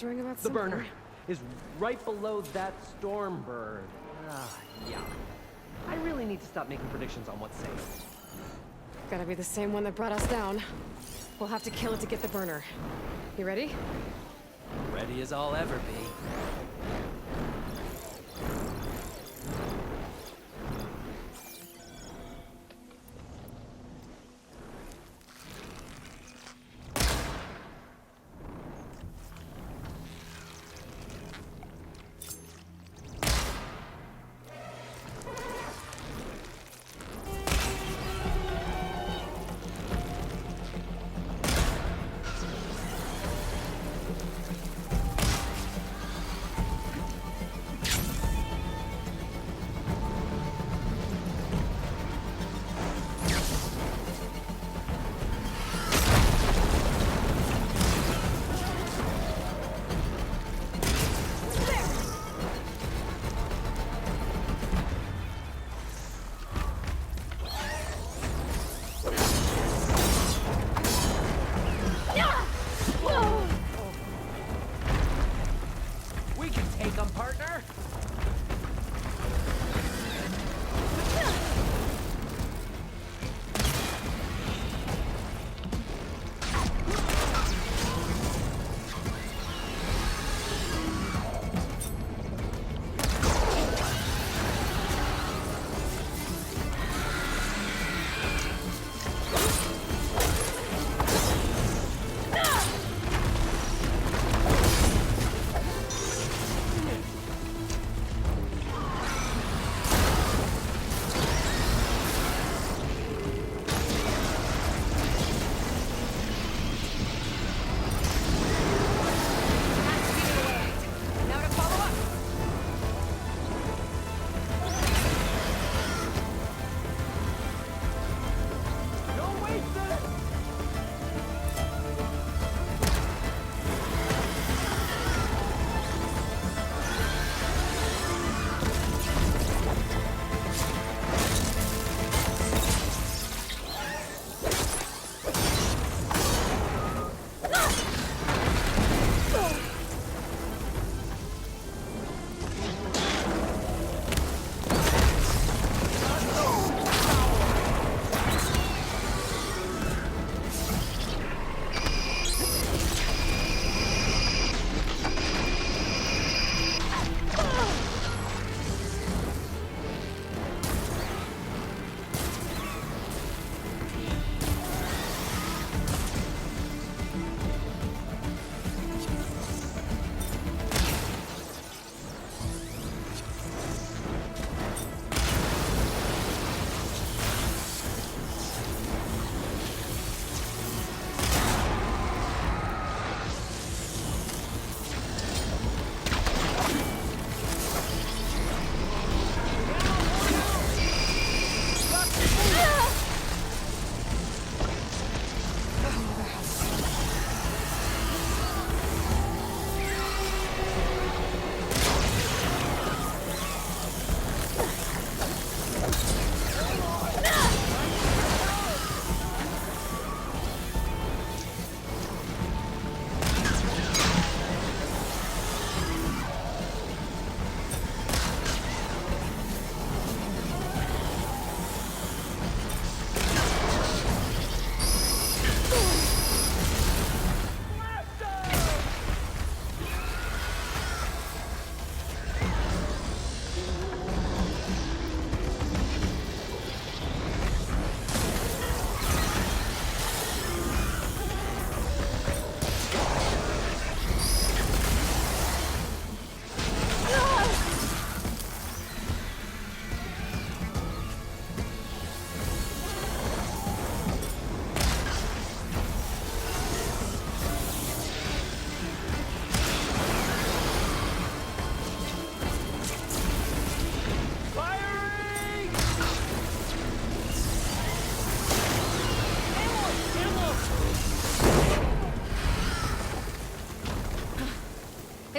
whispering about The something? burner is right below that storm bird. Yeah. I really need to stop making predictions on what's safe. Gotta be the same one that brought us down. We'll have to kill it to get the burner. You ready? Ready as I'll ever be. Partner?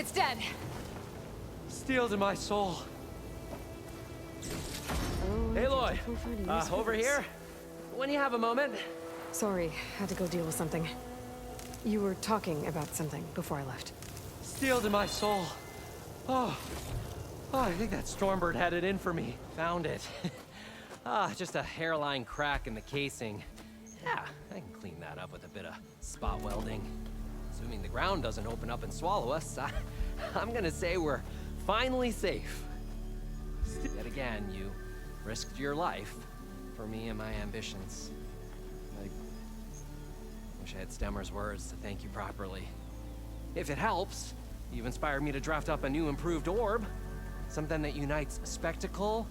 It's dead. Steel to my soul. Oh, Aloy, over here. When you have a moment. Sorry, had to go deal with something. You were talking about something before I left. Steel to my soul. Oh, I think that Stormbird had it in for me. Found it. Just a hairline crack in the casing. Yeah, I can clean that up with a bit of spot welding. Assuming the ground doesn't open up and swallow us, I'm gonna say we're finally safe. Yet again, you risked your life for me and my ambitions. I wish I had Stemmer's words to thank you properly. If it helps, you've inspired me to draft up a new improved orb. Something that unites spectacle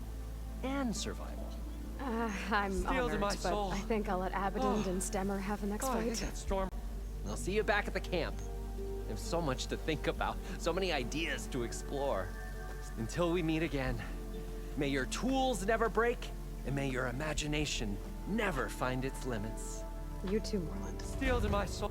and survival. I'm honored, but soul. I think I'll let Abaddon and Stemmer have the next I fight. think that Storm. I'll see you back at the camp. There's so much to think about, so many ideas to explore. Until we meet again, may your tools never break, and may your imagination never find its limits. You too, Morland. Steel to my soul.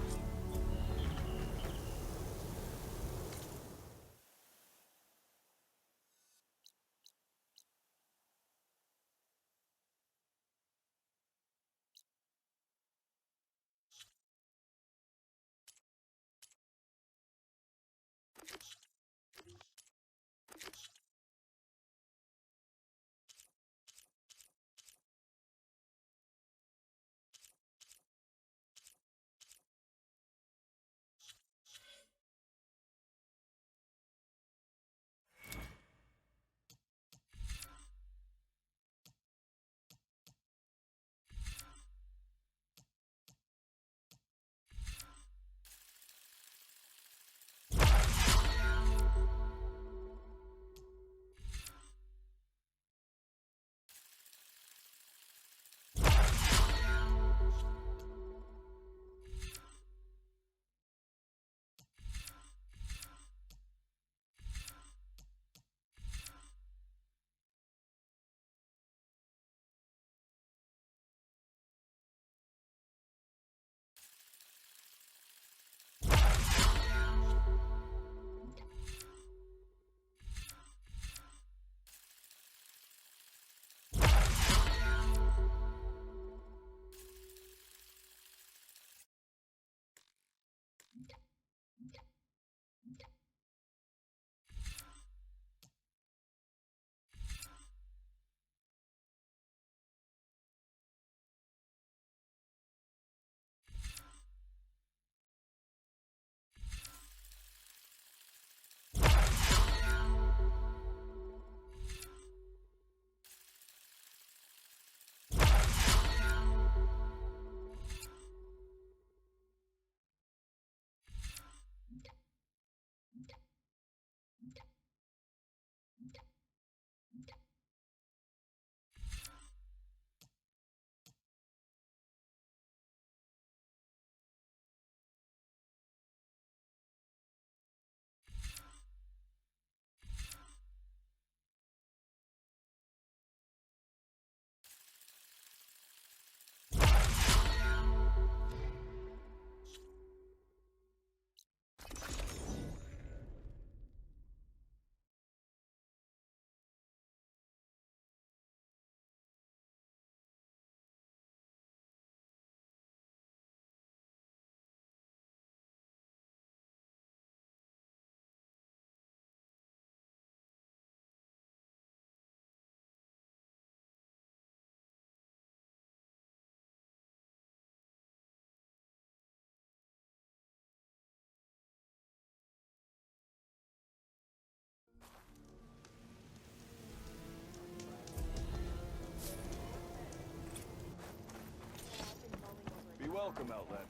Welcome, Outlander.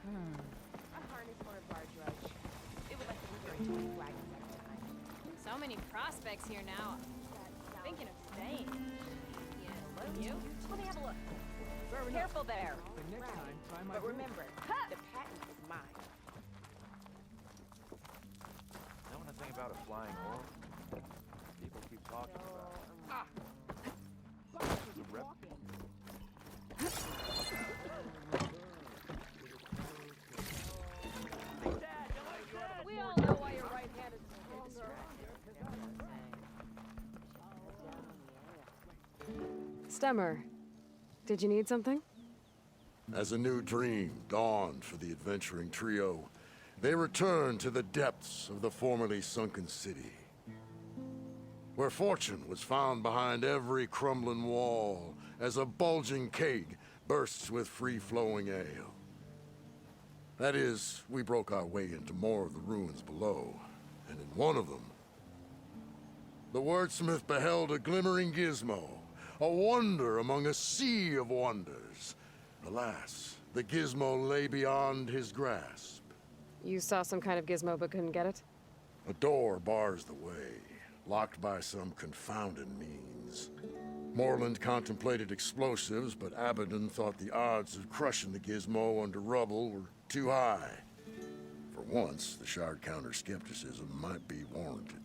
A harness for a bar drudge. It would like to be very flag next time. So many prospects here now. Thinking of staying. Yeah, you? Let me have a look. Careful there. The next time, try my But remember, the patent is mine. Know anything about a flying orb? People keep talking about it. There's a rep. We all know why your right hand is Stemmer, did you need something? As a new dream dawned for the adventuring trio, they returned to the depths of the formerly sunken city, where fortune was found behind every crumbling wall as a bulging keg bursts with free-flowing ale. That is, we broke our way into more of the ruins below, and in one of them, the wordsmith beheld a glimmering gizmo, a wonder among a sea of wonders. Alas, the gizmo lay beyond his grasp. You saw some kind of gizmo but couldn't get it? A door bars the way, locked by some confounded means. Moreland contemplated explosives, but Abaddon thought the odds of crushing the gizmo under rubble were too high. For once, the shard counter skepticism might be warranted.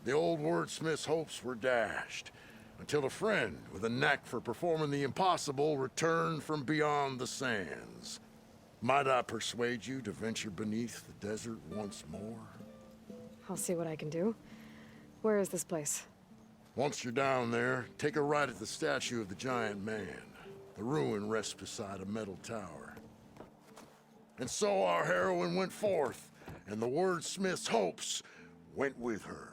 The old wordsmith's hopes were dashed, until a friend with a knack for performing the impossible returned from beyond the sands. Might I persuade you to venture beneath the desert once more? I'll see what I can do. Where is this place? Once you're down there, take a right at the statue of the giant man. The ruin rests beside a metal tower. And so our heroine went forth, and the wordsmith's hopes went with her.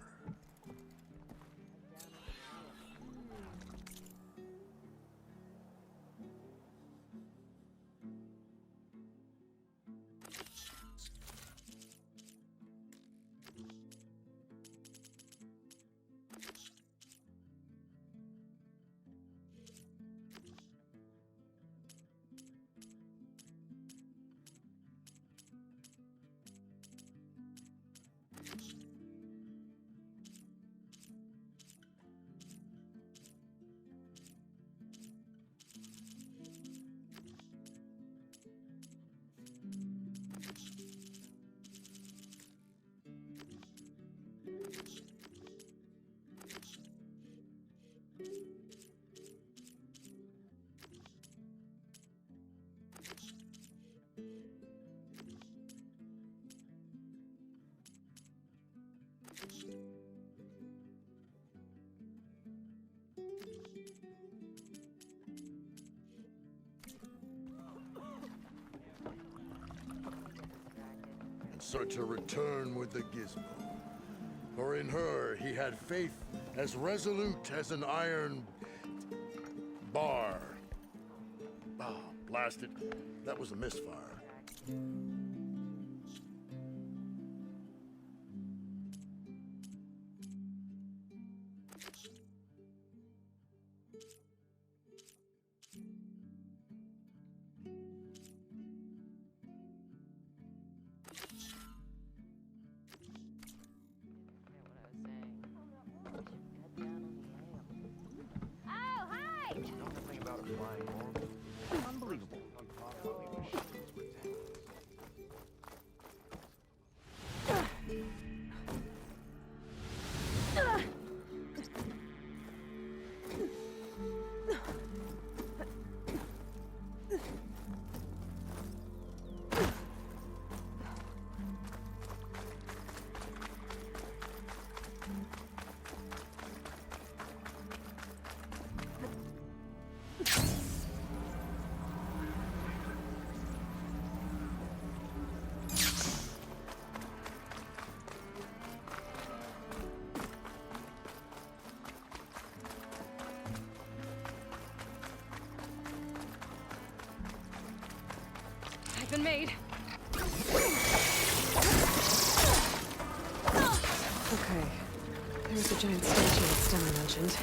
And so to return with the gizmo. For in her he had faith as resolute as an iron bar. Ah, blast it. That was a misfire. Oh, hi! You know anything about a flying orb? Unbelievable. Unpopular machines with talents. I've been made. Okay. There's the giant statue that Stella mentioned.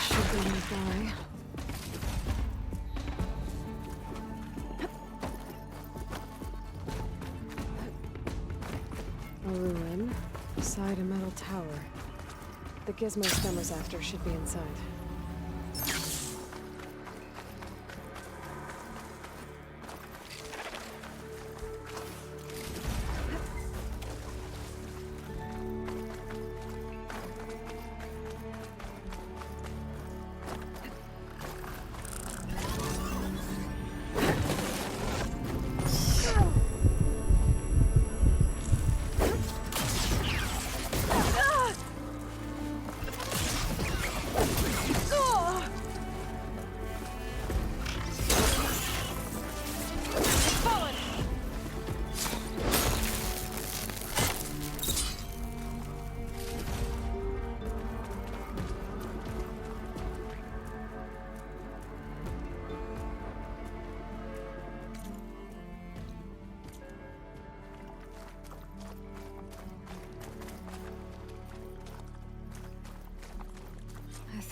Should be nearby. A ruin beside a metal tower. The gizmo Summer's after should be inside.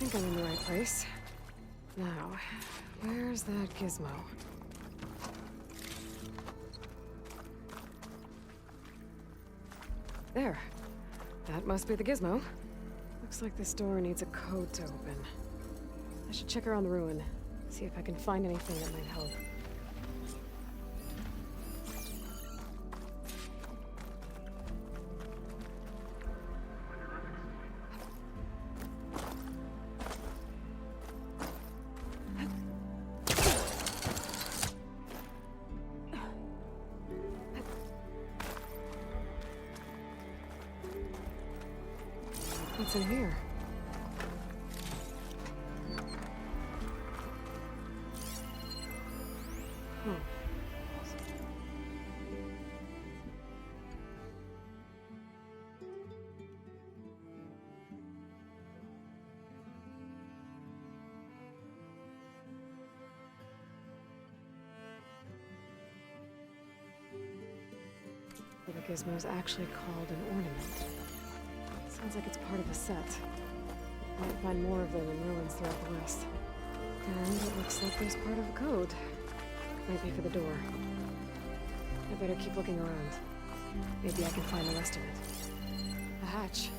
think I'm in the right place. Now, where's that gizmo? There. That must be the gizmo. Looks like this door needs a code to open. I should check around the ruin, see if I can find anything that might help. What's in here? Hmm. The gizmo is actually called an ornament. Sounds like it's part of a set. Might find more of them in ruins throughout the west. And it looks like there's part of a code. Might be for the door. I better keep looking around. Maybe I can find the rest of it. A hatch.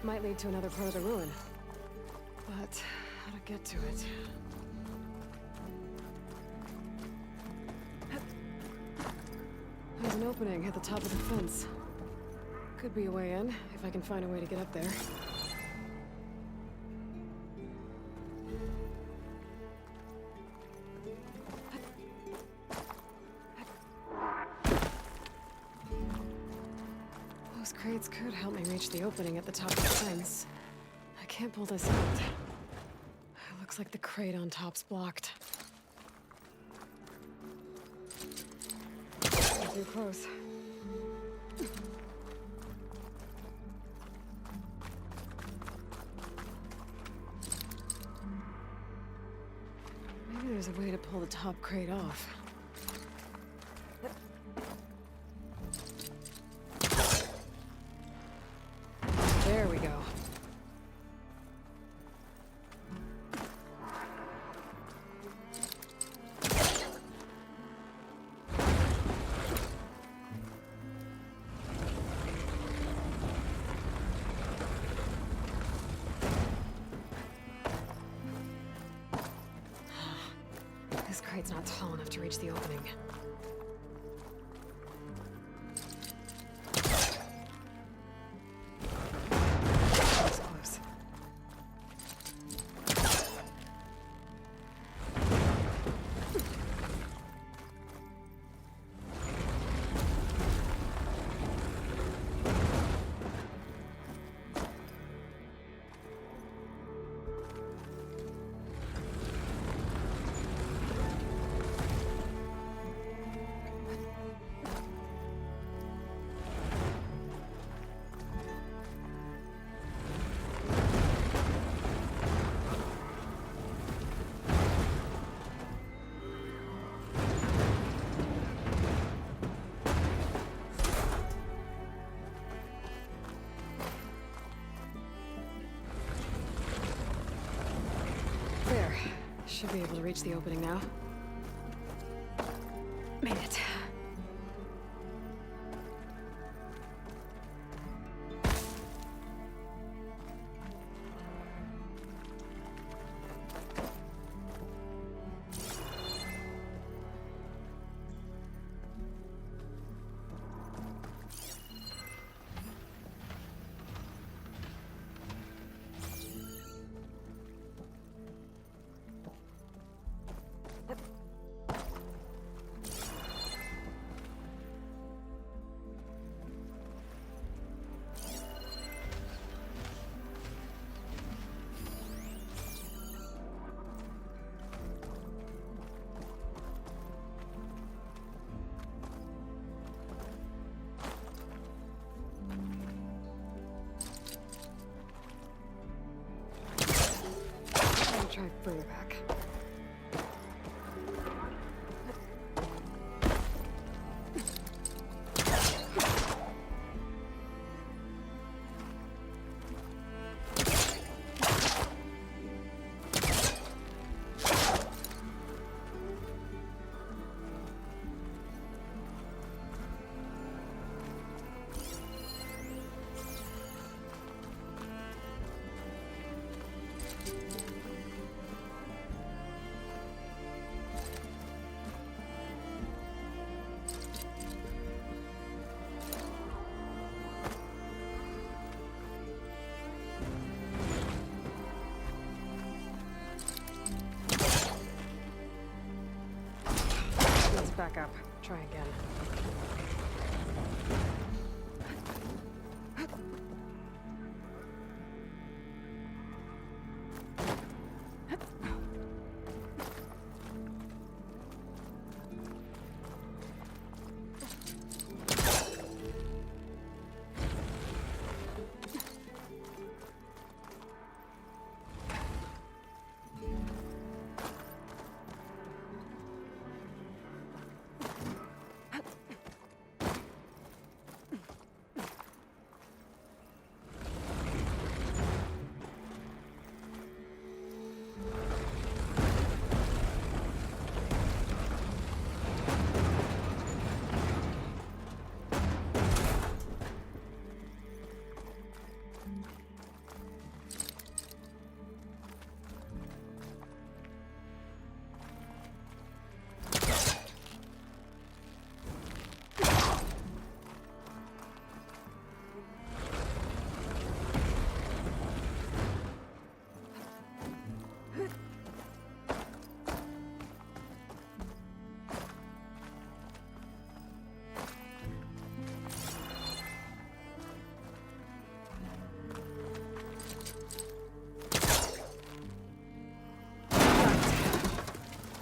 Might lead to another part of the ruin. But how to get to it? There's an opening at the top of the fence. Could be a way in, if I can find a way to get up there. Those crates could help me reach the opening at the top of the fence. I can't pull this out. It looks like the crate on top's blocked. Not too close. Maybe there's a way to pull the top crate off. There we go. This crate's not tall enough to reach the opening. That's close. There. Should be able to reach the opening now. Made it. Try further back. Try again.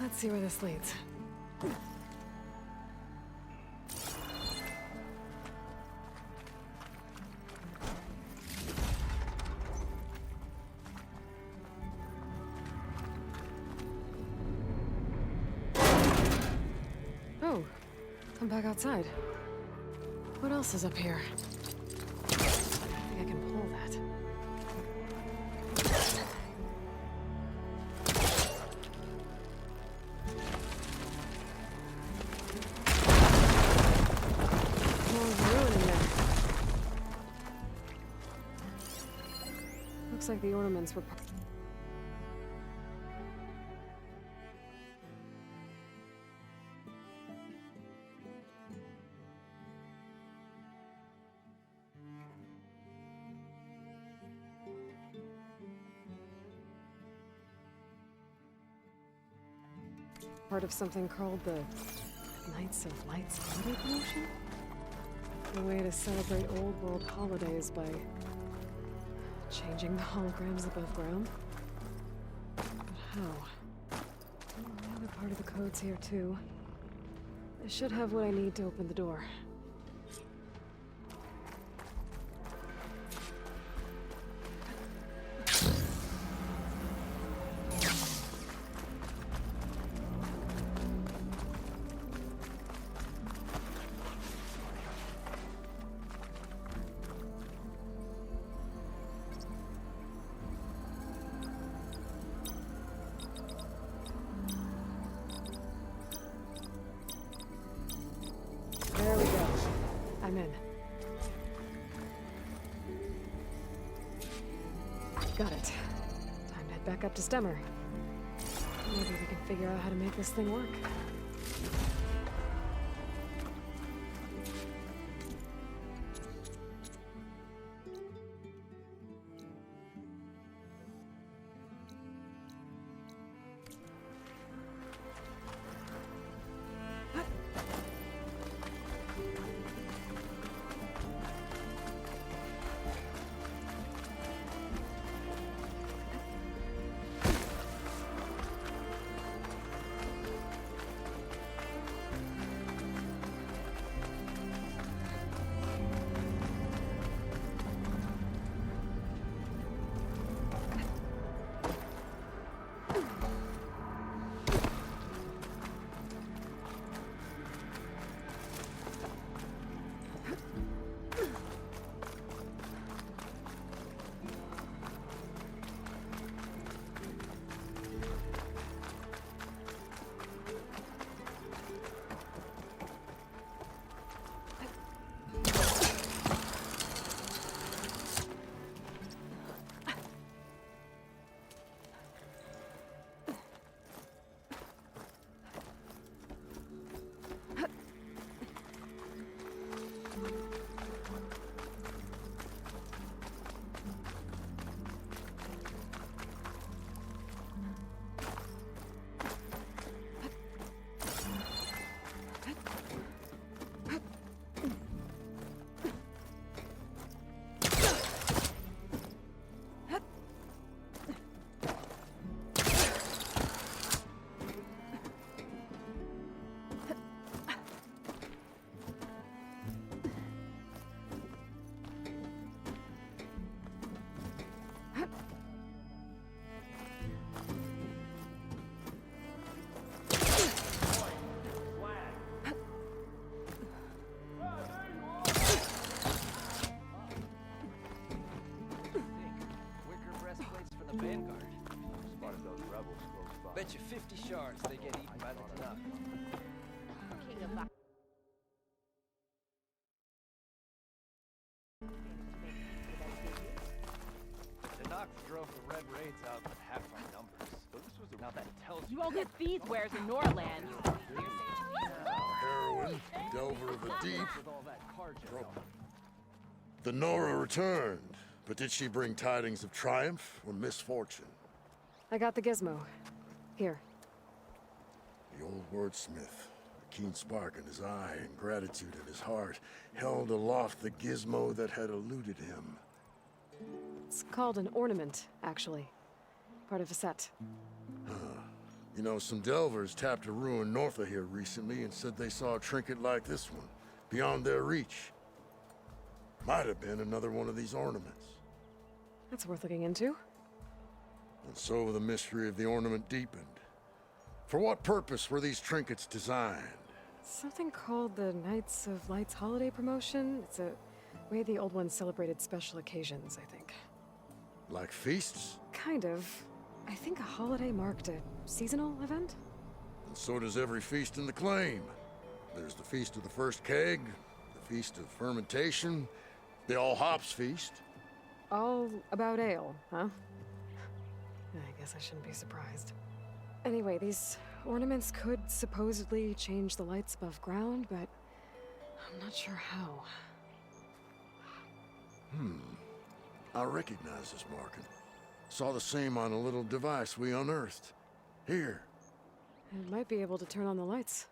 Let's see where this leads. Oh, I'm back outside. What else is up here? I think I can pull that. Looks like the ornaments were part of something called the Knights of Light's holiday promotion? A way to celebrate old world holidays by changing the holograms above ground? But how? The other part of the code's here too. I should have what I need to open the door. There we go. I'm in. Got it. Time to head back up to Stemmer. Maybe we can figure out how to make this thing work. starts, they get eaten by the duck. King of The Knox drove the Red Raids out with half our numbers. So this was now that tells you. You won't get these wares in Norland. Heroine, Delver of the Deep. With all that car jazz on. The Nora returned, but did she bring tidings of triumph or misfortune? I got the gizmo. Here. The old wordsmith, a keen spark in his eye and gratitude in his heart, held aloft the gizmo that had eluded him. It's called an ornament, actually. Part of a set. You know, some delvers tapped a ruin north of here recently and said they saw a trinket like this one, beyond their reach. Might have been another one of these ornaments. That's worth looking into. And so the mystery of the ornament deepened. For what purpose were these trinkets designed? Something called the Knights of Light's holiday promotion. It's a way the old ones celebrated special occasions, I think. Like feasts? Kind of. I think a holiday marked a seasonal event? And so does every feast in the claim. There's the Feast of the First Keg, the Feast of Fermentation, the All Hops Feast. All about ale, huh? I guess I shouldn't be surprised. Anyway, these ornaments could supposedly change the lights above ground, but I'm not sure how. I recognize this marking. Saw the same on a little device we unearthed. Here. It might be able to turn on the lights.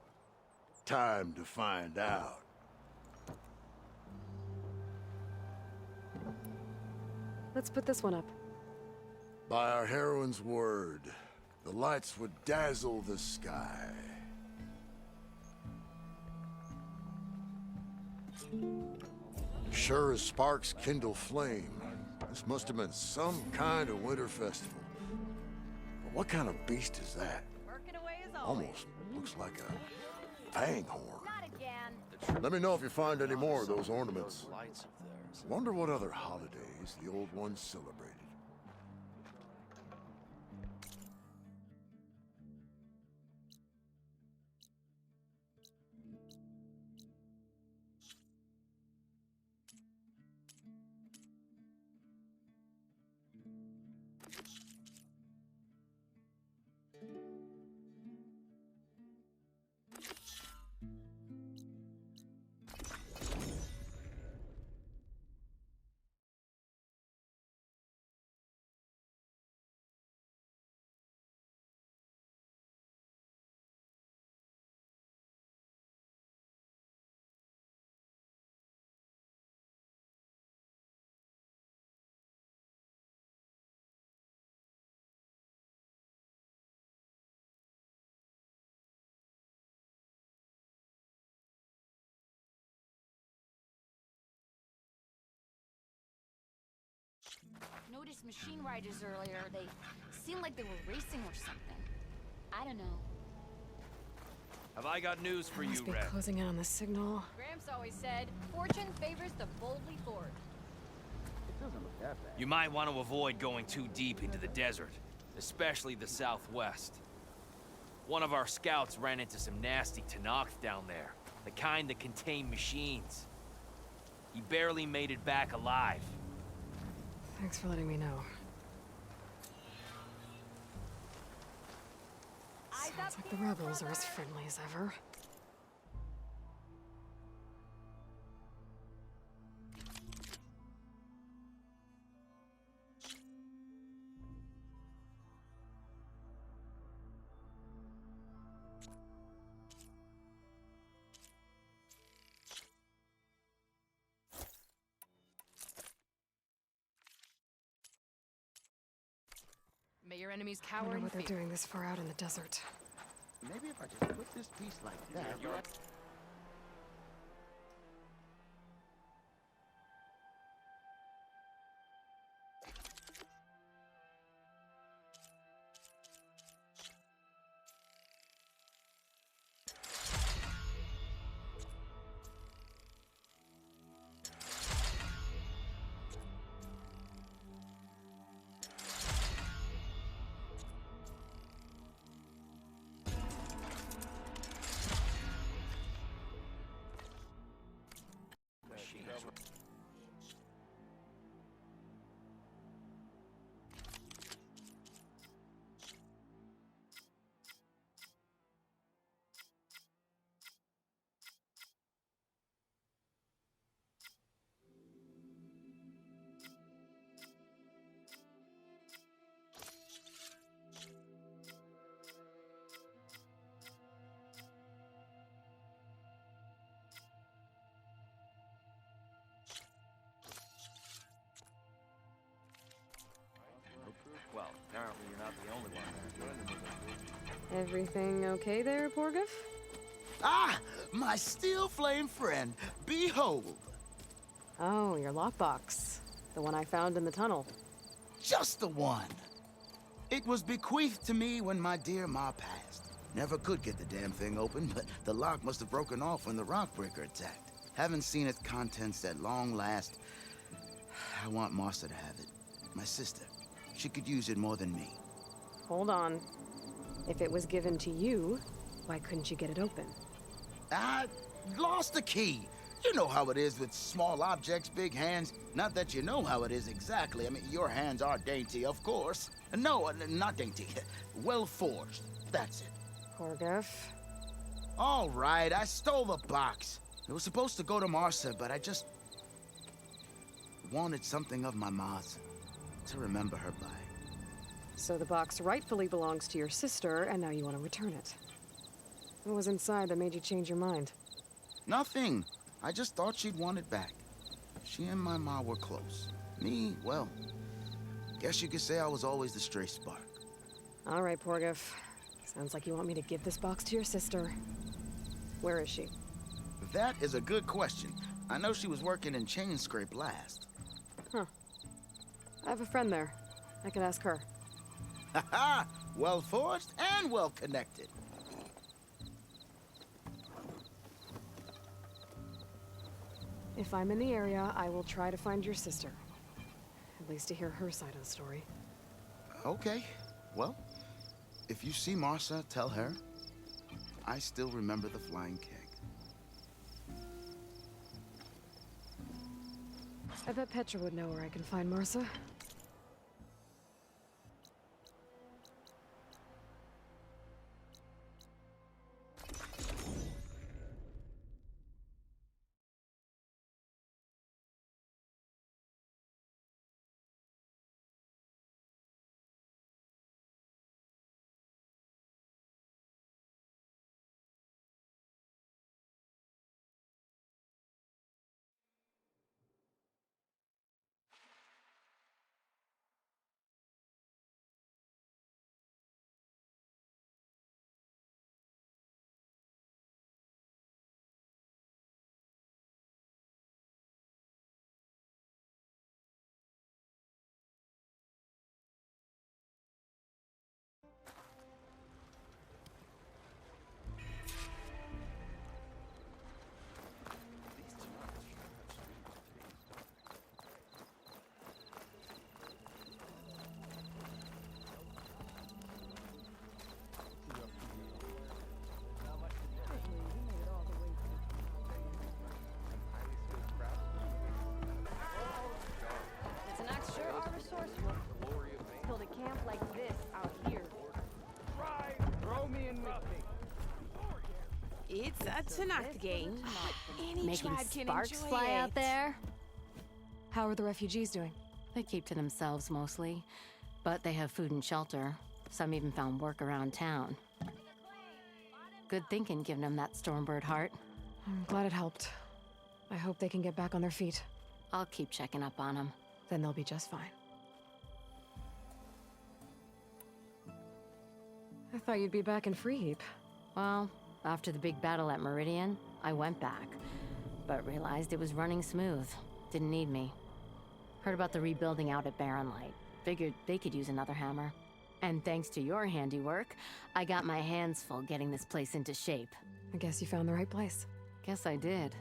Time to find out. Let's put this one up. By our heroine's word, the lights would dazzle the sky. Sure as sparks kindle flame, this must have been some kind of winter festival. But what kind of beast is that? Working away as always. Almost looks like a fang horn. Not again. Let me know if you find any more of those ornaments. Those lights of theirs. Wonder what other holidays the old ones celebrated. Noticed machine riders earlier. They seemed like they were racing or something. I don't know. Have I got news for you, Must be Red? closing in on the signal. Gramps always said, fortune favors the boldly forward. It doesn't look that bad. You might want to avoid going too deep into the desert, especially the southwest. One of our scouts ran into some nasty Tanakh down there, the kind that contain machines. He barely made it back alive. Thanks for letting me know. Sounds like the rebels are as friendly as ever. May your enemies I cower wonder in what they're fear. doing this far out in the desert. Maybe if I just put this piece like that. Everything okay there, Porgif? Ah, my steel flame friend, behold. Oh, your lockbox. The one I found in the tunnel. Just the one. It was bequeathed to me when my dear ma passed. Never could get the damn thing open, but the lock must have broken off when the rockbreaker attacked. Haven't seen its contents at long last. I want Martha to have it. My sister. She could use it more than me. Hold on. If it was given to you, why couldn't you get it open? I lost the key. You know how it is with small objects, big hands. Not that you know how it is exactly. I mean, your hands are dainty, of course. No, not dainty. Well forged. That's it. Porgif. All right, I stole the box. It was supposed to go to Martha, but I just wanted something of my ma's to remember her by. So the box rightfully belongs to your sister, and now you want to return it. What was inside that made you change your mind? Nothing. I just thought she'd want it back. She and my ma were close. Me, well, guess you could say I was always the stray spark. All right, Porgif. Sounds like you want me to give this box to your sister. Where is she? That is a good question. I know she was working in Chain Scrape last. Huh. I have a friend there. I could ask her. Ha-ha! Well forged and well connected. If I'm in the area, I will try to find your sister. At least to hear her side of the story. Okay. Well, if you see Martha, tell her I still remember the flying keg. I bet Petra would know where I can find Martha. The Tanaks sure are resourceful. Build a camp like this out here. It's a Tanakh game. Any Making tribe can sparks enjoy fly it. out there? How are the refugees doing? They keep to themselves mostly, but they have food and shelter. Some even found work around town. Good thinking, giving them that Stormbird heart. I'm glad it helped. I hope they can get back on their feet. I'll keep checking up on them. Then they'll be just fine. I thought you'd be back in Freeheap. Well, after the big battle at Meridian, I went back, but realized it was running smooth. Didn't need me. Heard about the rebuilding out at Barren Light. Figured they could use another hammer. And thanks to your handiwork, I got my hands full getting this place into shape. I guess you found the right place. Guess I did.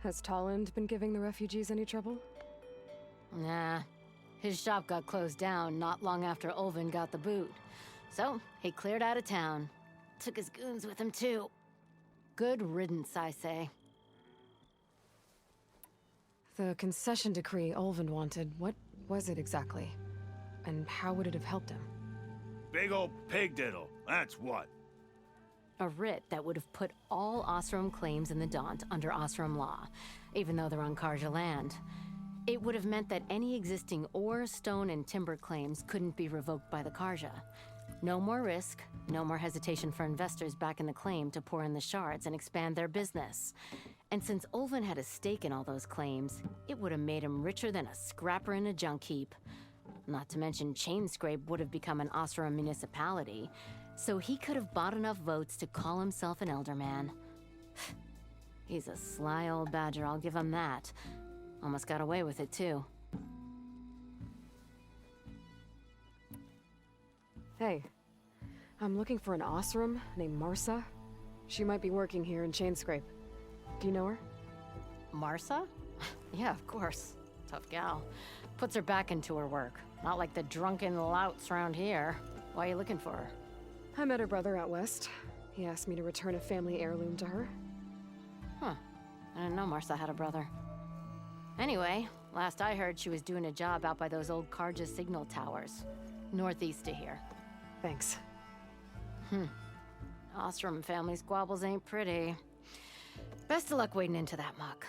Has Tolland been giving the refugees any trouble? Nah. His shop got closed down not long after Ulvin got the boot. So, he cleared out of town. Took his goons with him, too. Good riddance, I say. The concession decree Ulvin wanted, what was it exactly? And how would it have helped him? Big old pig diddle, that's what. A writ that would have put all Osram claims in the Daunt under Osram law, even though they're on Karja land. It would have meant that any existing ore, stone, and timber claims couldn't be revoked by the Karja. No more risk, no more hesitation for investors backing the claim to pour in the shards and expand their business. And since Ulvin had a stake in all those claims, it would have made him richer than a scrapper in a junk heap. Not to mention, Chainscrape would have become an Ostrom municipality, so he could have bought enough votes to call himself an elderman. He's a sly old badger, I'll give him that. Almost got away with it, too. Hey, I'm looking for an Ostrom named Marsa. She might be working here in Chainscrape. Do you know her? Marsa? Yeah, of course. Tough gal. Puts her back into her work. Not like the drunken louts around here. Why are you looking for her? I met her brother out west. He asked me to return a family heirloom to her. Huh. I didn't know Marsa had a brother. Anyway, last I heard, she was doing a job out by those old Karja signal towers. Northeast of here. Thanks. Ostrom family squabbles ain't pretty. Best of luck wading into that muck.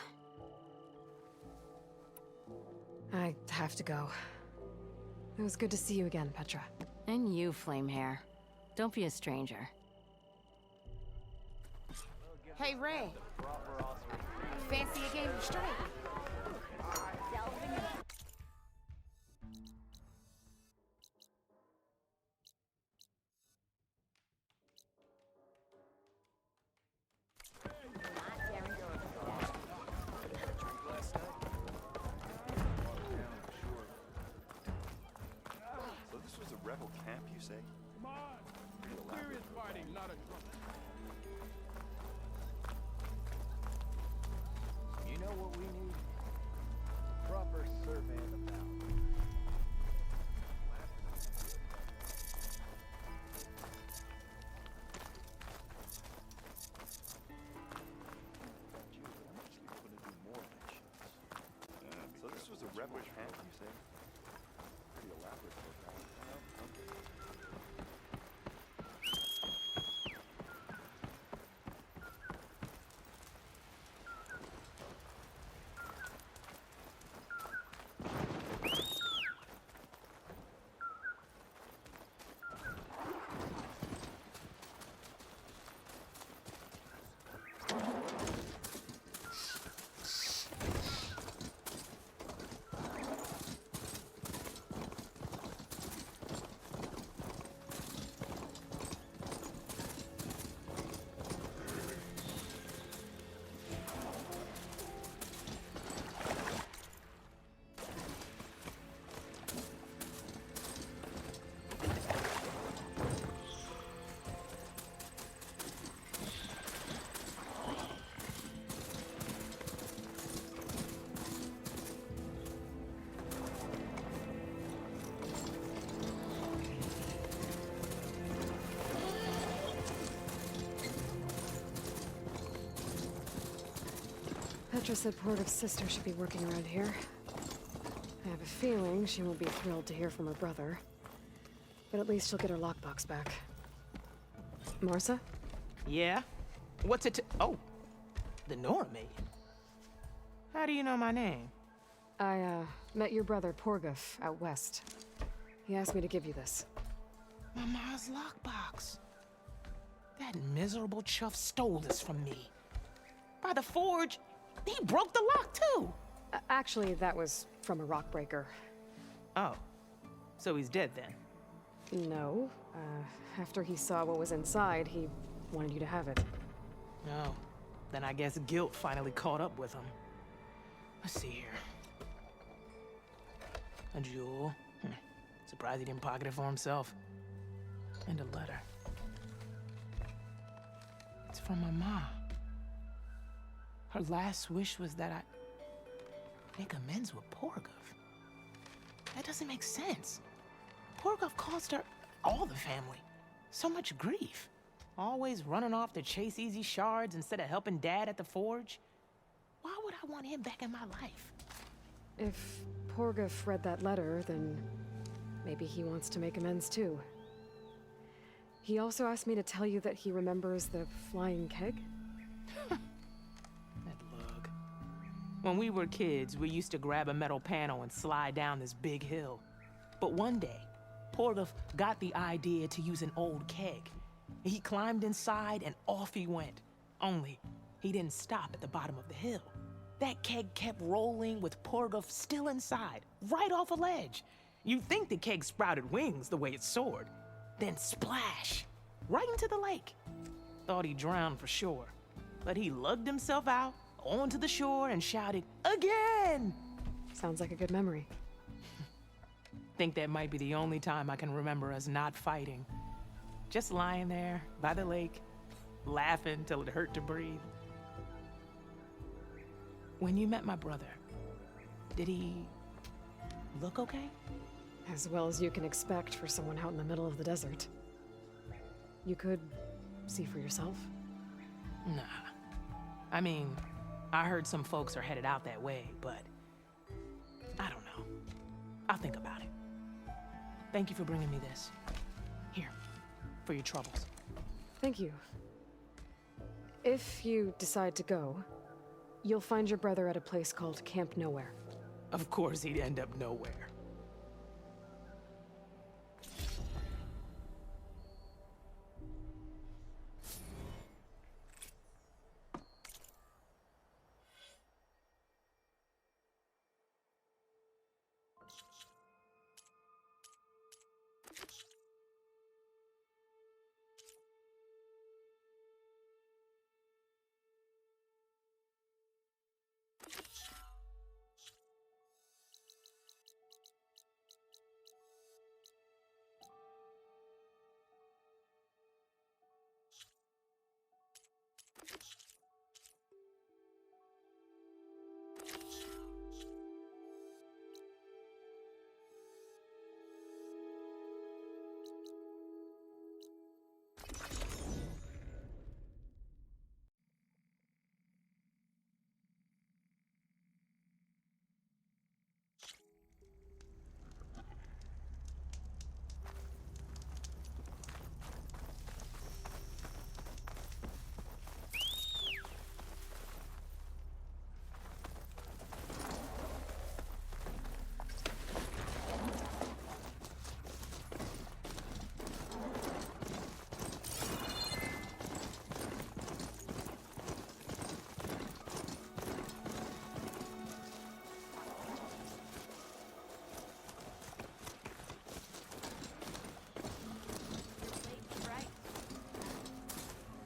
I have to go. It was good to see you again, Petra. And you, Flamehair. Don't be a stranger. Hey, Ray. Fancy a game of straight? So this was a rebel camp, you say? Come on! Serious fighting, not a drunk. You know what we need? Proper survey of the valley. So this was a rebel camp, you say? Pretty elaborate program. Petra said Porgov's sister should be working around here. I have a feeling she won't be thrilled to hear from her brother. But at least she'll get her lockbox back. Marsa? Yeah? What's it to— Oh, the Nora maid. How do you know my name? I, met your brother Porgov out west. He asked me to give you this. My ma's lockbox. That miserable chuff stole this from me. By the forge, he broke the lock too. Actually, that was from a rock breaker. Oh, so he's dead then? No. After he saw what was inside, he wanted you to have it. No. Then I guess guilt finally caught up with him. Let's see here. A jewel. Surprised he didn't pocket it for himself. And a letter. It's from my mom. Her last wish was that I make amends with Porgov. That doesn't make sense. Porgov caused her, all the family, so much grief. Always running off to chase easy shards instead of helping Dad at the forge. Why would I want him back in my life? If Porgov read that letter, then maybe he wants to make amends too. He also asked me to tell you that he remembers the flying keg. That lug. When we were kids, we used to grab a metal panel and slide down this big hill. But one day, Porgov got the idea to use an old keg. He climbed inside and off he went. Only, he didn't stop at the bottom of the hill. That keg kept rolling with Porgov still inside, right off a ledge. You'd think the keg sprouted wings the way it soared. Then splash! Right into the lake. Thought he drowned for sure. But he lugged himself out onto the shore and shouted, "Again!" Sounds like a good memory. Think that might be the only time I can remember us not fighting. Just lying there by the lake, laughing till it hurt to breathe. When you met my brother, did he look okay? As well as you can expect for someone out in the middle of the desert. You could see for yourself. Nah. I mean, I heard some folks are headed out that way, but I don't know. I'll think about it. Thank you for bringing me this. Here, for your troubles. Thank you. If you decide to go, you'll find your brother at a place called Camp Nowhere. Of course he'd end up nowhere.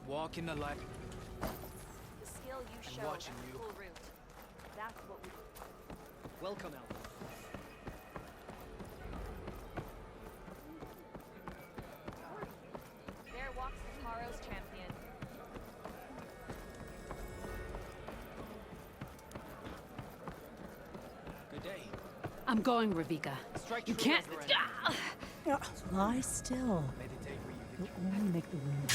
Walk in the light. The skill you I'm showed watching at the you. full route. That's what we... Welcome, Al. There walks Tomorrow's champion. Good day. I'm going, Ravika. Strike You true can't. as the enemy. Lie still. Meditate where you It'll only make the wound.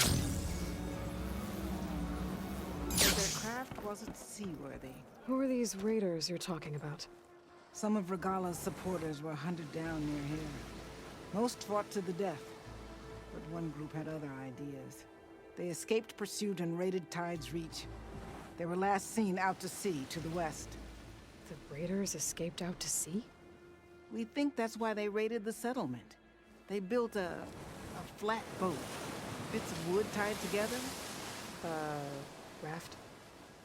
Their craft wasn't seaworthy. Who are these raiders you're talking about? Some of Regala's supporters were hunted down near here. Most fought to the death, but one group had other ideas. They escaped pursuit and raided Tide's Reach. They were last seen out to sea to the west. The raiders escaped out to sea? We think that's why they raided the settlement. They built a flat boat. Bits of wood tied together. Raft?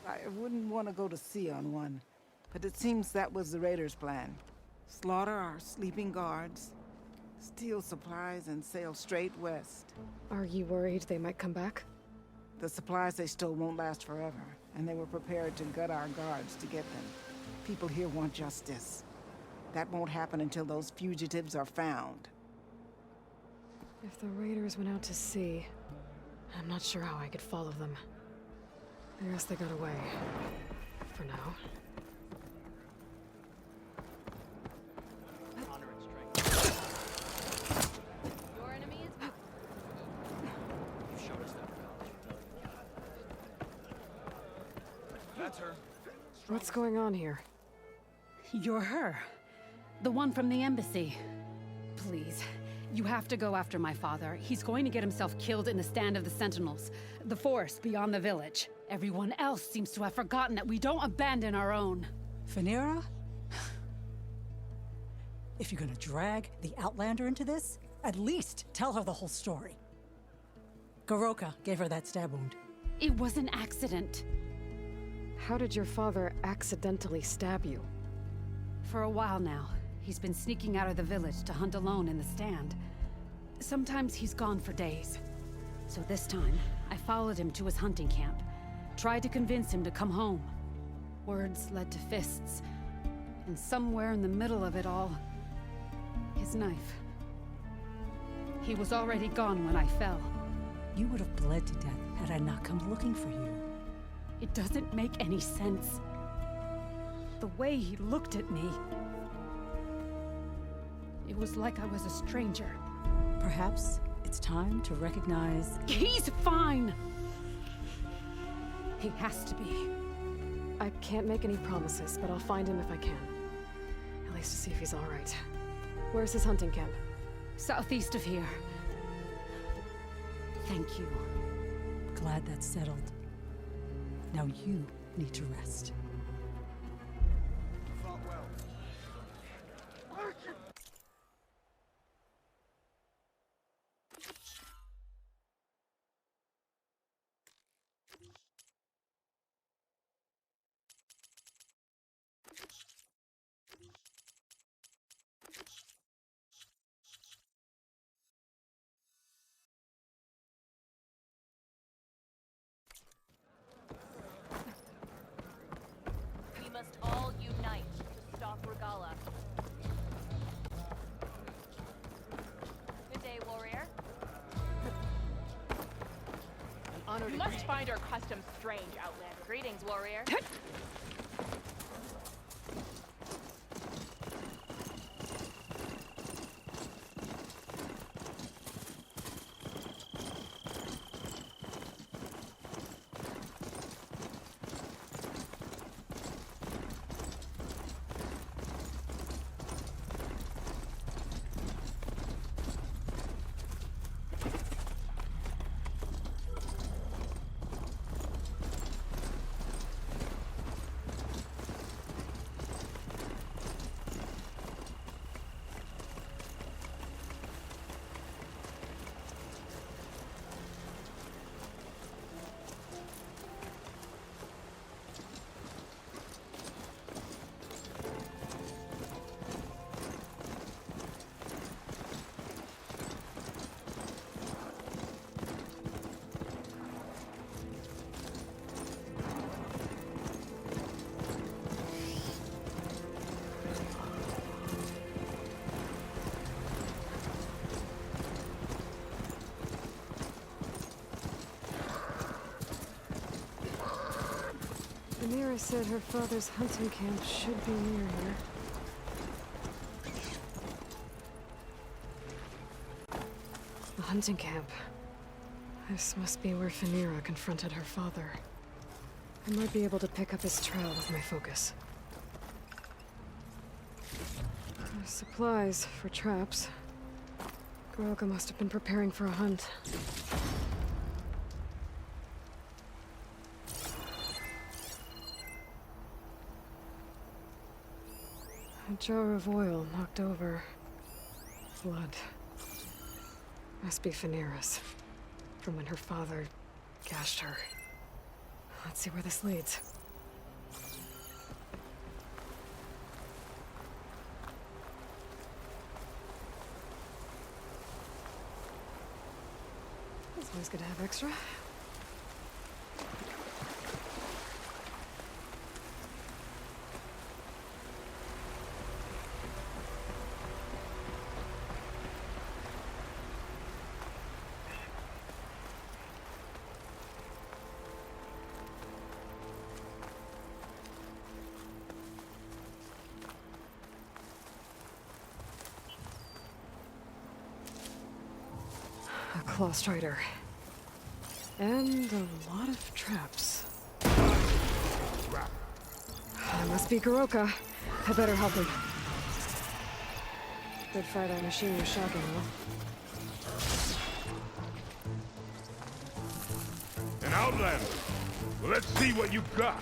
I wouldn't want to go to sea on one, but it seems that was the raiders' plan. Slaughter our sleeping guards, steal supplies, and sail straight west. Are you worried they might come back? The supplies they stole won't last forever, and they were prepared to gut our guards to get them. People here want justice. That won't happen until those fugitives are found. If the raiders went out to sea, I'm not sure how I could follow them. I guess they got away. For now. honor and strength. Your enemy is... You've showed us that That's her. What's going on here? You're her. The one from the embassy. Please, you have to go after my father. He's going to get himself killed in the stand of the Sentinels. The forest beyond the village. Everyone else seems to have forgotten that we don't abandon our own. Phaneara? If you're gonna drag the Outlander into this, at least tell her the whole story. Goroka gave her that stab wound. It was an accident. How did your father accidentally stab you? For a while now, He's been sneaking out of the village to hunt alone in the stand. Sometimes he's gone for days. So this time, I followed him to his hunting camp. Tried to convince him to come home. Words led to fists. And somewhere in the middle of it all, his knife. He was already gone when I fell. You would have bled to death had I not come looking for you. It doesn't make any sense. The way he looked at me. It was like I was a stranger. Perhaps it's time to recognize... He's fine! He has to be. I can't make any promises, but I'll find him if I can. At least to see if he's all right. Where's his hunting camp? Southeast of here. Thank you. Glad that's settled. Now you need to rest. We must all unite to stop Regala. Good day, warrior. You must find our customs strange, Outlander. Greetings, warrior. Amira said her father's hunting camp should be near here. A hunting camp. This must be where Phaneera confronted her father. I might be able to pick up his trail with my focus. There's supplies for traps. Groga must have been preparing for a hunt. A jar of oil knocked over. Blood. Must be Phaneera's. From when her father gashed her. Let's see where this leads. It's always good to have extra. A claw strider. And a lot of traps. That must be Garoka. I better help him. Good fight that machine was shocking, though. An outlander. Well, let's see what you've got.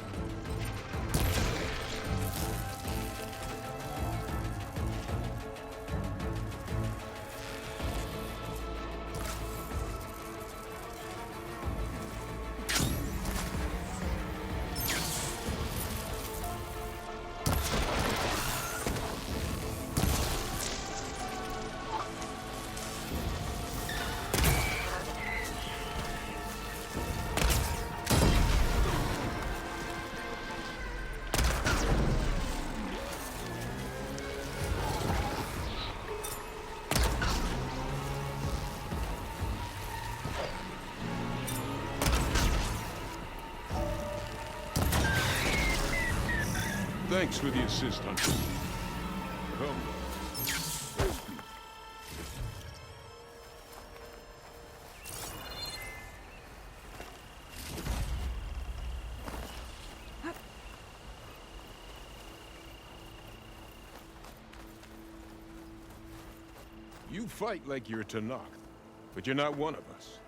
Thanks for the assist, Hunter. You fight like you're Tanakh, but you're not one of us.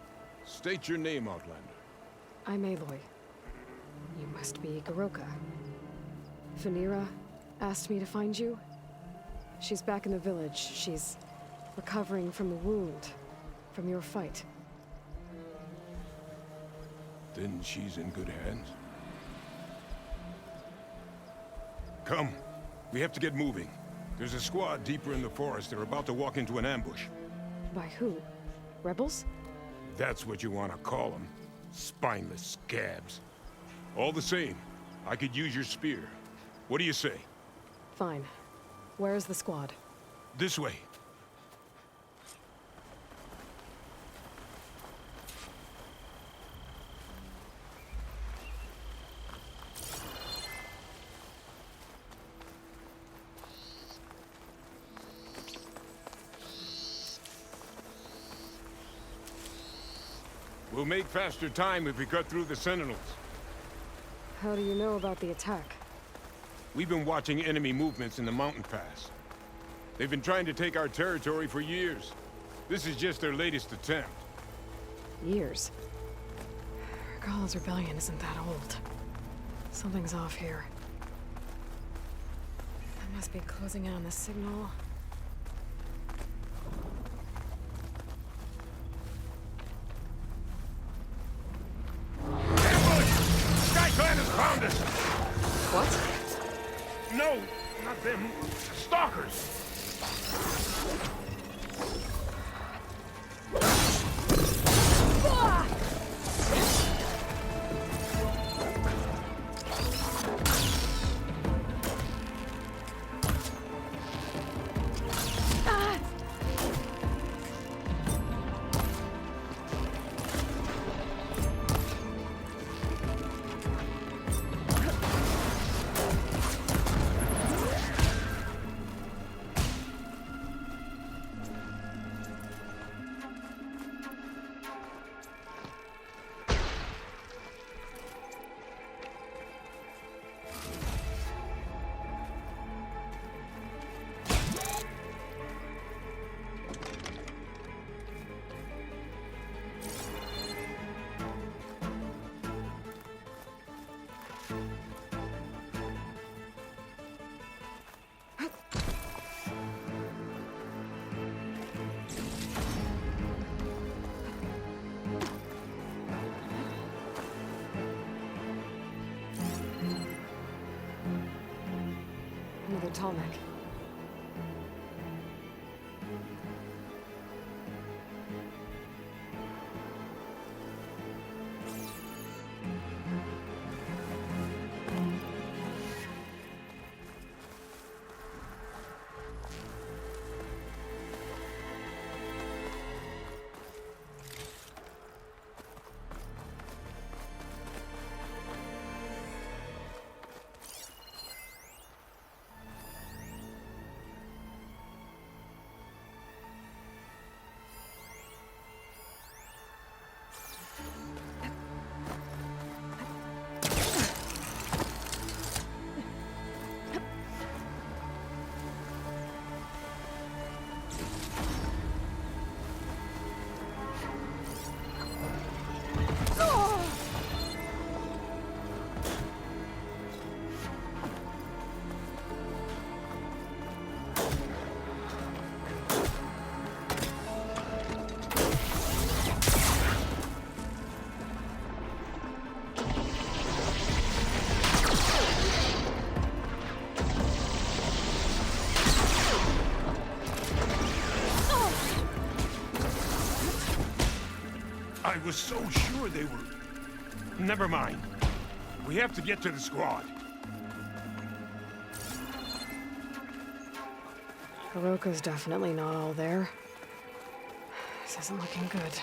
State your name, Outlander. I'm Aloy. You must be Goroka. Vanira asked me to find you. She's back in the village. She's recovering from the wound from your fight. Then she's in good hands. Come. We have to get moving. There's a squad deeper in the forest. They're about to walk into an ambush. By who? Rebels? That's what you want to call them. Spineless scabs. All the same, I could use your spear. What do you say? Fine. Where's the squad? This way. We'll make faster time if we cut through the Sentinels. How do you know about the attack? We've been watching enemy movements in the mountain pass. They've been trying to take our territory for years. This is just their latest attempt. Years? Regala's rebellion isn't that old. Something's off here. I must be closing in on the signal. Found us! What? No, not them. Stalkers! Another Tallneck. I was so sure they were... Never mind. We have to get to the squad. Goroka's definitely not all there. This isn't looking good.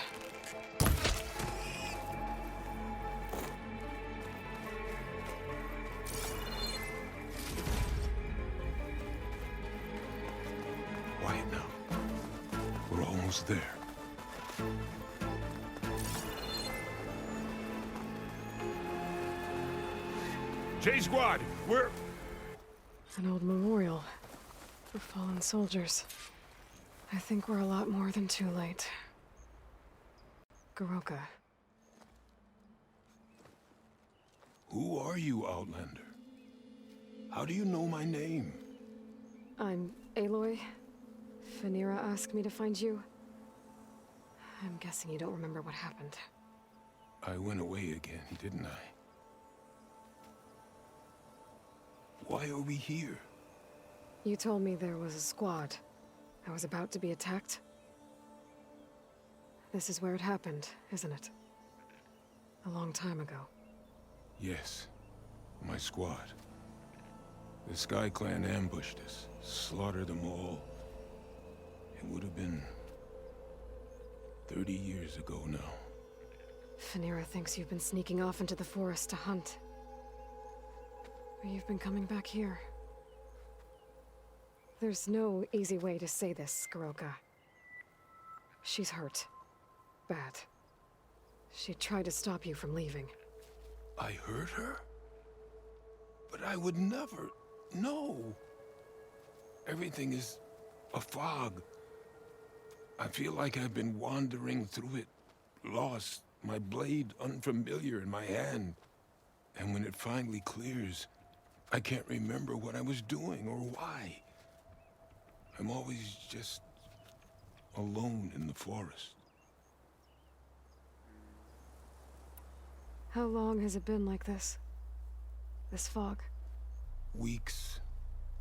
almost there. J-Squad, we're... An old memorial for fallen soldiers. I think we're a lot more than too late. Goroka. Who are you, Outlander? How do you know my name? I'm Aloy. Phaneera asked me to find you. I'm guessing you don't remember what happened. I went away again, didn't I? Why are we here? You told me there was a squad. I was about to be attacked. This is where it happened, isn't it? A long time ago. Yes, my squad. The Sky Clan ambushed us, slaughtered them all. It would have been 30 years ago now. Phaneera thinks you've been sneaking off into the forest to hunt. But you've been coming back here. There's no easy way to say this, Goroka. She's hurt. Bad. She tried to stop you from leaving. I hurt her? But I would never... No! Everything is a fog. I feel like I've been wandering through it, lost, my blade unfamiliar in my hand. And when it finally clears, I can't remember what I was doing or why. I'm always just alone in the forest. How long has it been like this? This fog? Weeks,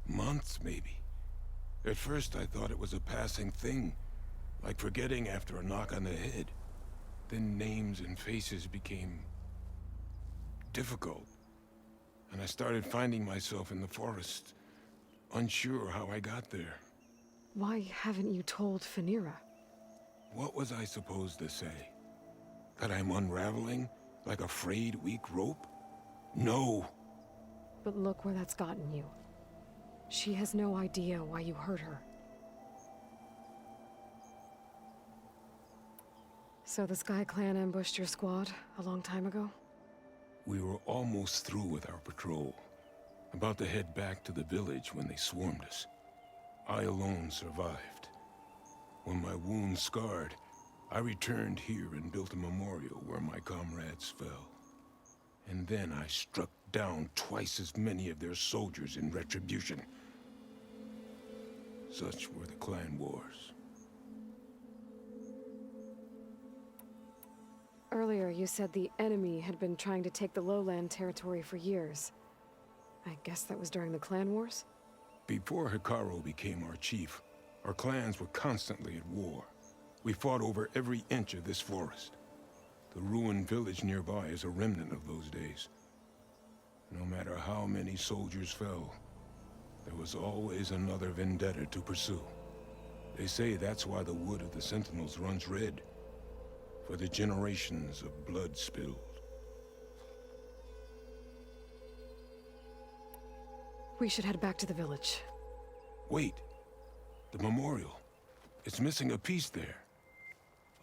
months maybe. At first I thought it was a passing thing, like forgetting after a knock on the head. Then names and faces became difficult. And I started finding myself in the forest, unsure how I got there. Why haven't you told Phaneera? What was I supposed to say? That I'm unraveling, like a frayed, weak rope? No! But look where that's gotten you. She has no idea why you hurt her. So the Sky Clan ambushed your squad a long time ago? We were almost through with our patrol. About to head back to the village when they swarmed us. I alone survived. When my wounds scarred, I returned here and built a memorial where my comrades fell. And then I struck down twice as many of their soldiers in retribution. Such were the clan wars. Earlier, you said the enemy had been trying to take the lowland territory for years. I guess that was during the clan wars? Before Hikaru became our chief, our clans were constantly at war. We fought over every inch of this forest. The ruined village nearby is a remnant of those days. No matter how many soldiers fell, there was always another vendetta to pursue. They say that's why the wood of the Sentinels runs red, for the generations of blood spilled. We should head back to the village. Wait. The memorial. It's missing a piece there.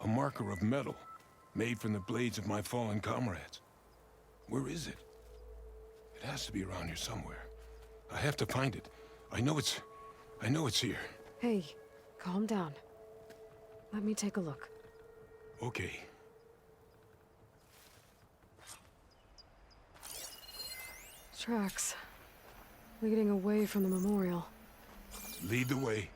A marker of metal, made from the blades of my fallen comrades. Where is it? It has to be around here somewhere. I have to find it. I know it's here. Hey, calm down. Let me take a look. Okay. Tracks. Leading away from the memorial. Lead the way.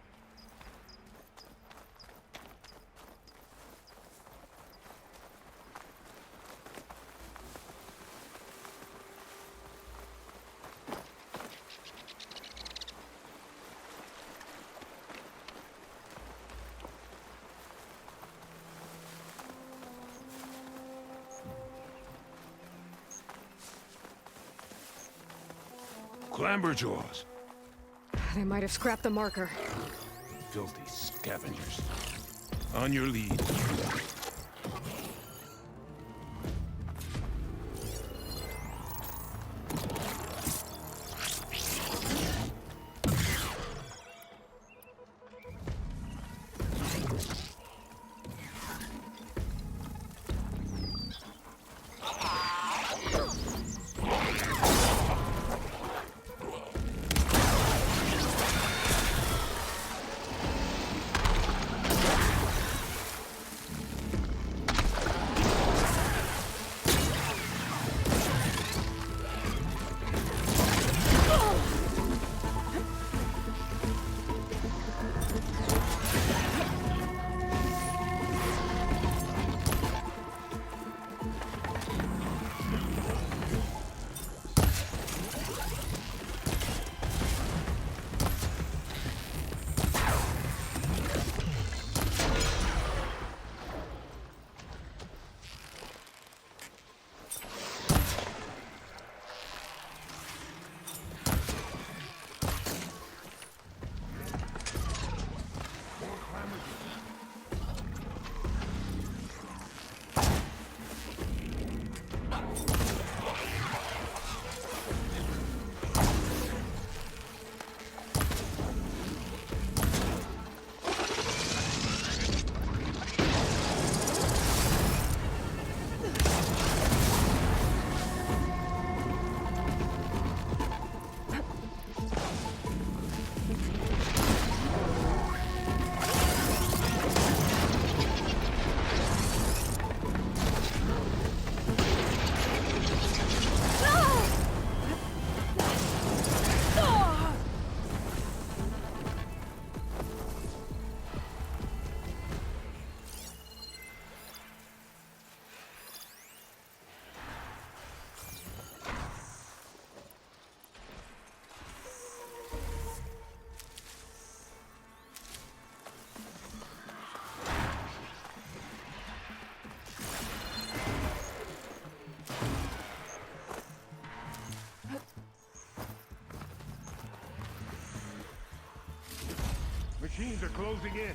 Clamberjaws. They might have scrapped the marker. Filthy scavengers. On your lead. Machines are closing in.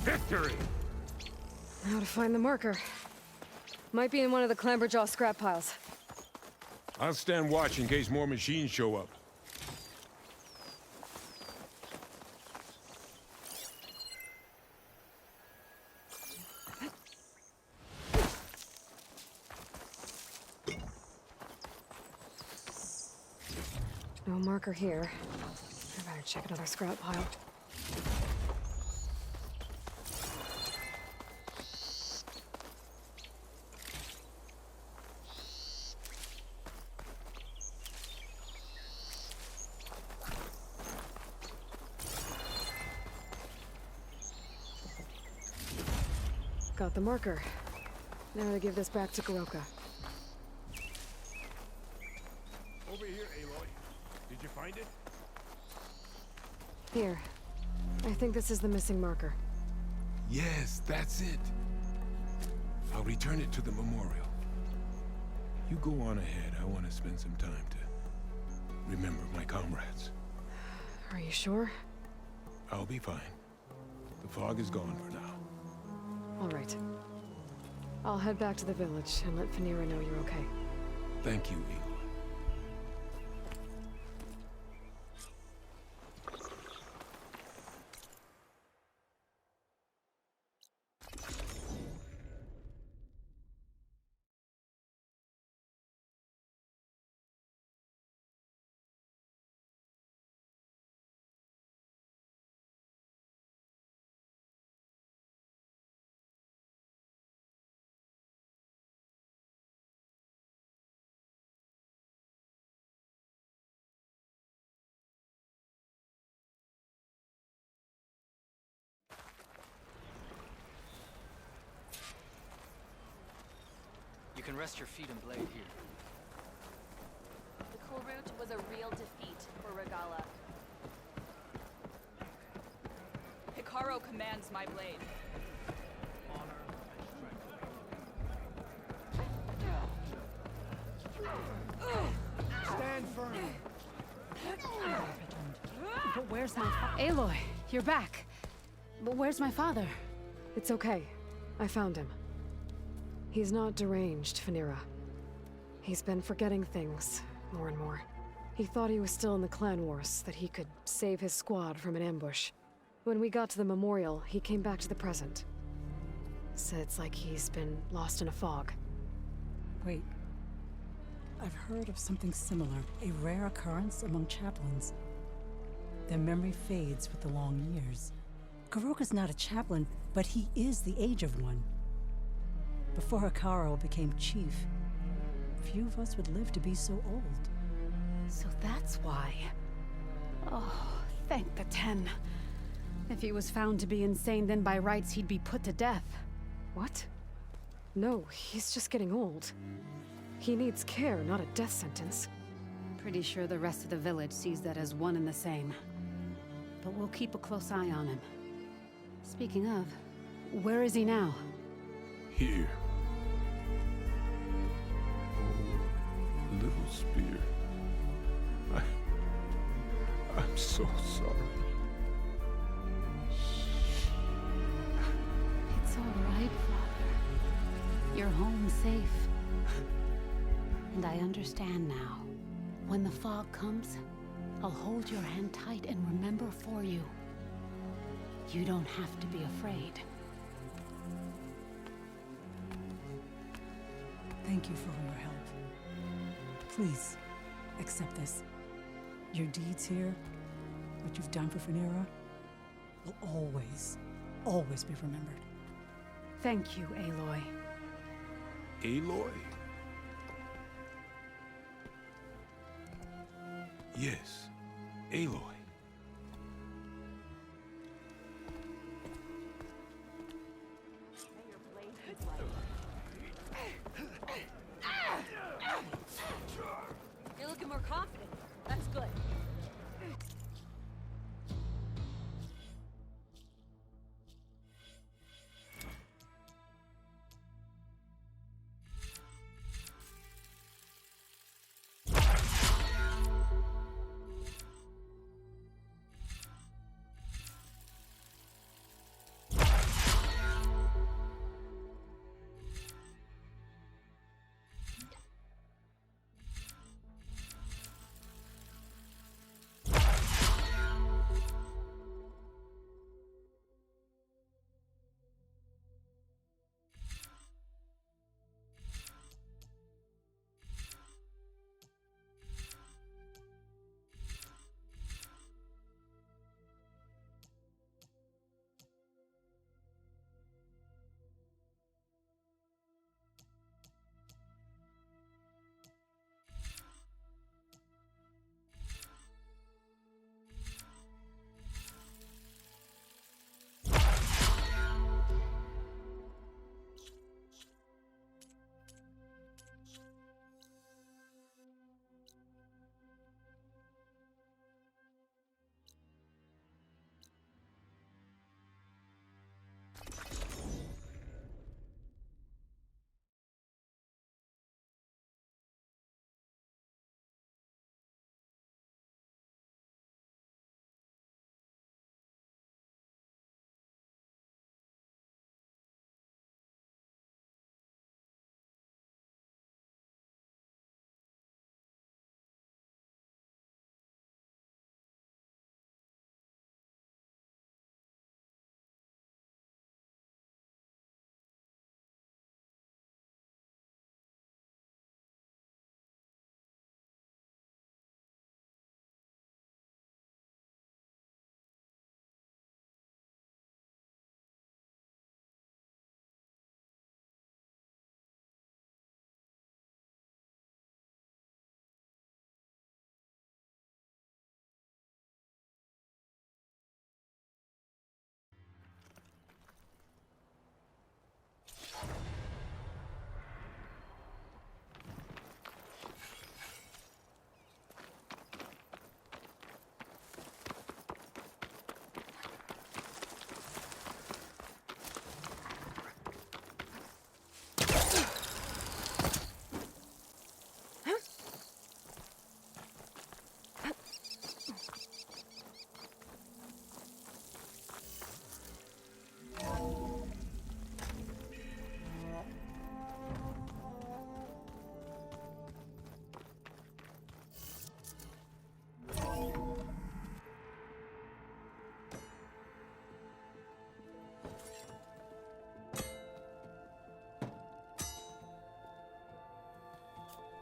Victory! Now to find the marker. Might be in one of the clamberjaw scrap piles. I'll stand watch in case more machines show up. No marker here. I better check another scrap pile. Got the marker. Now to give this back to Goroka. Over here, Aloy. Did you find it? Here. I think this is the missing marker. Yes, that's it. I'll return it to the memorial. You go on ahead. I want to spend some time to remember my comrades. Are you sure? I'll be fine. The fog is gone for now. All right. I'll head back to the village and let Fanira know you're okay. Thank you, Aloy. You can rest your feet and blade here. The coal route was a real defeat for Regala. Hikaru commands my blade. Stand firm. But where's my Aloy, you're back. But where's my father? It's okay. I found him. He's not deranged, Fanira. He's been forgetting things, more and more. He thought he was still in the clan wars, that he could save his squad from an ambush. When we got to the memorial, he came back to the present. Said it's like he's been lost in a fog. Wait. I've heard of something similar, a rare occurrence among chaplains. Their memory fades with the long years. Goroka's not a chaplain, but he is the age of one. Before Hikaru became chief, few of us would live to be so old. So that's why. Oh, thank the 10. If he was found to be insane, then by rights he'd be put to death. What? No, he's just getting old. He needs care, not a death sentence. Pretty sure the rest of the village sees that as one and the same. But we'll keep a close eye on him. Speaking of, where is he now? Here. Oh, little spear. I'm so sorry. You're home safe. And I understand now. When the fog comes, I'll hold your hand tight and remember for you. You don't have to be afraid. Thank you for all your help. Please, accept this. Your deeds here, what you've done for Phanera, will always, always be remembered. Thank you, Aloy. Aloy? Yes, Aloy. You're looking more confident. That's good.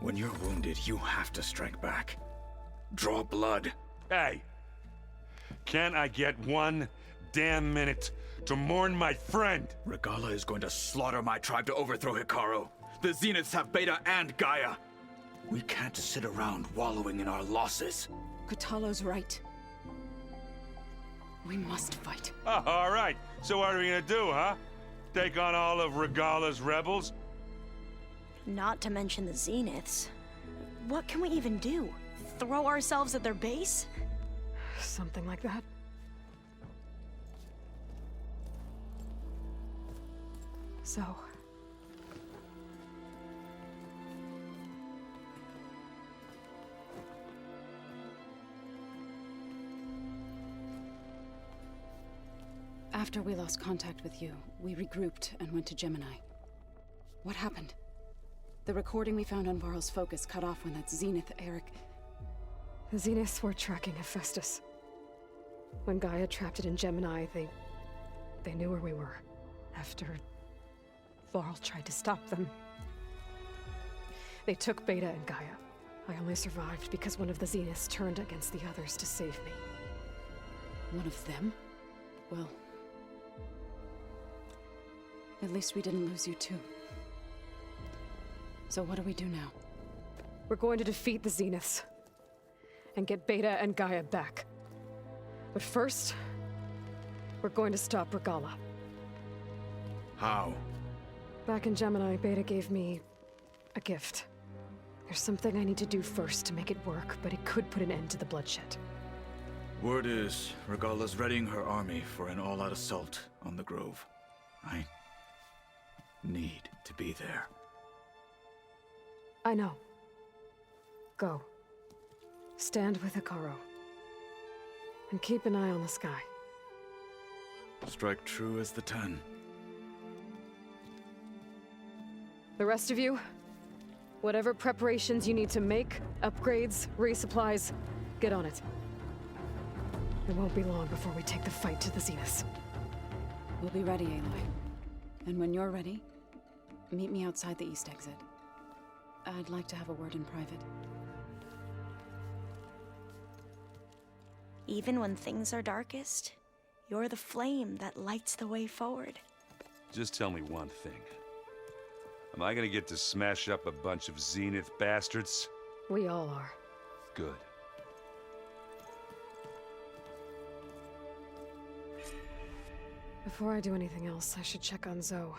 When you're wounded, you have to strike back. Draw blood. Hey! Can't I get one damn minute to mourn my friend? Regala is going to slaughter my tribe to overthrow Hikaru. The Zeniths have Beta and Gaia. We can't sit around wallowing in our losses. Katalo's right. We must fight. Oh, all right. So what are we gonna do, huh? Take on all of Regala's rebels? Not to mention the Zeniths. What can we even do? Throw ourselves at their base? Something like that. So... After we lost contact with you, we regrouped and went to Gemini. What happened? The recording we found on Varl's focus cut off when that Zenith, Eric... The Zeniths were tracking Hephaestus. When Gaia trapped it in Gemini, they knew where we were. After Varl tried to stop them. They took Beta and Gaia. I only survived because one of the Zeniths turned against the others to save me. One of them? Well... at least we didn't lose you too. So what do we do now? We're going to defeat the Zeniths. And get Beta and Gaia back. But first, we're going to stop Regala. How? Back in Gemini, Beta gave me a gift. There's something I need to do first to make it work, but it could put an end to the bloodshed. Word is, Regala's readying her army for an all-out assault on the Grove. I need to be there. I know. Go. Stand with Hikaru. And keep an eye on the sky. Strike true as the 10. The rest of you, whatever preparations you need to make, upgrades, resupplies, get on it. It won't be long before we take the fight to the Zeniths. We'll be ready, Aloy. And when you're ready, meet me outside the east exit. I'd like to have a word in private. Even when things are darkest, you're the flame that lights the way forward. Just tell me one thing. Am I gonna get to smash up a bunch of Zenith bastards? We all are. Good. Before I do anything else, I should check on Zoe.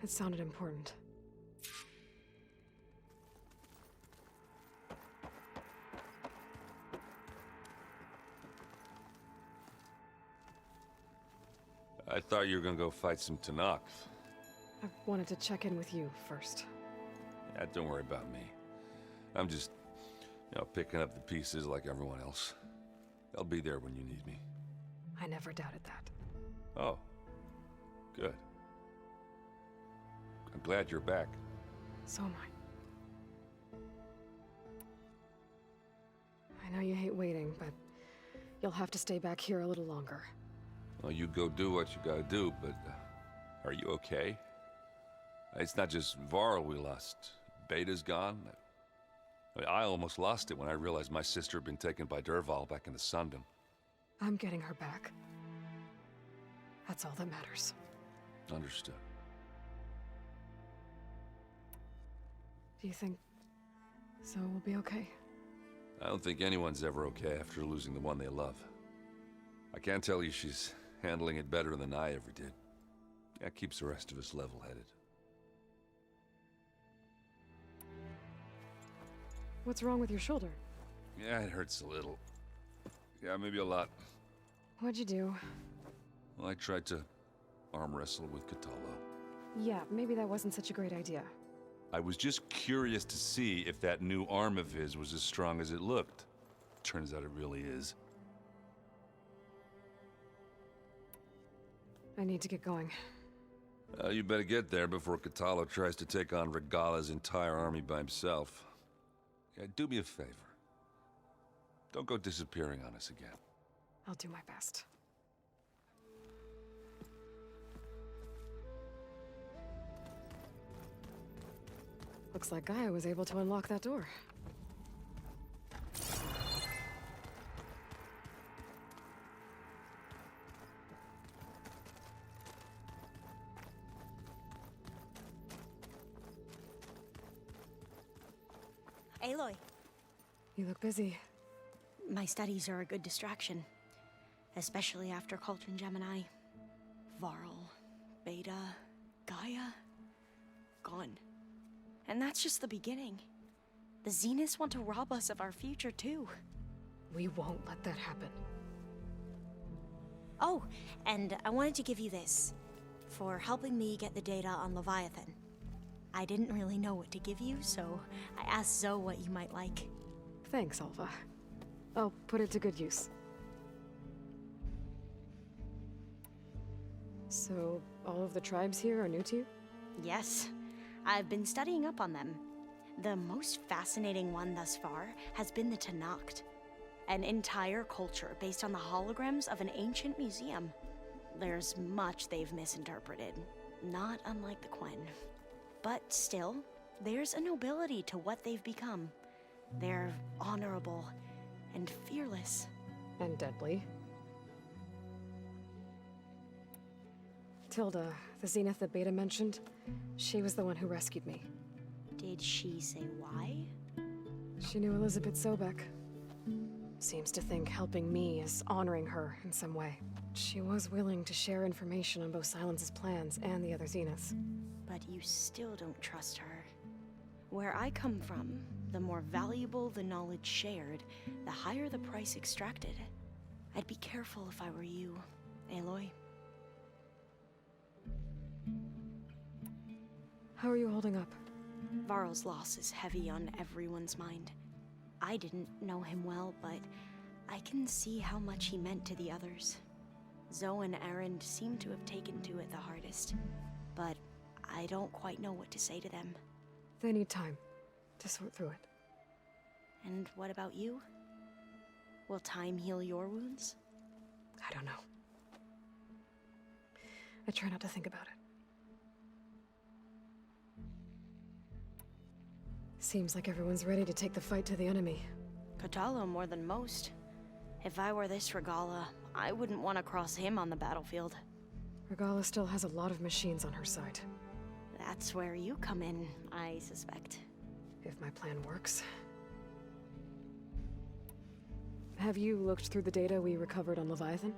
It sounded important. I thought you were gonna go fight some Tanakh. I wanted to check in with you first. Yeah, don't worry about me. I'm just, picking up the pieces like everyone else. I'll be there when you need me. I never doubted that. Oh. Good. I'm glad you're back. So am I. I know you hate waiting, but you'll have to stay back here a little longer. Well, you go do what you gotta do, but are you okay? It's not just Varl we lost. Beta's gone. I almost lost it when I realized my sister had been taken by Derval back in the Sundom. I'm getting her back. That's all that matters. Understood. Do you think Zoe will be okay? I don't think anyone's ever okay after losing the one they love. I can't tell you she's handling it better than I ever did. That keeps the rest of us level-headed. What's wrong with your shoulder? Yeah, it hurts a little. Yeah, maybe a lot. What'd you do? Well, I tried to arm wrestle with Katalo. Yeah, maybe that wasn't such a great idea. I was just curious to see if that new arm of his was as strong as it looked. Turns out it really is. I need to get going. You better get there before Katalo tries to take on Regala's entire army by himself. Yeah, do me a favor. Don't go disappearing on us again. I'll do my best. Looks like Gaia was able to unlock that door. Aloy. You look busy. My studies are a good distraction. Especially after Cauldron Gemini. Varl, Beta, Gaia. Gone. And that's just the beginning. The Zeniths want to rob us of our future, too. We won't let that happen. Oh, and I wanted to give you this. For helping me get the data on Leviathan. I didn't really know what to give you, so I asked Zoe what you might like. Thanks, Alpha. I'll put it to good use. So, all of the tribes here are new to you? Yes. I've been studying up on them. The most fascinating one thus far has been the Tanacht, an entire culture based on the holograms of an ancient museum. There's much they've misinterpreted, not unlike the Quen. But still, there's a nobility to what they've become. They're honorable and fearless. And deadly. Tilda, the Zenith that Beta mentioned, she was the one who rescued me. Did she say why? She knew Elizabeth Sobek. Seems to think helping me is honoring her in some way. She was willing to share information on both Silence's plans and the other Zeniths. But you still don't trust her. Where I come from, the more valuable the knowledge shared, the higher the price extracted. I'd be careful if I were you, Aloy. How are you holding up? Varl's loss is heavy on everyone's mind. I didn't know him well, but I can see how much he meant to the others. Zoe and Errand seem to have taken to it the hardest, but I don't quite know what to say to them. They need time to sort through it. And what about you? Will time heal your wounds? I don't know. I try not to think about it. Seems like everyone's ready to take the fight to the enemy. Kotallo more than most. If I were this Regala, I wouldn't want to cross him on the battlefield. Regala still has a lot of machines on her side. That's where you come in, I suspect. If my plan works. Have you looked through the data we recovered on Leviathan?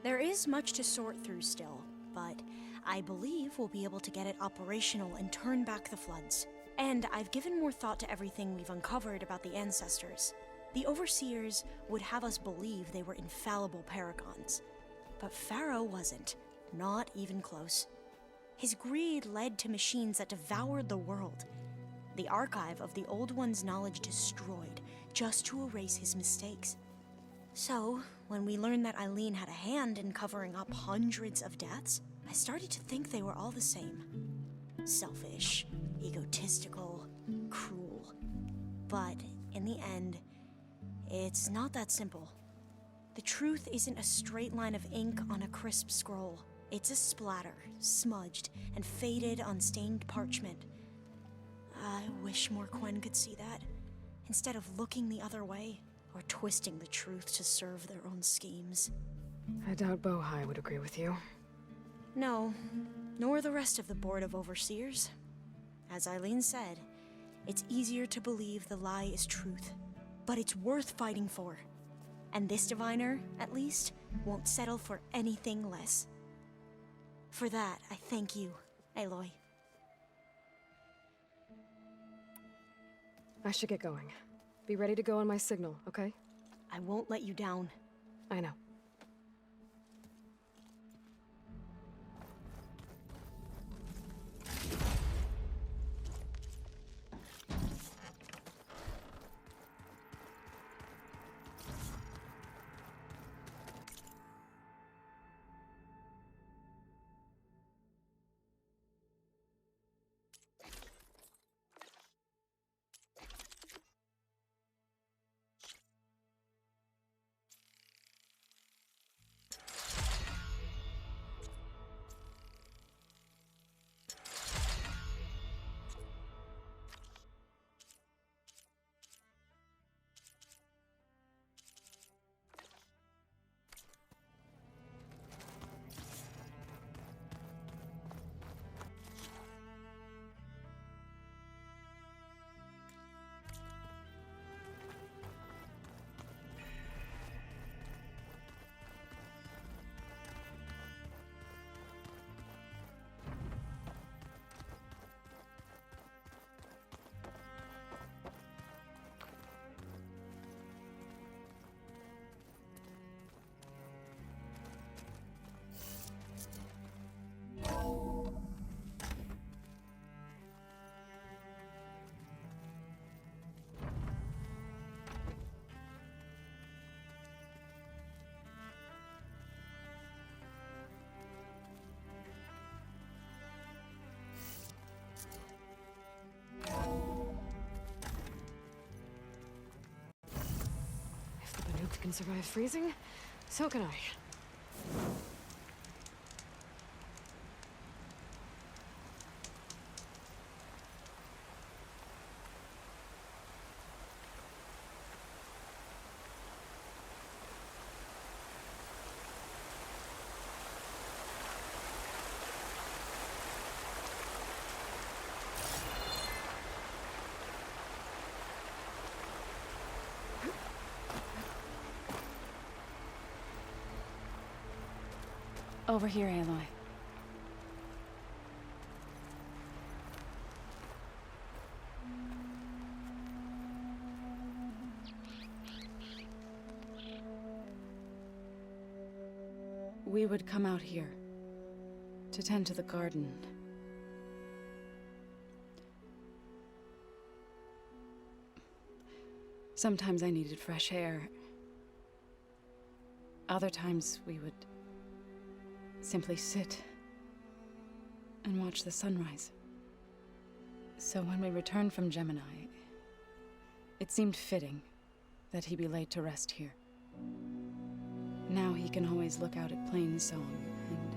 There is much to sort through still, but I believe we'll be able to get it operational and turn back the floods. And I've given more thought to everything we've uncovered about the ancestors. The Overseers would have us believe they were infallible paragons. But Pharaoh wasn't. Not even close. His greed led to machines that devoured the world. The archive of the Old One's knowledge destroyed, just to erase his mistakes. So, when we learned that Eileen had a hand in covering up hundreds of deaths, I started to think they were all the same. Selfish, egotistical, cruel. But in the end, it's not that simple. The truth isn't a straight line of ink on a crisp scroll. It's a splatter, smudged and faded on stained parchment. I wish more Quen could see that, instead of looking the other way or twisting the truth to serve their own schemes. I doubt Bohai would agree with you. No, nor the rest of the Board of Overseers. As Eileen said, it's easier to believe the lie is truth, but it's worth fighting for. And this diviner, at least, won't settle for anything less. For that, I thank you, Aloy. I should get going. Be ready to go on my signal, okay? I won't let you down. I know. It can survive freezing, so can I. Over here, Aloy. We would come out here to tend to the garden. Sometimes I needed fresh air. Other times we would simply sit and watch the sunrise. So when we returned from Gemini, it seemed fitting that he be laid to rest here. Now he can always look out at Plainsong and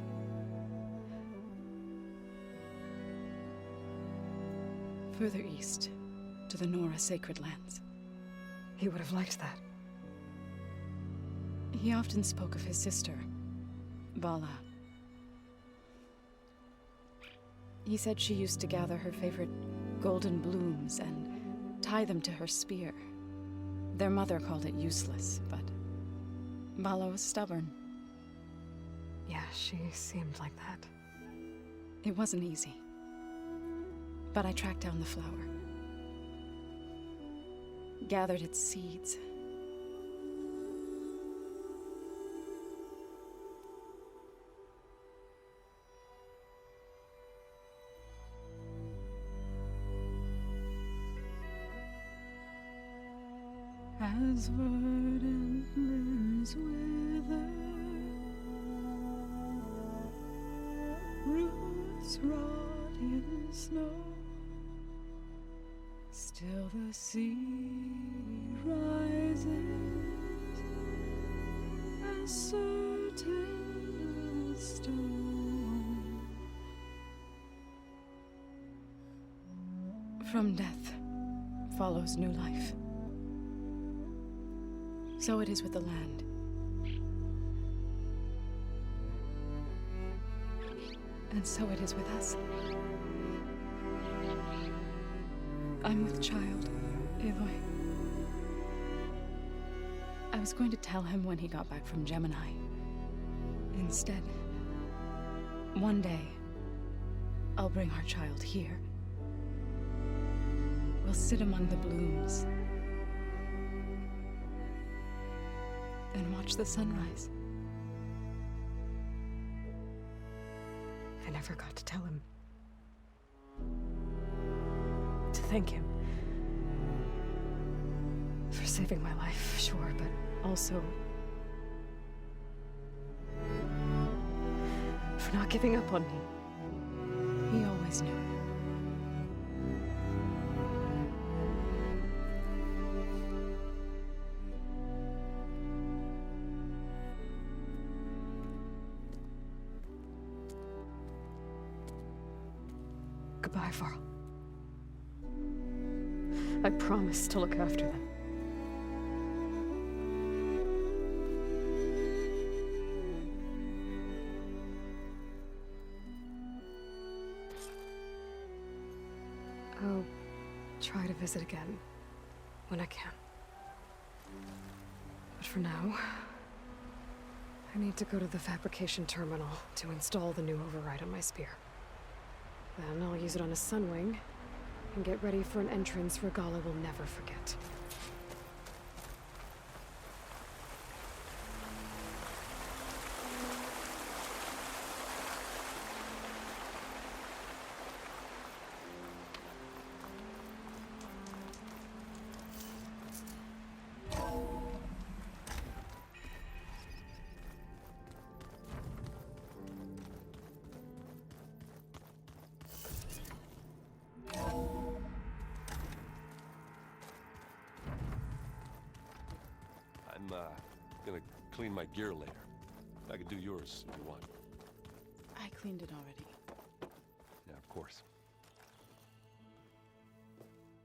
further east to the Nora Sacred Lands. He would have liked that. He often spoke of his sister, Vala. He said she used to gather her favorite golden blooms and tie them to her spear. Their mother called it useless, but Vala was stubborn. Yeah, she seemed like that. It wasn't easy. But I tracked down the flower. Gathered its seeds. As verdant limbs wither, roots rot in snow, still the sea rises, as certain as stone. From death follows new life. So it is with the land. And so it is with us. I'm with child, Aloy. I was going to tell him when he got back from Gemini. Instead, one day, I'll bring our child here. We'll sit among the blooms and watch the sunrise. I never got to tell him. To thank him. For saving my life, sure, but also for not giving up on me. He always knew. Goodbye, Varl. I promise to look after them. I'll try to visit again when I can. But for now, I need to go to the fabrication terminal to install the new override on my spear. Then I'll use it on a sunwing and get ready for an entrance Regala will never forget. gonna clean my gear later. I could do yours if you want. I cleaned it already. Yeah, of course.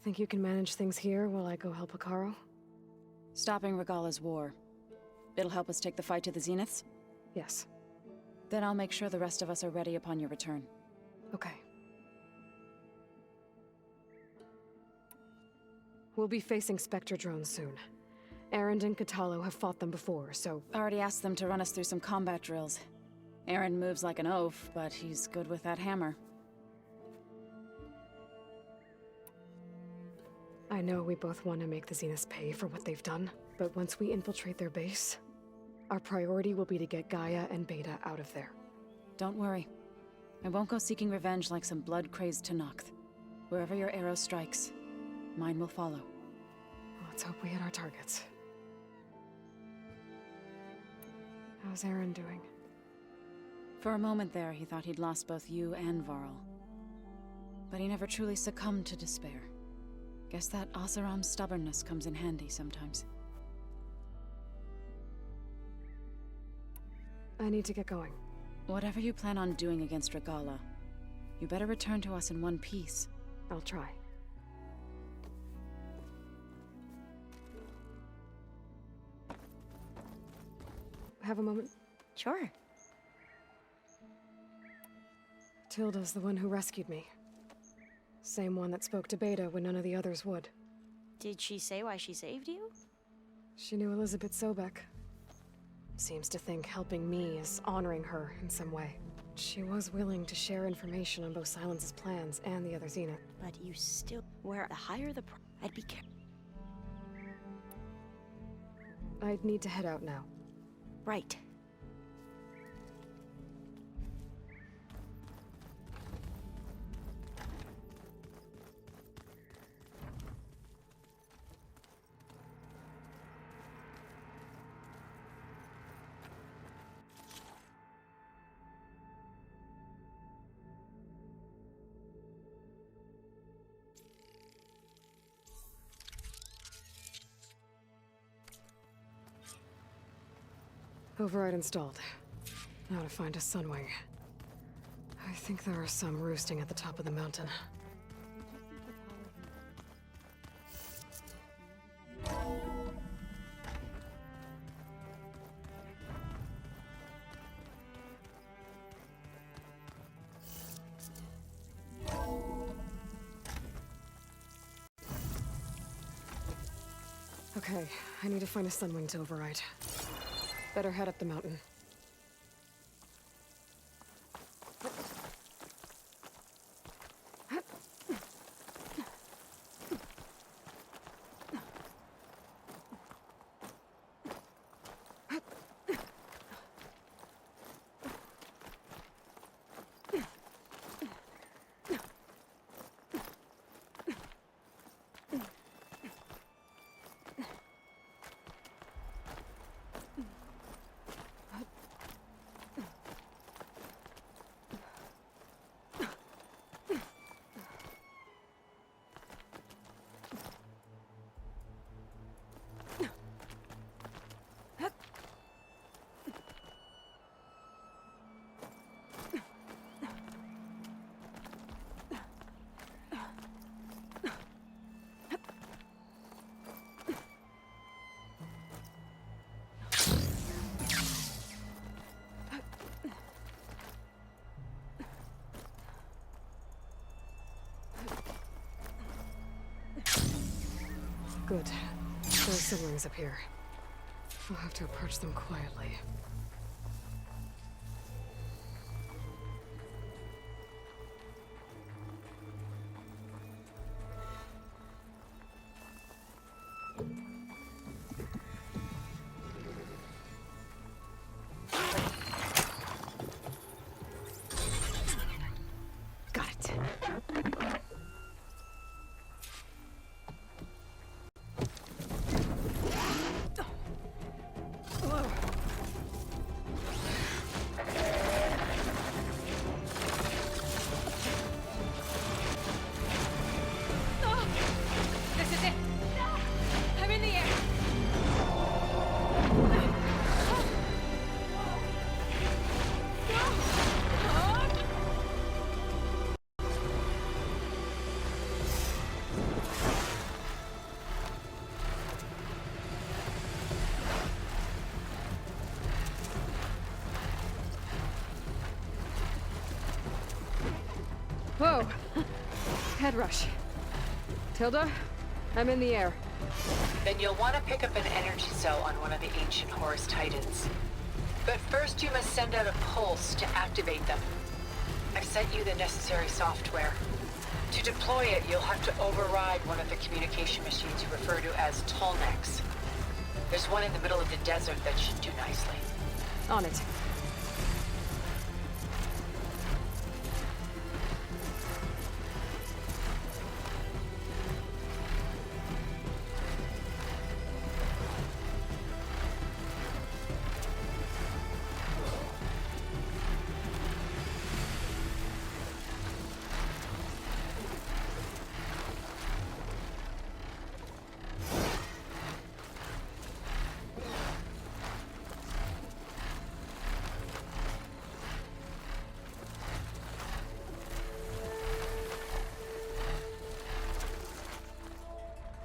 Think you can manage things here while I go help Hikaru? Stopping Regala's war. It'll help us take the fight to the Zeniths? Yes. Then I'll make sure the rest of us are ready upon your return. Okay. We'll be facing Spectre drones soon. Errand and Katalo have fought them before, so... Already asked them to run us through some combat drills. Aaron moves like an oaf, but he's good with that hammer. I know we both want to make the Zeniths pay for what they've done, but once we infiltrate their base, our priority will be to get Gaia and Beta out of there. Don't worry. I won't go seeking revenge like some blood-crazed Tenakth. Wherever your arrow strikes, mine will follow. Let's hope we hit our targets. How's Aaron doing? For a moment there, he thought he'd lost both you and Varl. But he never truly succumbed to despair. Guess that Oseram's stubbornness comes in handy sometimes. I need to get going. Whatever you plan on doing against Regala, you better return to us in one piece. I'll try. Have a moment? Sure. Tilda's the one who rescued me. Same one that spoke to Beta when none of the others would. Did she say why she saved you? She knew Elizabeth Sobek. Seems to think helping me is honoring her in some way. She was willing to share information on both Silence's plans and the other Zenith. But you still... Where the higher the price, I'd be careful. I'd need to head out now. Right. Override installed. Now to find a Sunwing. I think there are some roosting at the top of the mountain. Okay, I need to find a Sunwing to override. Better head up the mountain. Good. There's siblings up here. I'll have to approach them quietly. Got it. rush. Tilda, I'm in the air. Then you'll want to pick up an energy cell on one of the ancient Horus Titans. But first you must send out a pulse to activate them. I've sent you the necessary software. To deploy it, you'll have to override one of the communication machines you refer to as Tallnecks. There's one in the middle of the desert that should do nicely. On it.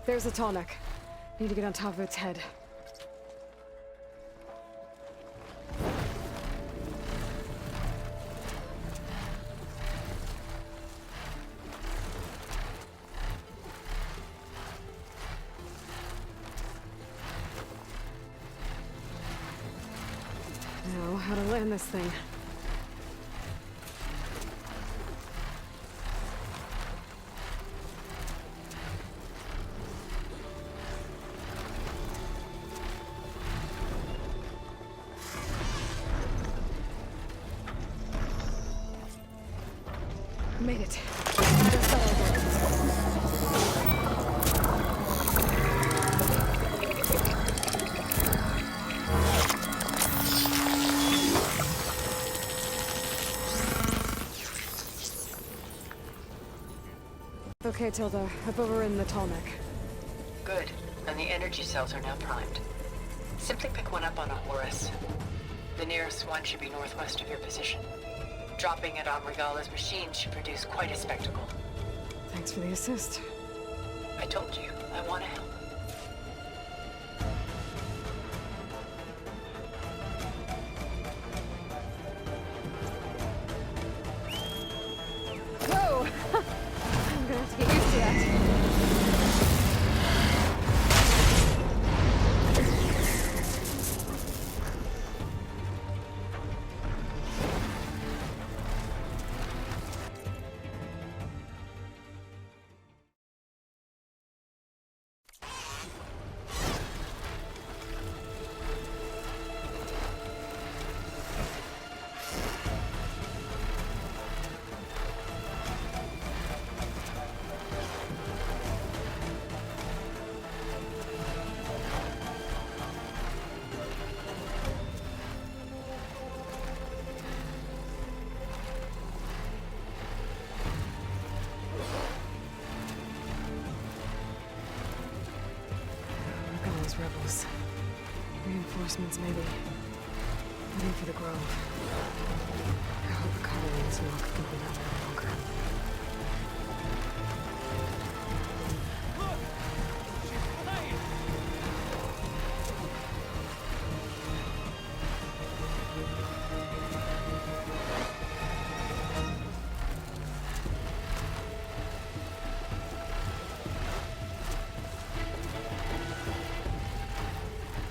There's the tall neck. Need to get on top of its head. Now, how to land this thing. Made it. Okay, Tilda. I've overridden the tall neck. Good. And the energy cells are now primed. Simply pick one up on a Horus. The nearest one should be northwest of your position. Dropping it on Regala's machine should produce quite a spectacle. Thanks for the assist. I told you, I want to help. Whoa! I'm gonna have to get used to that. Rebels. Reinforcements, maybe. Heading for the Grove. I hope the colonies lock can hold out any longer.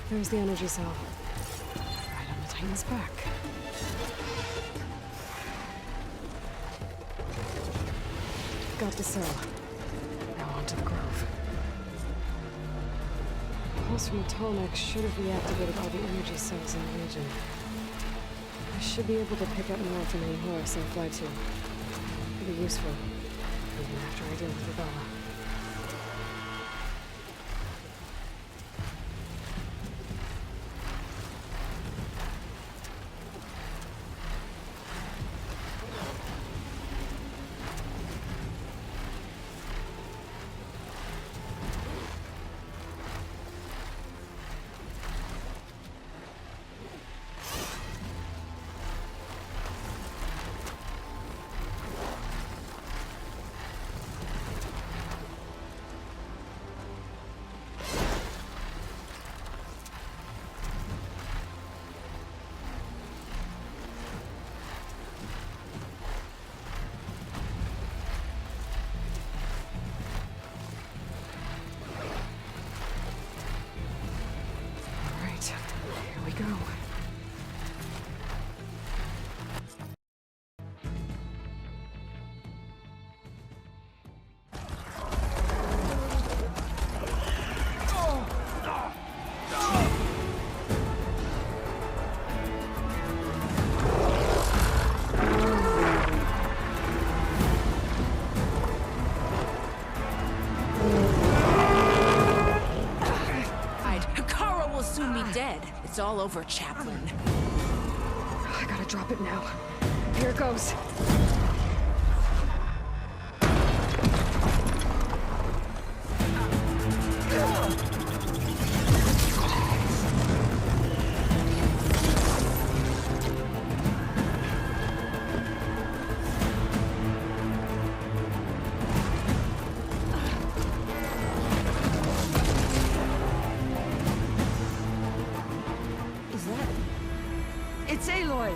There's the energy cell. Right on the Titan's back. Got the cell. Now on to the Grove. The pulse from the Tallneck should have reactivated all the energy cells in the region. I should be able to pick up more from any Horus I fly to. It'll be useful, even after I deal with Regala. dead. It's all over, Chaplain. I gotta drop it now. Here it goes. It's Aloy!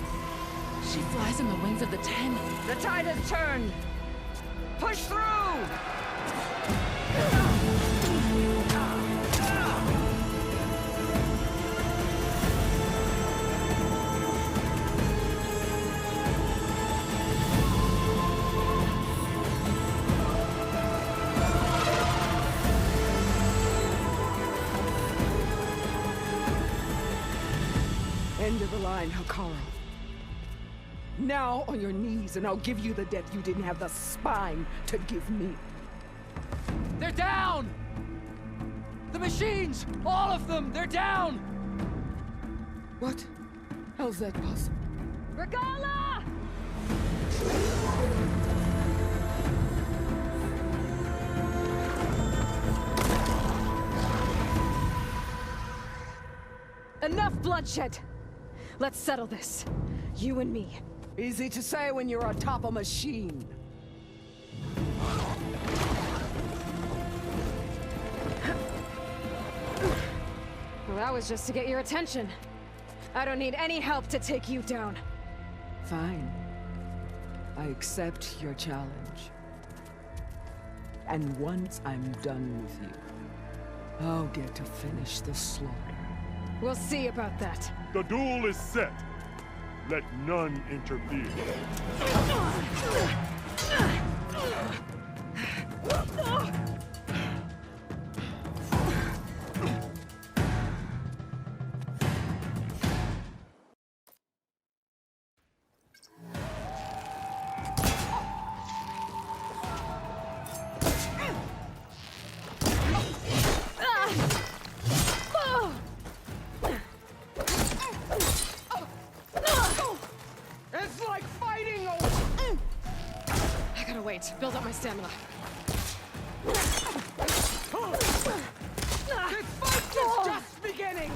She flies in the wings of the Ten. The tide has turned! Push through! End of the line, Hikaru. Now on your knees, and I'll give you the death you didn't have the spine to give me. They're down! The machines! All of them! They're down! What? How's that possible? Regala! Enough bloodshed! Let's settle this. You and me. Easy to say when you're atop a machine. Well, that was just to get your attention. I don't need any help to take you down. Fine. I accept your challenge. And once I'm done with you, I'll get to finish the slaughter. We'll see about that. The duel is set. Let none interfere. It's like fighting I gotta wait. Build up my stamina. This fight is just beginning!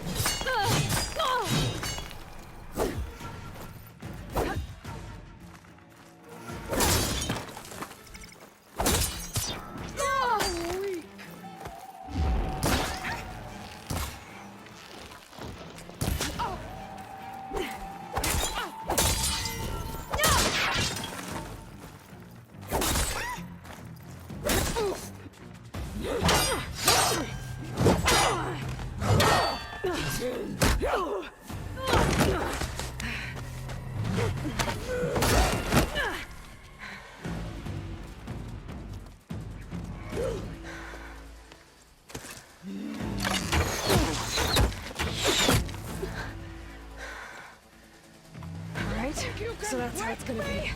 Alright, so that's how it's gonna be.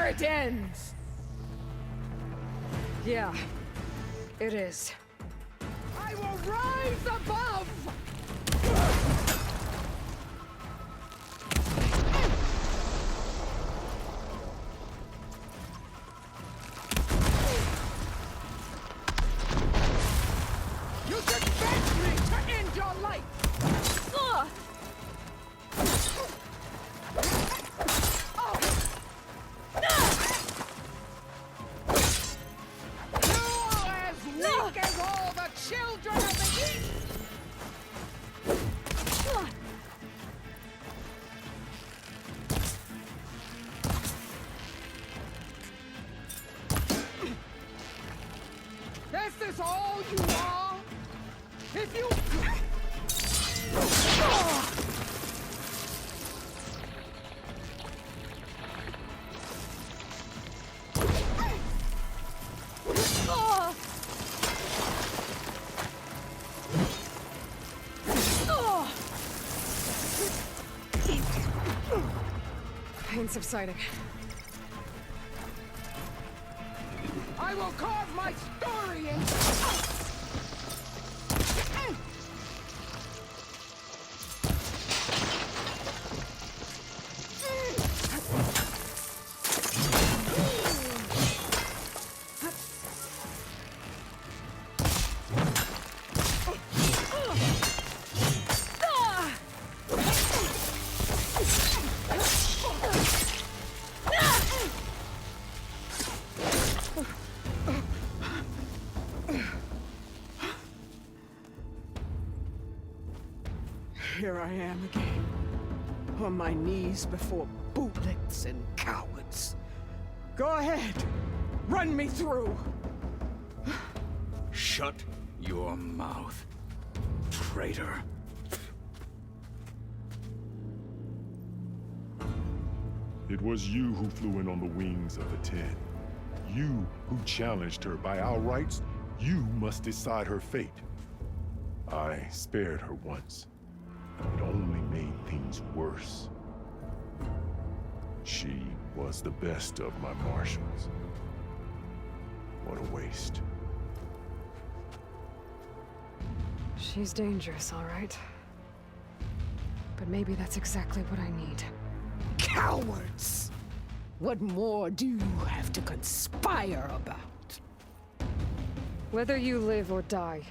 it ends! Yeah, it is. I will rise above! You should beg me to end your life! You're as weak as all the children of the East! This is all you are? If you... Pain subsiding. I will carve my story in... Here I am again, on my knees before bootlets and cowards. Go ahead, run me through. Shut your mouth, traitor. It was you who flew in on the wings of the Ten. You who challenged her by our rights. You must decide her fate. I spared her once. It only made things worse. She was the best of my marshals. What a waste. She's dangerous, all right. But maybe that's exactly what I need. Cowards! What more do you have to conspire about? Whether you live or die.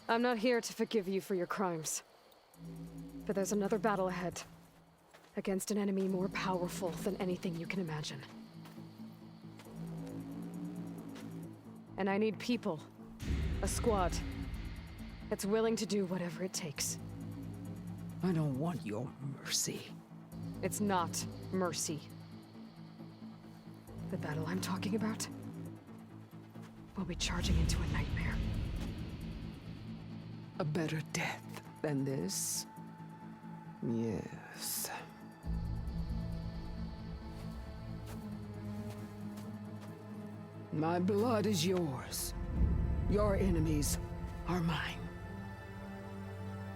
I'm not here to forgive you for your crimes. But there's another battle ahead. Against an enemy more powerful than anything you can imagine. And I need people. A squad. That's willing to do whatever it takes. I don't want your mercy. It's not mercy. The battle I'm talking about will be charging into a nightmare. A better death than this? Yes. My blood is yours. Your enemies are mine.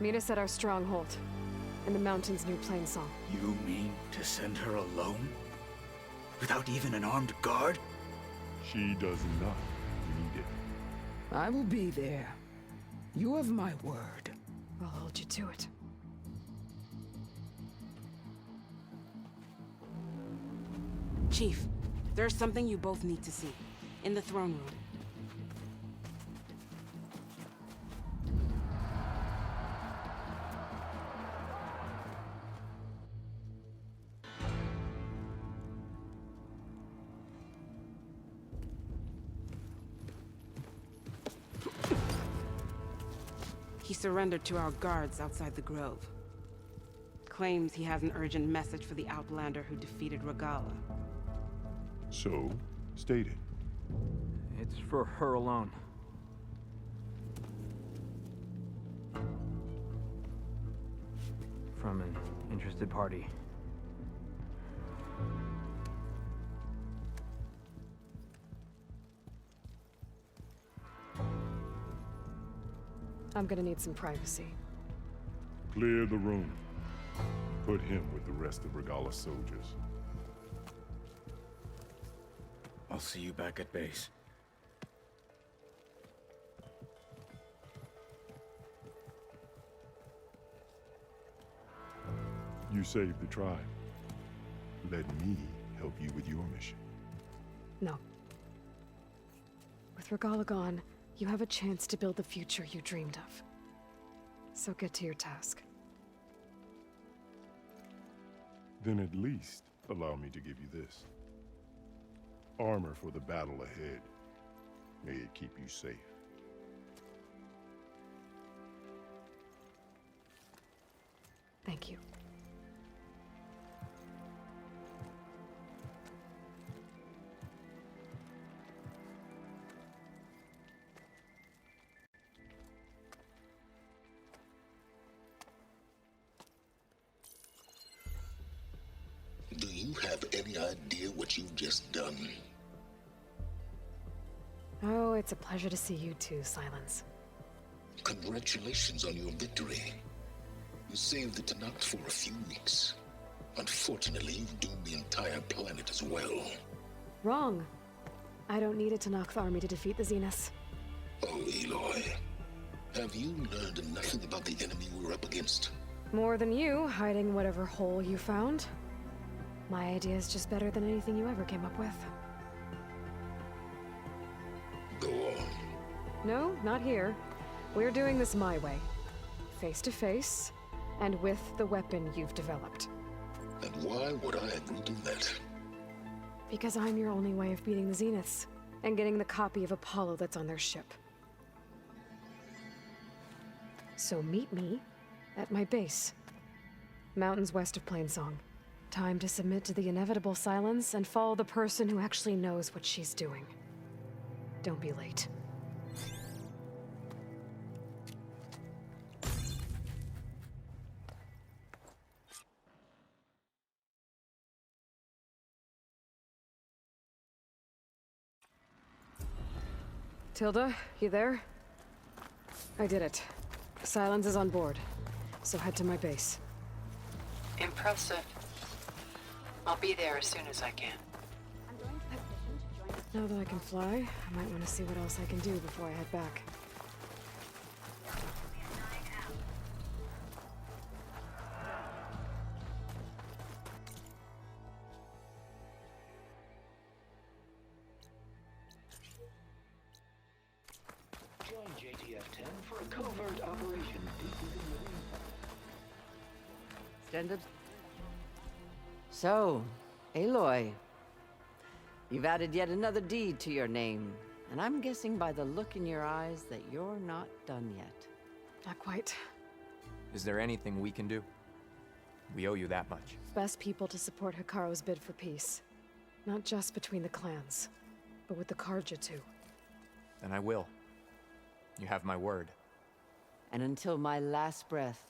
Meet us at our stronghold, in the mountains near Plainsong. You mean to send her alone? Without even an armed guard? She does not need it. I will be there. You have my word. I'll hold you to it. Chief, there's something you both need to see. In the throne room. He surrendered to our guards outside the grove. Claims he has an urgent message for the Outlander who defeated Regala. So, state it. It's for her alone. From an interested party. I'm gonna need some privacy. Clear the room. Put him with the rest of Regala's soldiers. I'll see you back at base. You saved the tribe. Let me help you with your mission. No. With Regala gone, you have a chance to build the future you dreamed of. So get to your task. Then at least allow me to give you this. Armor for the battle ahead. May it keep you safe. Thank you. Do you have any idea what you've just done? Oh, it's a pleasure to see you too, Silence. Congratulations on your victory. You saved the Tanakh for a few weeks. Unfortunately, you've doomed the entire planet as well. Wrong. I don't need a Tanakh army to defeat the Zeniths. Oh, Aloy. Have you learned nothing about the enemy we're up against? More than you, hiding whatever hole you found. My idea is just better than anything you ever came up with. Go on. No, not here. We're doing this my way. Face to face, and with the weapon you've developed. And why would I agree to that? Because I'm your only way of beating the Zeniths, and getting the copy of Apollo that's on their ship. So meet me at my base. Mountains west of Plainsong. Time to submit to the inevitable silence and follow the person who actually knows what she's doing. Don't be late. Tilda, you there? I did it. Silence is on board, so head to my base. Impressive. I'll be there as soon as I can. Now that I can fly, I might want to see what else I can do before I head back. Join JTF-10 for a covert operation deep within the ring. Standard. So, Aloy, you've added yet another deed to your name, and I'm guessing by the look in your eyes that you're not done yet. Not quite. Is there anything we can do? We owe you that much. Best people to support Hikaru's bid for peace. Not just between the clans, but with the Karja too. Then I will. You have my word. And until my last breath,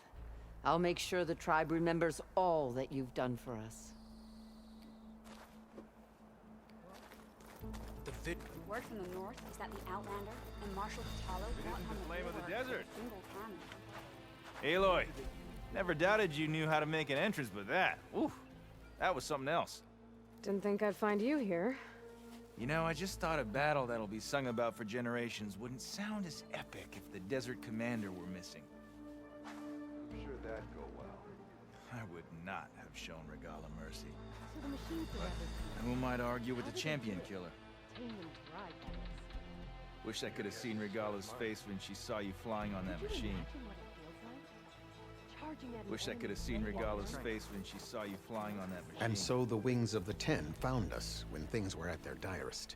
I'll make sure the tribe remembers all that you've done for us. Word from the north is that the Outlander and Marshal Patalo fought on the Flame of the river desert. with a single cannon. Aloy, never doubted you knew how to make an entrance, but that, oof, that was something else. Didn't think I'd find you here. You know, I just thought a battle that'll be sung about for generations wouldn't sound as epic if the Desert Commander were missing. I'm sure that'd go well. I would not have shown Regala mercy. So the machines Who might argue with the Champion Killer? Tame them dry, that is. Wish I could have seen Regala's face when she saw you flying on that machine. Wish I could have seen Regala's face when she saw you flying on that machine. And so the Wings of the Ten found us when things were at their direst.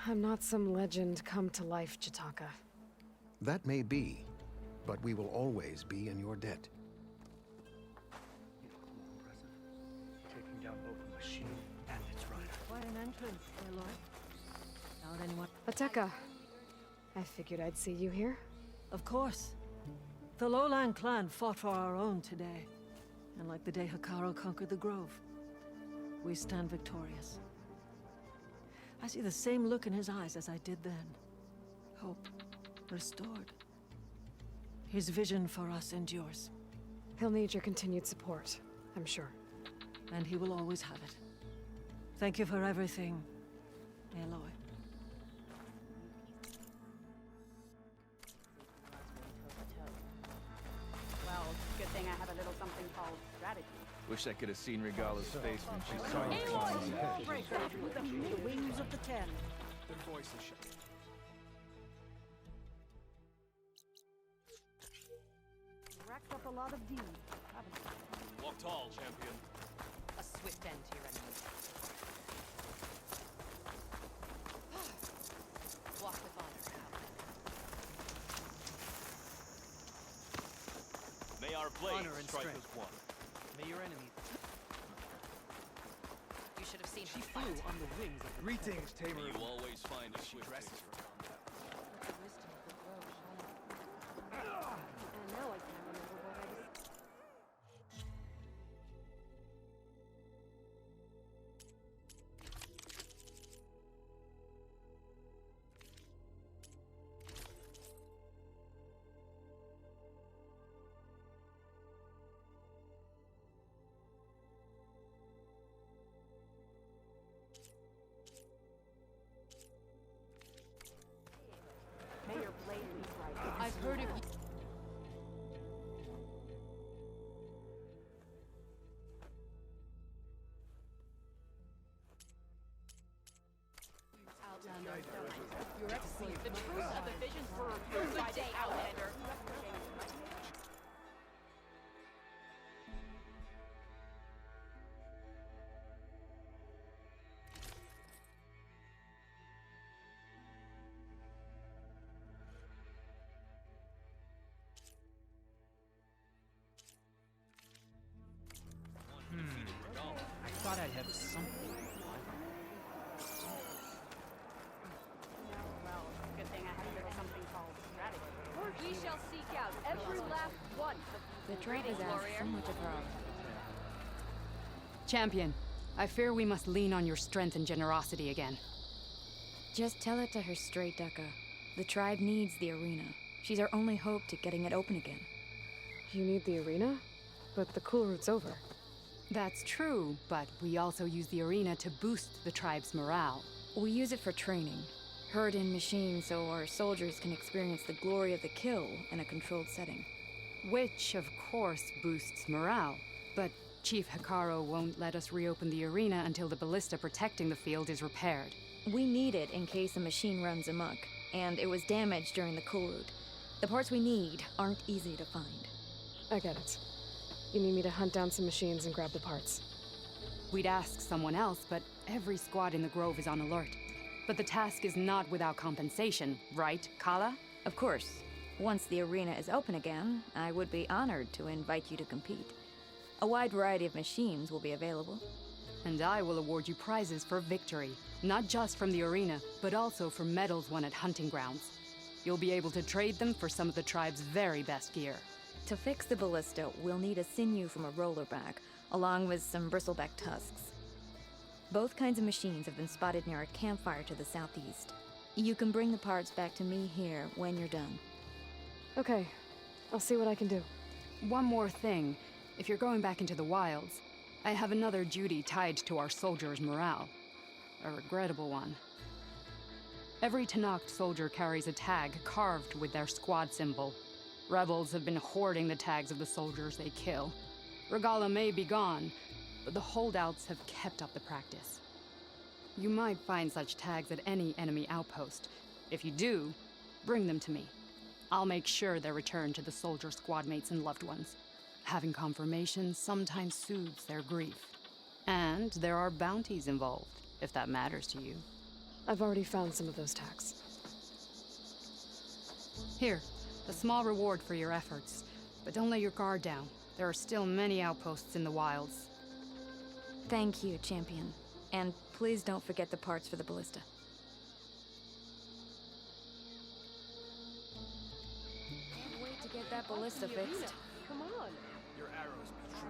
I'm not some legend come to life, Jataka. That may be, but we will always be in your debt. Taking down both the machine and its rider. Quite an entrance, Aloy. Not anyone. Ateka. I figured I'd see you here. Of course. The Lowland clan fought for our own today. And like the day Hikaru conquered the Grove, we stand victorious. I see the same look in his eyes as I did then. Hope restored. His vision for us endures. He'll need your continued support, I'm sure. And he will always have it. Thank you for everything, Aloy. Well, good thing I have a little something called strategy. Wish I could have seen Regala's face when she saw you Aloy, flying in. break out with the wings of the Ten. Their voices shut. Racked up a lot of deeds, haven't you? Walk tall, champion. A swift end to your enemies. Walk with honor, Outlander. May our blades Honor and strike strength. as one. May your enemy. You should have seen She her flew fight. on the wings of the Greetings, tamer. You always find a swift dresses victory. for combat. And now I can't remember what I was... May your blade be bright. I've heard of you. Outlander, your excellency. The truth of the visions were revealed by the Outlander. I thought I'd have something. Well, good thing I have a little something called strategy. We shall seek out every last one of The you. trap has Greetings, asked warrior. so much of her. Champion, I fear we must lean on your strength and generosity again. Just tell it to her straight, Ducka. The tribe needs the arena. She's our only hope to getting it open again. You need the arena? But the cool route's over. That's true, but we also use the arena to boost the tribe's morale. We use it for training. Herd in machines so our soldiers can experience the glory of the kill in a controlled setting. Which, of course, boosts morale. But Chief Hikaru won't let us reopen the arena until the ballista protecting the field is repaired. We need it in case a machine runs amok, and it was damaged during the cool route. The parts we need aren't easy to find. I get it. You need me to hunt down some machines and grab the parts. We'd ask someone else, but every squad in the Grove is on alert. But the task is not without compensation, right, Kala? Of course. Once the arena is open again, I would be honored to invite you to compete. A wide variety of machines will be available. And I will award you prizes for victory, not just from the arena, but also for medals won at hunting grounds. You'll be able to trade them for some of the tribe's very best gear. To fix the ballista, we'll need a sinew from a rollerback, along with some bristleback tusks. Both kinds of machines have been spotted near a campfire to the southeast. You can bring the parts back to me here when you're done. Okay, I'll see what I can do. One more thing. If you're going back into the wilds, I have another duty tied to our soldiers' morale. A regrettable one. Every Tenakth soldier carries a tag carved with their squad symbol. Rebels have been hoarding the tags of the soldiers they kill. Regala may be gone, but the holdouts have kept up the practice. You might find such tags at any enemy outpost. If you do, bring them to me. I'll make sure they're returned to the soldier squad mates and loved ones. Having confirmation sometimes soothes their grief. And there are bounties involved, if that matters to you. I've already found some of those tags. Here, a small reward for your efforts. But don't let your guard down. There are still many outposts in the wilds. Thank you, champion. And please don't forget the parts for the ballista. Can't wait to get that ballista fixed. Come on. Your arrows be true.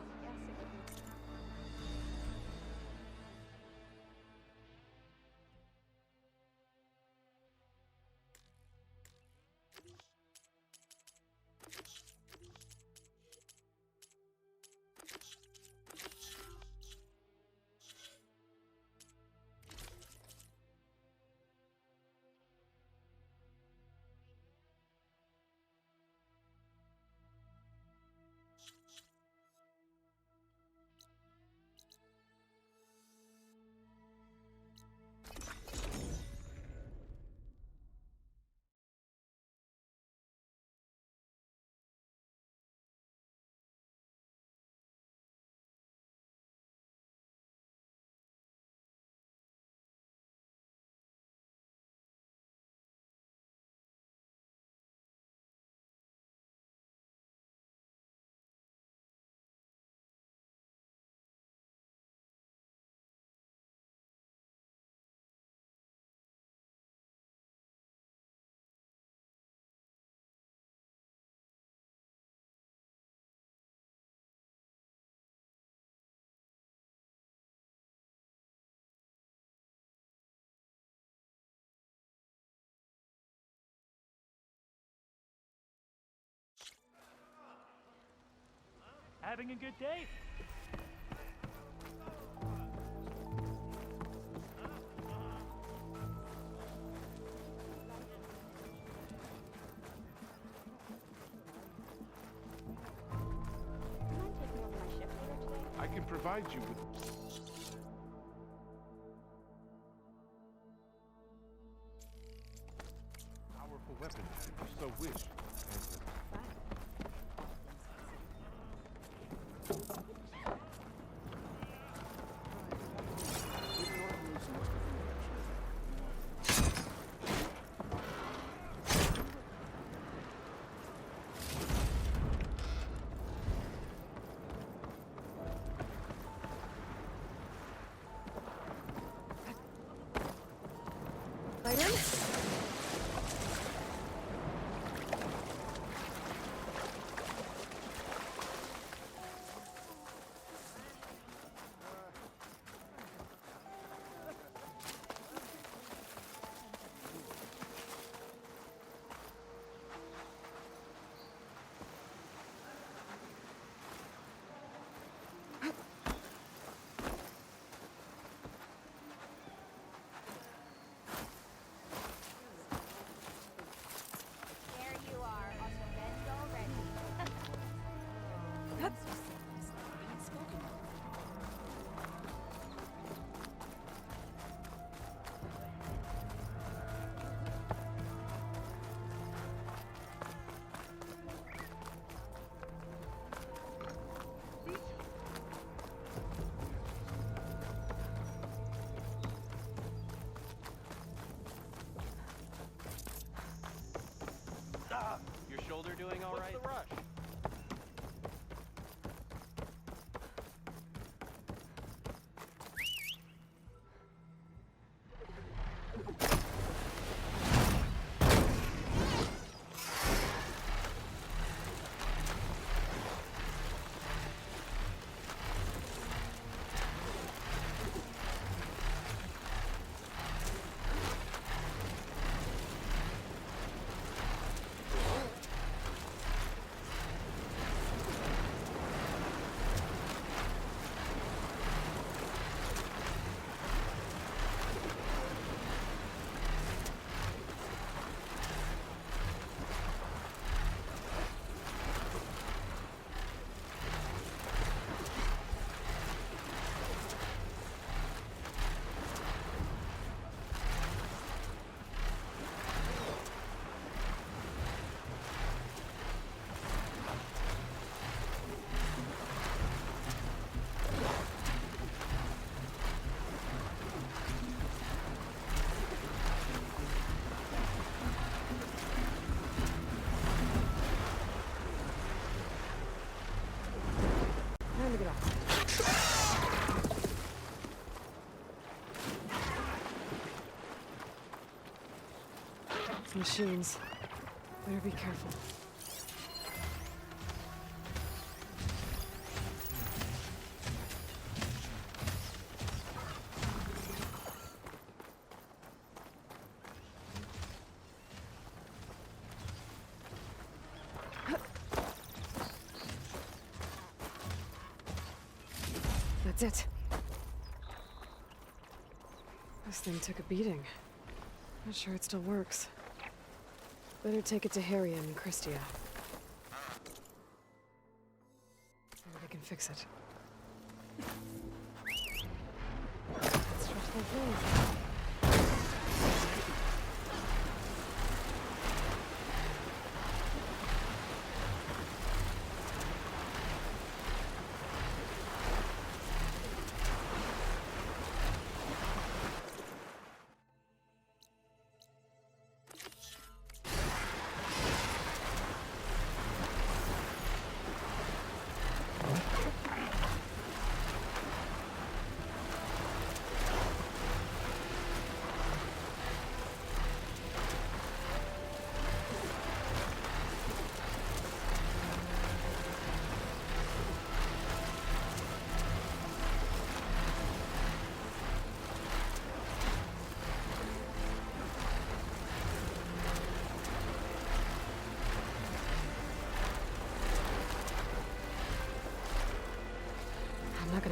having a good day? I can provide you with... powerful weapon, if you so wish. Items? Your shoulder doing all right? What's the rush? Time to get off. Machines. Better be careful. That's it. This thing took a beating. Not sure it still works. Better take it to Harry and Christia. Maybe they can fix it. Stressful thing.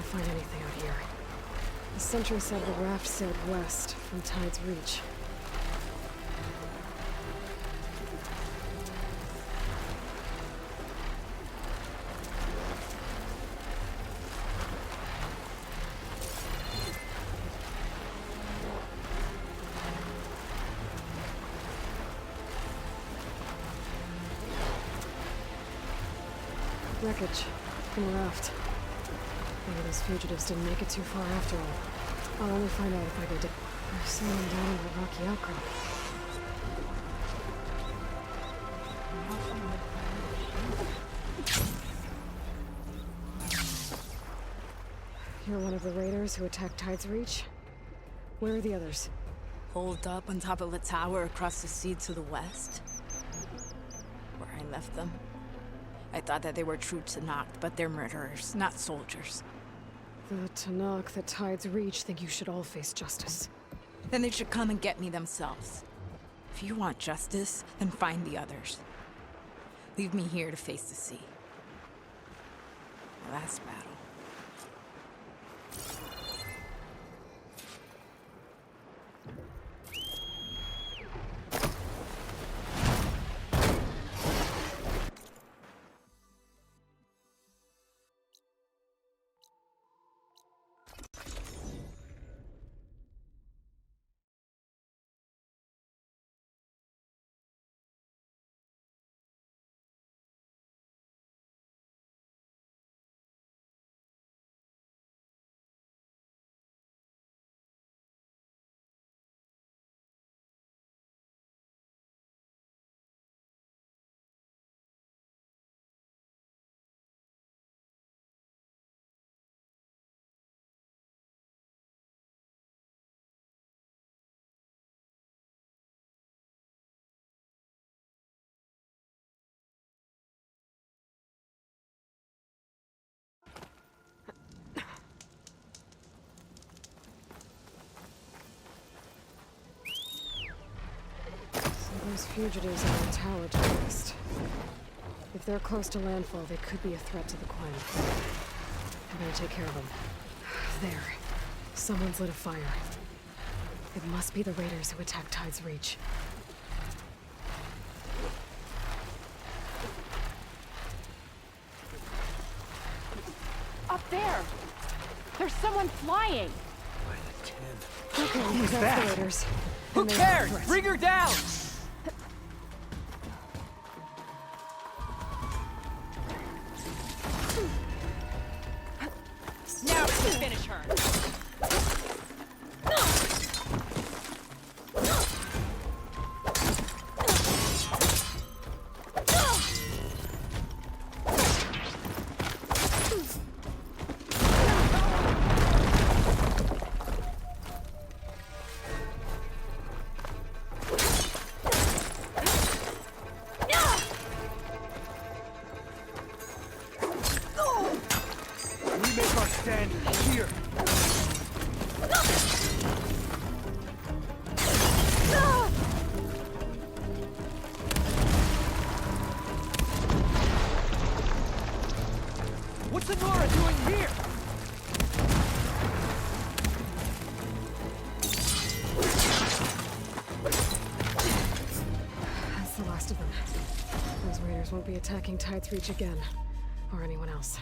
find anything out here. The sentry said the raft sailed west from Tide's Reach. Wreckage from a raft. Maybe those fugitives didn't make it too far after all. I'll only find out if I go down. There's someone down in that rocky outcrop. You're one of the raiders who attacked Tide's Reach? Where are the others? Holed up on top of a tower across the sea to the west. Where I left them. I thought that they were true Tenakth, but they're murderers, not soldiers. The Tenakth at Tide's Reach think you should all face justice. Then they should come and get me themselves. If you want justice, then find the others. Leave me here to face the sea. My last battle. Those fugitives are in the tower to the west. If they're close to landfall, they could be a threat to the Quen. I better take care of them. There. Someone's lit a fire. It must be the raiders who attacked Tide's Reach. Up there! There's someone flying! Okay, Who's that's that? the raiders. Who And they cares? have Bring her down! Now to finish her! We make our stand here. What's Nora doing here? That's the last of them. Those raiders won't be attacking Tide's Reach again. Or anyone else.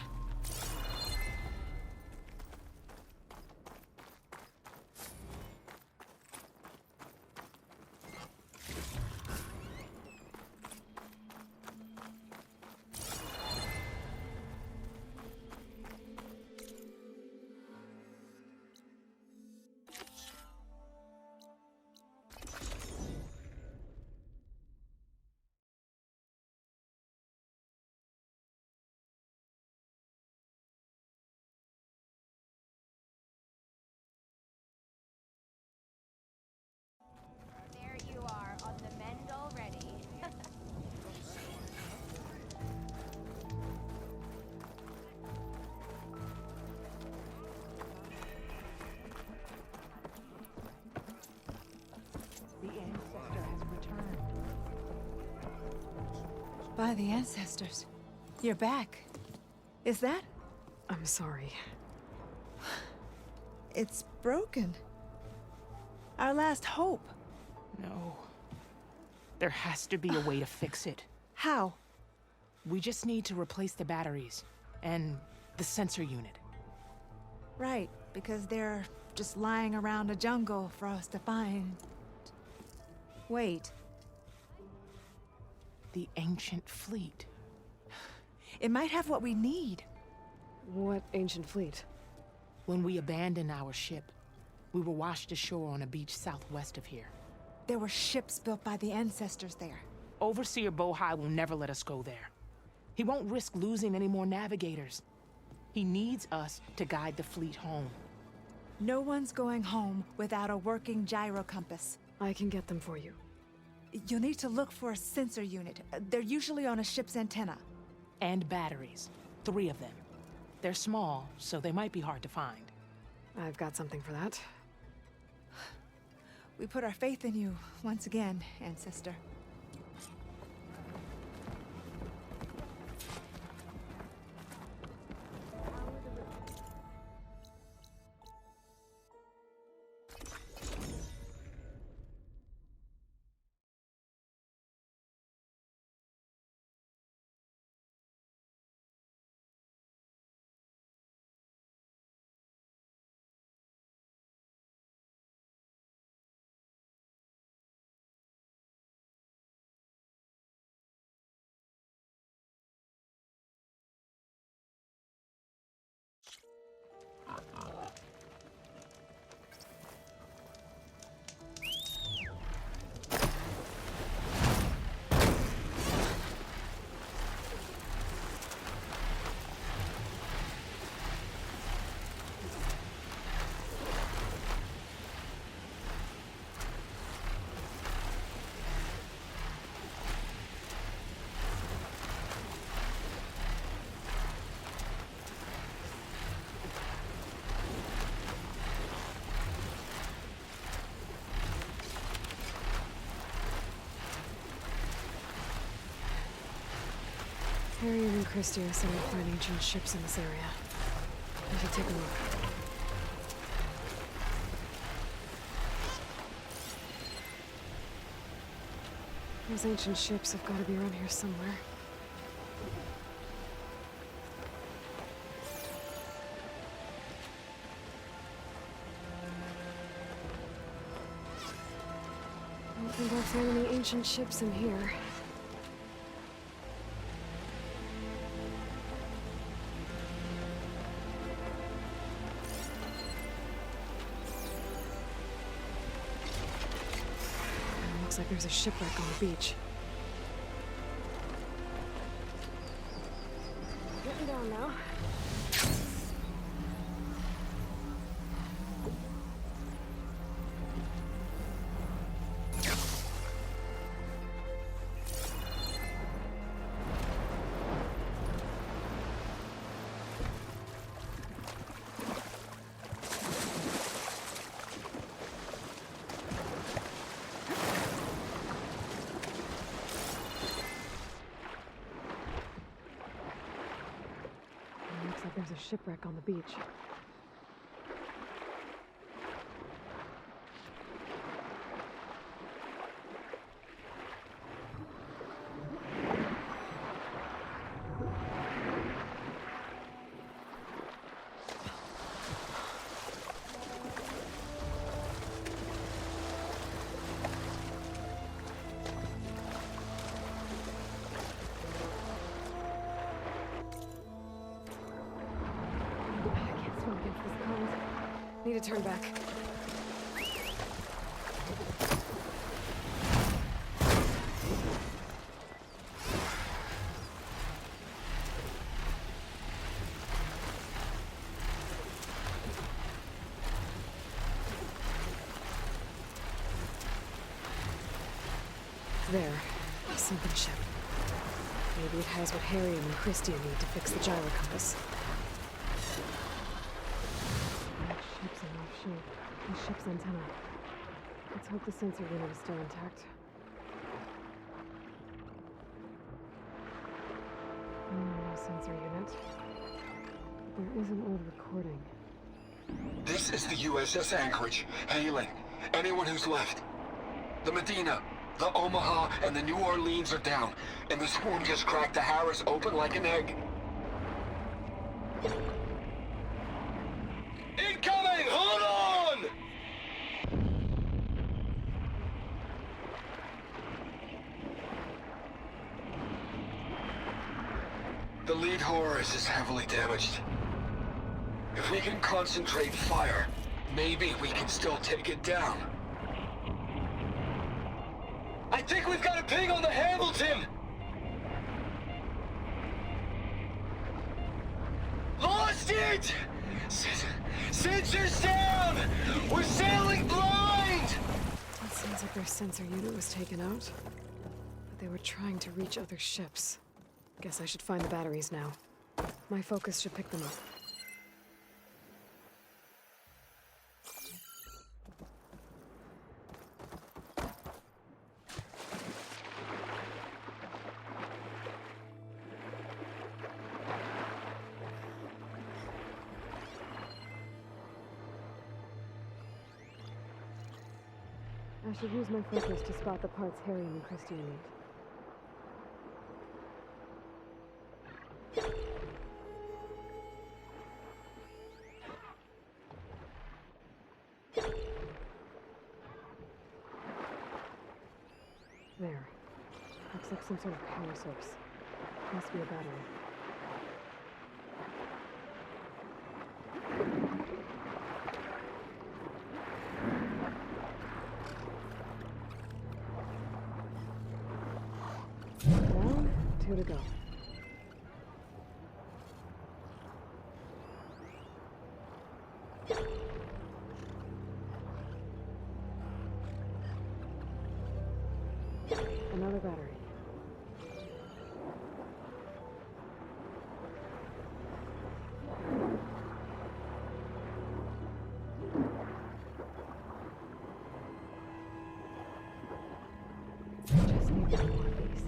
There you are, on the mend already. The ancestor has returned. By the ancestors. You're back. Is that? I'm sorry. It's broken. Our last hope. No. There has to be a way to fix it. How? We just need to replace the batteries and the sensor unit. Right, because they're just lying around a jungle for us to find. Wait. The ancient fleet. It might have what we need. What ancient fleet? When we abandoned our ship, we were washed ashore on a beach southwest of here. There were ships built by the ancestors there. Overseer Bohai will never let us go there. He won't risk losing any more navigators. He needs us to guide the fleet home. No one's going home without a working gyro compass. I can get them for you. You'll need to look for a sensor unit. They're usually on a ship's antenna. And batteries. 3 of them. They're small, so they might be hard to find. I've got something for that. We put our faith in you once again, Ancestor. Harry and Christie are saying to find ancient ships in this area. We should take a look. Those ancient ships have got to be around here somewhere. I don't think I'll find any ancient ships in here. Looks like there's a shipwreck on the beach. Getting down now. Looks like there's a shipwreck on the beach. Need to turn back. There. A sunken ship. Maybe it has what Harry and Christie need to fix the gyro compass. Ship's in off shape. The ship's antenna. Let's hope the sensor unit is still intact. No sensor unit. There is an old recording. This is the USS Anchorage, hailing anyone who's left. The Medina, the Omaha, and the New Orleans are down, and the swarm just cracked the Harris open like an egg. Incoming! Hold on! The lead Horus is heavily damaged. If we can concentrate fire, maybe we can still take it down. I think we've got a ping on the Hamilton! Lost it! Sensors down! We're sailing blind! It sounds like their sensor unit was taken out. But they were trying to reach other ships. Guess I should find the batteries now. My focus should pick them up. I should use my focus to spot the parts Harry and Christian need. There. Looks like some sort of power source. Must be a battery. Down, 2 to go. Another battery. Just need one more of these.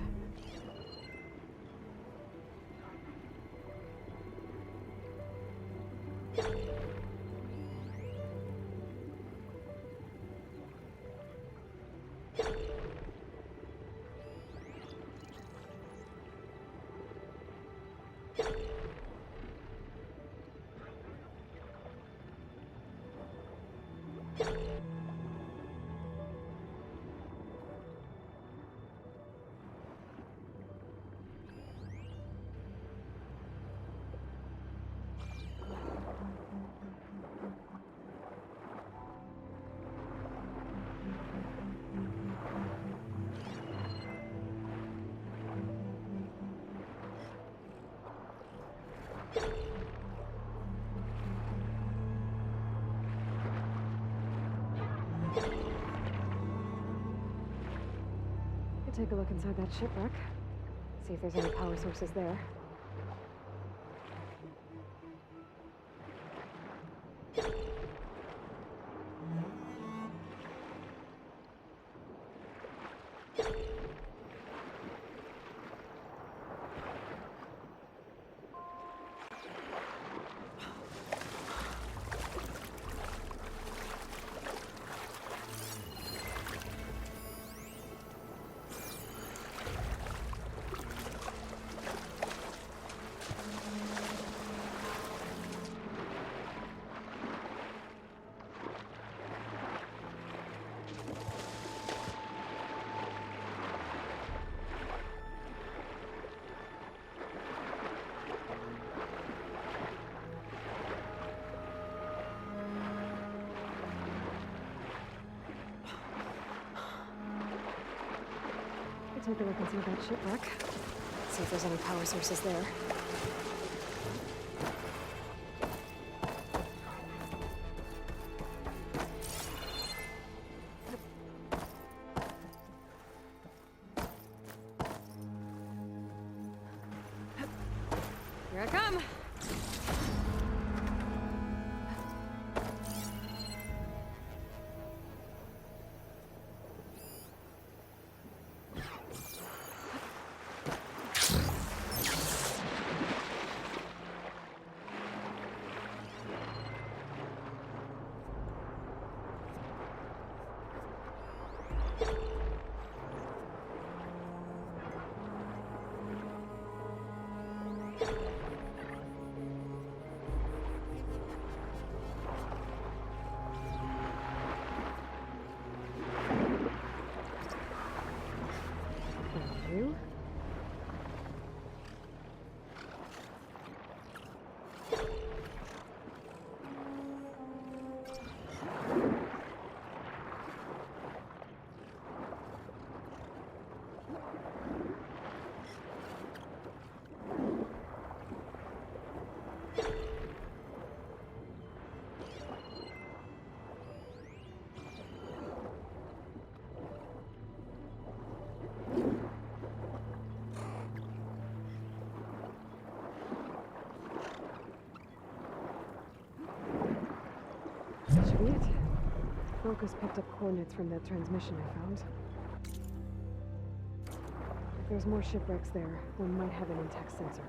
Take a look inside that shipwreck. See if there's any power sources there. Take a look inside that shipwreck. See if there's any power sources there. Here I come! could be it. Focus picked up coordinates from that transmission I found. If there's more shipwrecks there, one might have an intact sensor.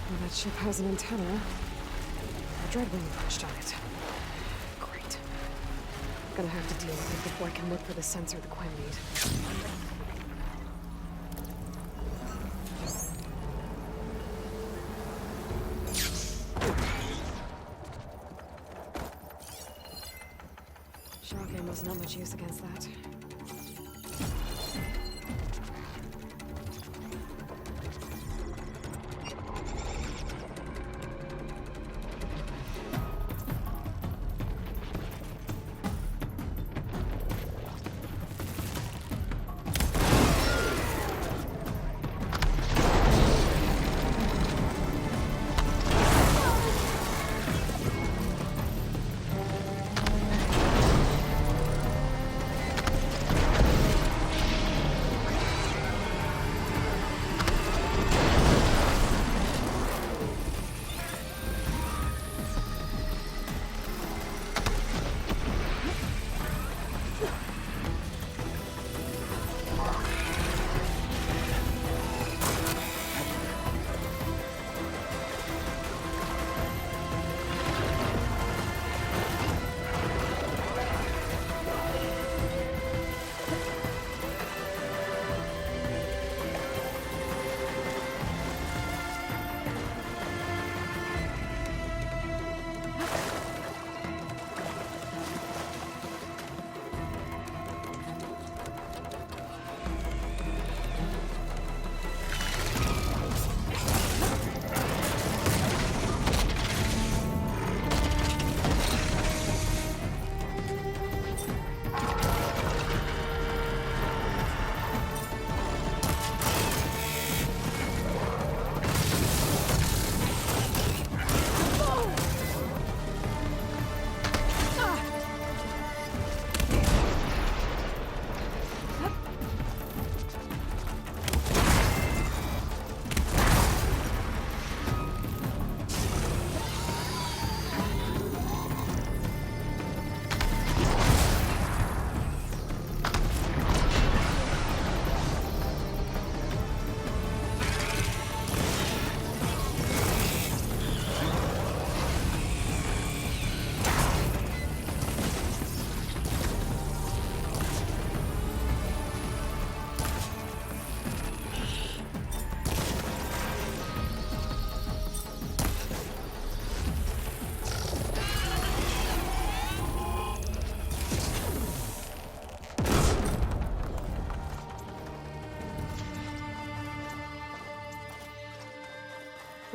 Well, that ship has an antenna. A dreadwing perched on it. Great. I'm gonna have to deal with it before I can look for the sensor the Quen need. Shock ammo's not much use against that.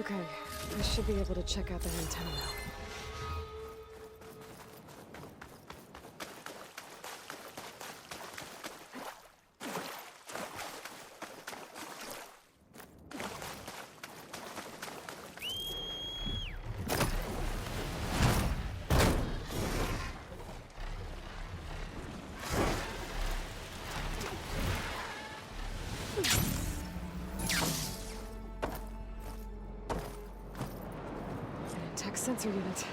Okay, I should be able to check out that antenna now. Tech sensor unit.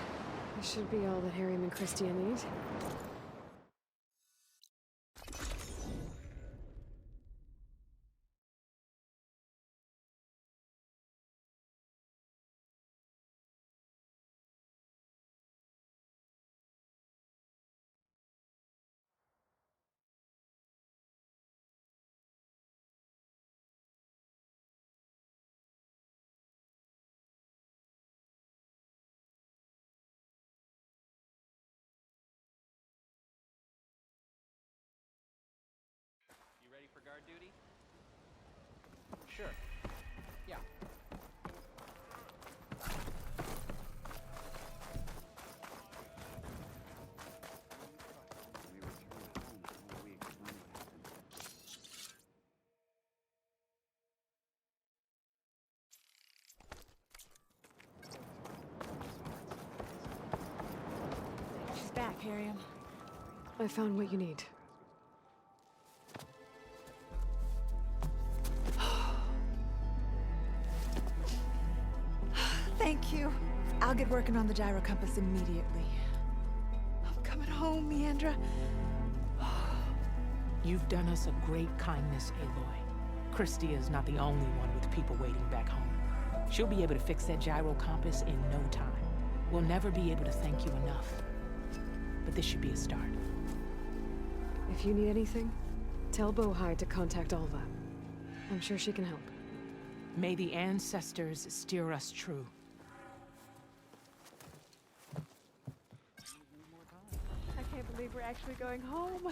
This should be all that Harry and Christia need. back, Harriam. I found what you need. Thank you. I'll get working on the gyro compass immediately. I'm coming home, Meandra. You've done us a great kindness, Aloy. Christy is not the only one with people waiting back home. She'll be able to fix that gyro compass in no time. We'll never be able to thank you enough. But this should be a start. If you need anything, tell Bohai to contact Alva. I'm sure she can help. May the ancestors steer us true. I can't believe we're actually going home.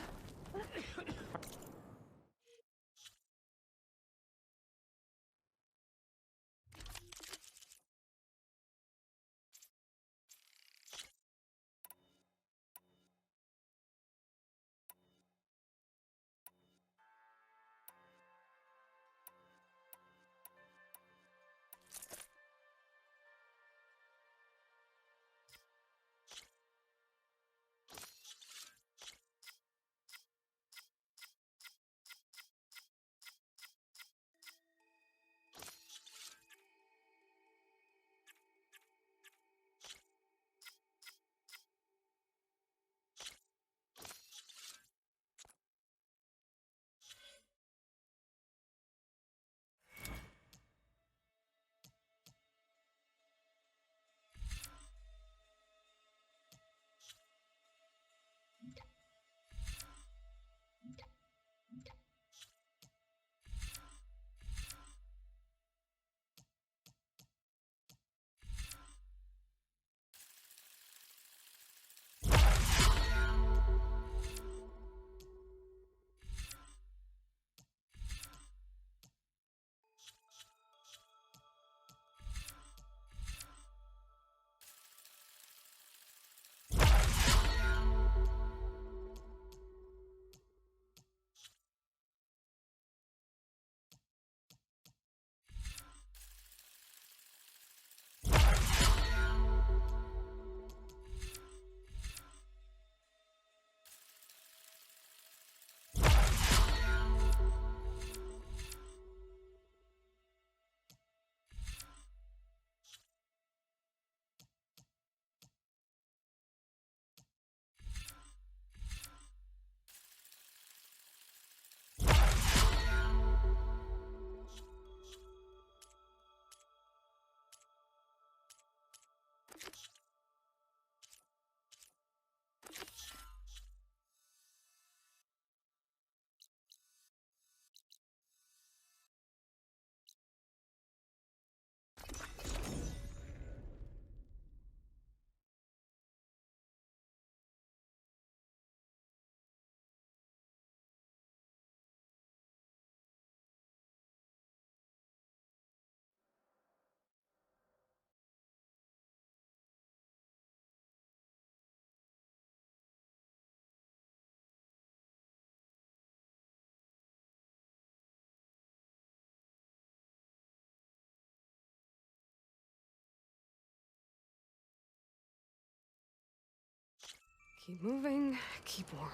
Keep moving, keep warm.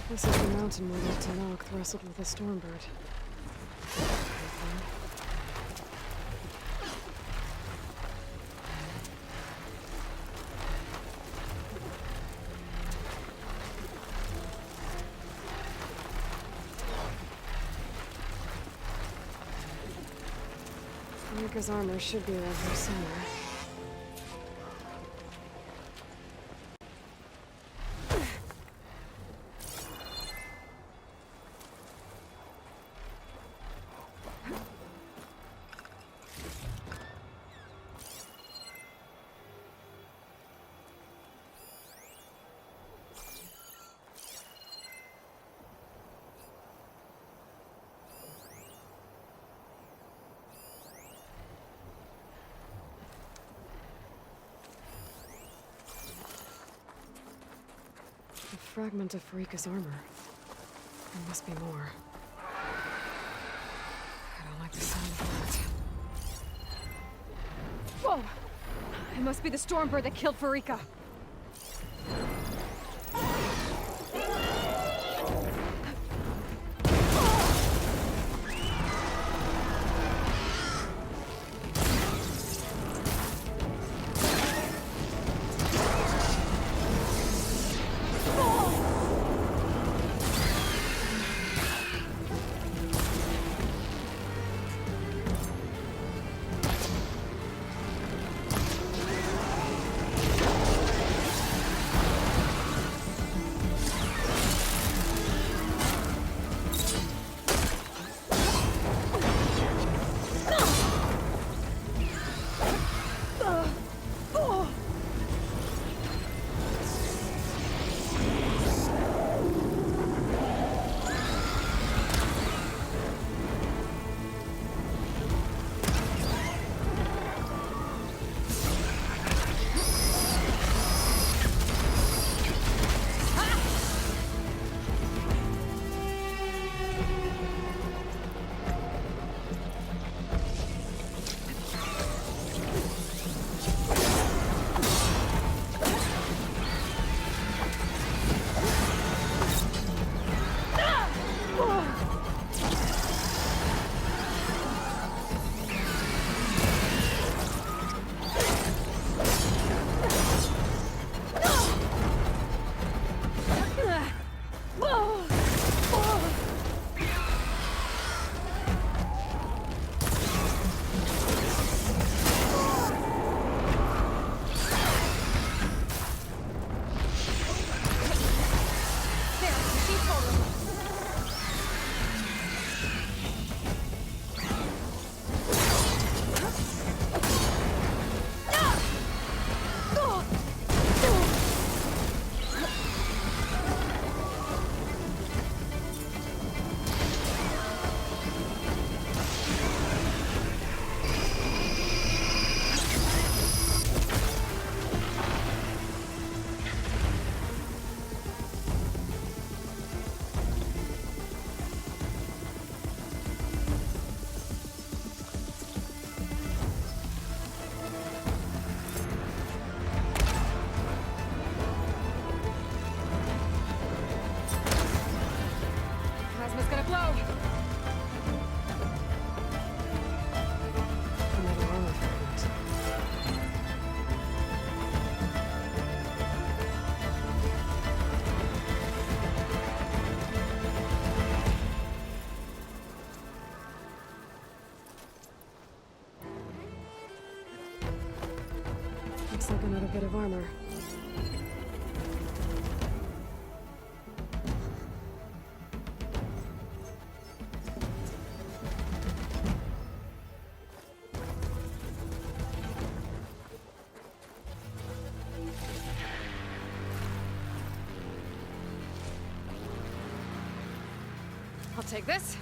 This is the mountain where the Tanakh wrestled with a stormbird. Rika's armor should be around here somewhere. A fragment of Farika's armor. There must be more. I don't like the sound of that. It must be the Stormbird that killed Farika. Plasma's gonna blow! Another armor fragment. Looks like another bit of armor. I'll take this.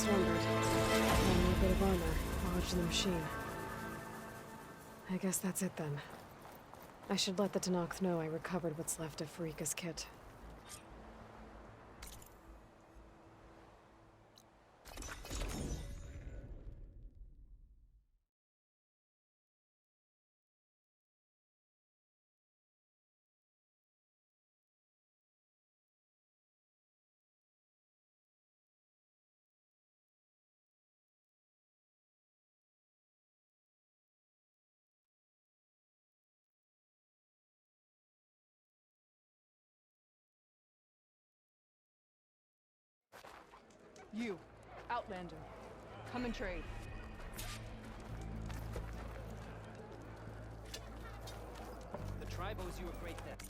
Stormbird. Found a bit of armor, lodged in the machine. I guess that's it then. I should let the Tenakth know I recovered what's left of Farika's kit. You, Outlander. Come and trade. The tribe owes you a great debt.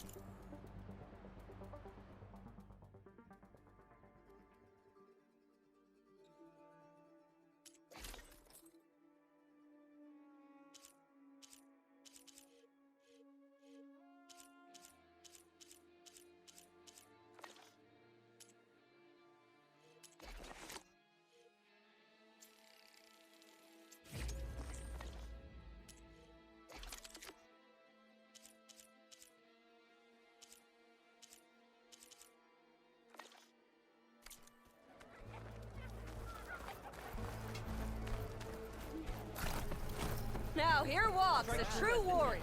Now here walks a true warrior.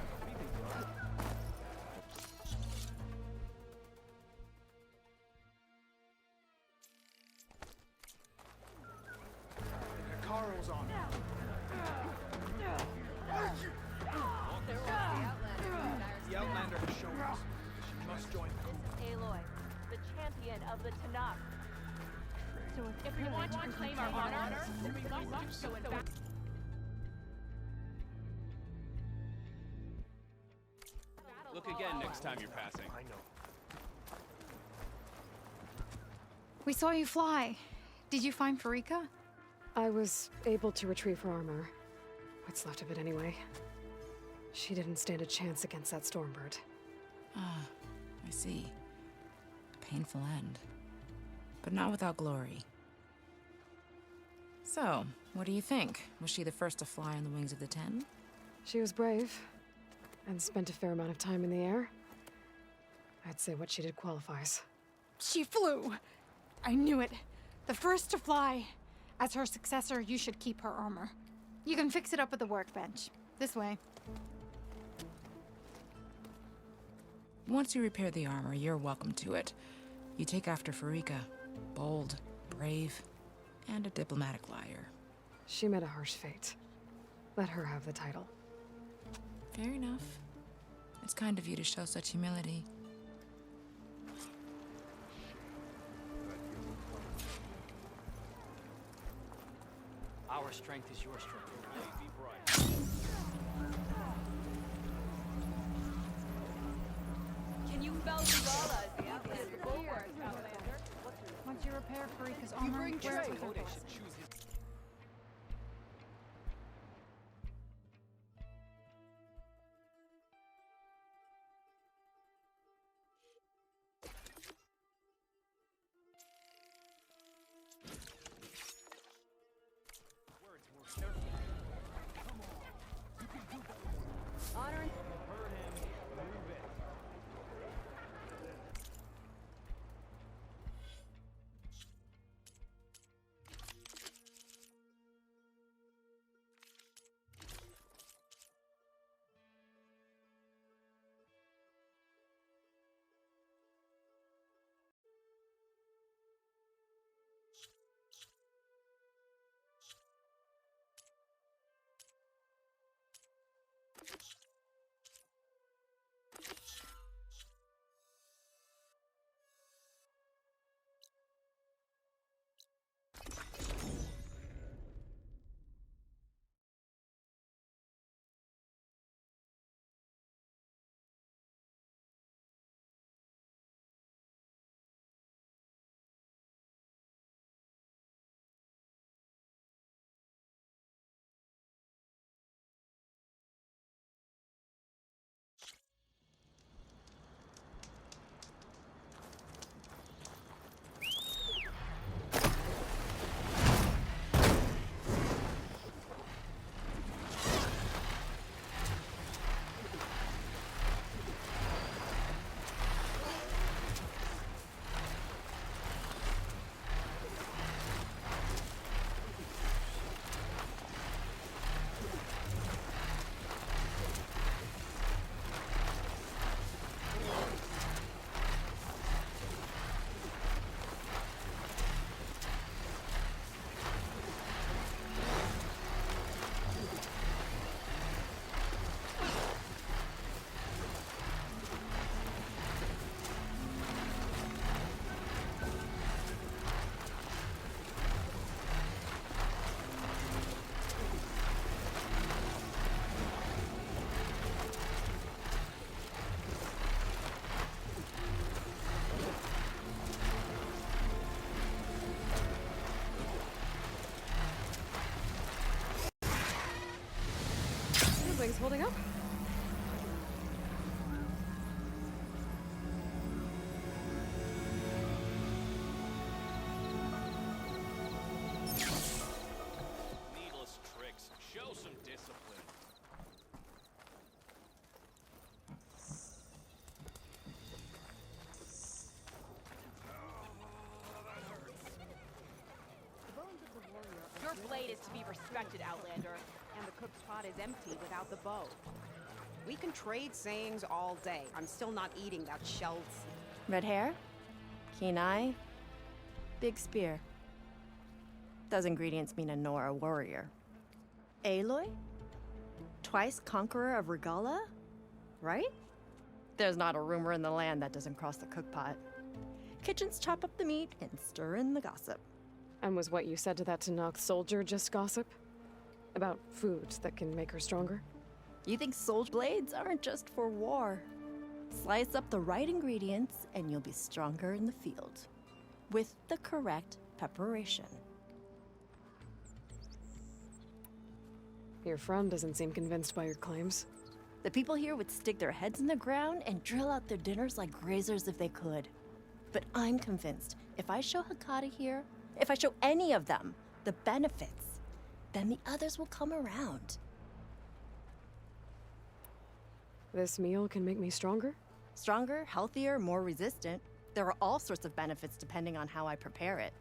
Hikaru's on. The Outlander has shown us. She must join the group. Aloy, the champion of the Tenakth. So if we want to reclaim our honor, then we must do so in fact. Look again next time you're passing. I know. We saw you fly. Did you find Farika? I was able to retrieve her armor. What's left of it anyway. She didn't stand a chance against that Stormbird. Ah, I see. A painful end. But not without glory. So, what do you think? Was she the first to fly on the wings of the Ten? She was brave, and spent a fair amount of time in the air. I'd say what she did qualifies. She flew! I knew it. The first to fly. As her successor, you should keep her armor. You can fix it up at the workbench. This way. Once you repair the armor, you're welcome to it. You take after Farika. Bold, brave, and a diplomatic liar. She met a harsh fate. Let her have the title. Fair enough. It's kind of you to show such humility. Our strength is your strength. Be bright. Can you fell Zagala as the outlander bulwark, Outlander? Once you repair Farika's armor, wear it with her Ode voice. should choose his. Words more carefully. Come on. You can do better. Honor and You've heard him. Move it. things holding up? Needless tricks. Show some discipline. Your blade is to be respected, Outlander, and the cook's pot is empty without the bow. We can trade sayings all day. I'm still not eating that shelled. Red hair? Keen eye? Big spear. Those ingredients mean a Nora warrior. Aloy? Twice conqueror of Regala? Right? There's not a rumor in the land that doesn't cross the cookpot. Kitchens chop up the meat and stir in the gossip. And was what you said to that Tanakh soldier just gossip? About foods that can make her stronger? You think soldier blades aren't just for war? Slice up the right ingredients and you'll be stronger in the field. With the correct preparation. Your friend doesn't seem convinced by your claims. The people here would stick their heads in the ground and drill out their dinners like grazers if they could. But I'm convinced if I show Hakata here, if I show any of them the benefits, then the others will come around. This meal can make me stronger? Stronger, healthier, more resistant. There are all sorts of benefits depending on how I prepare it.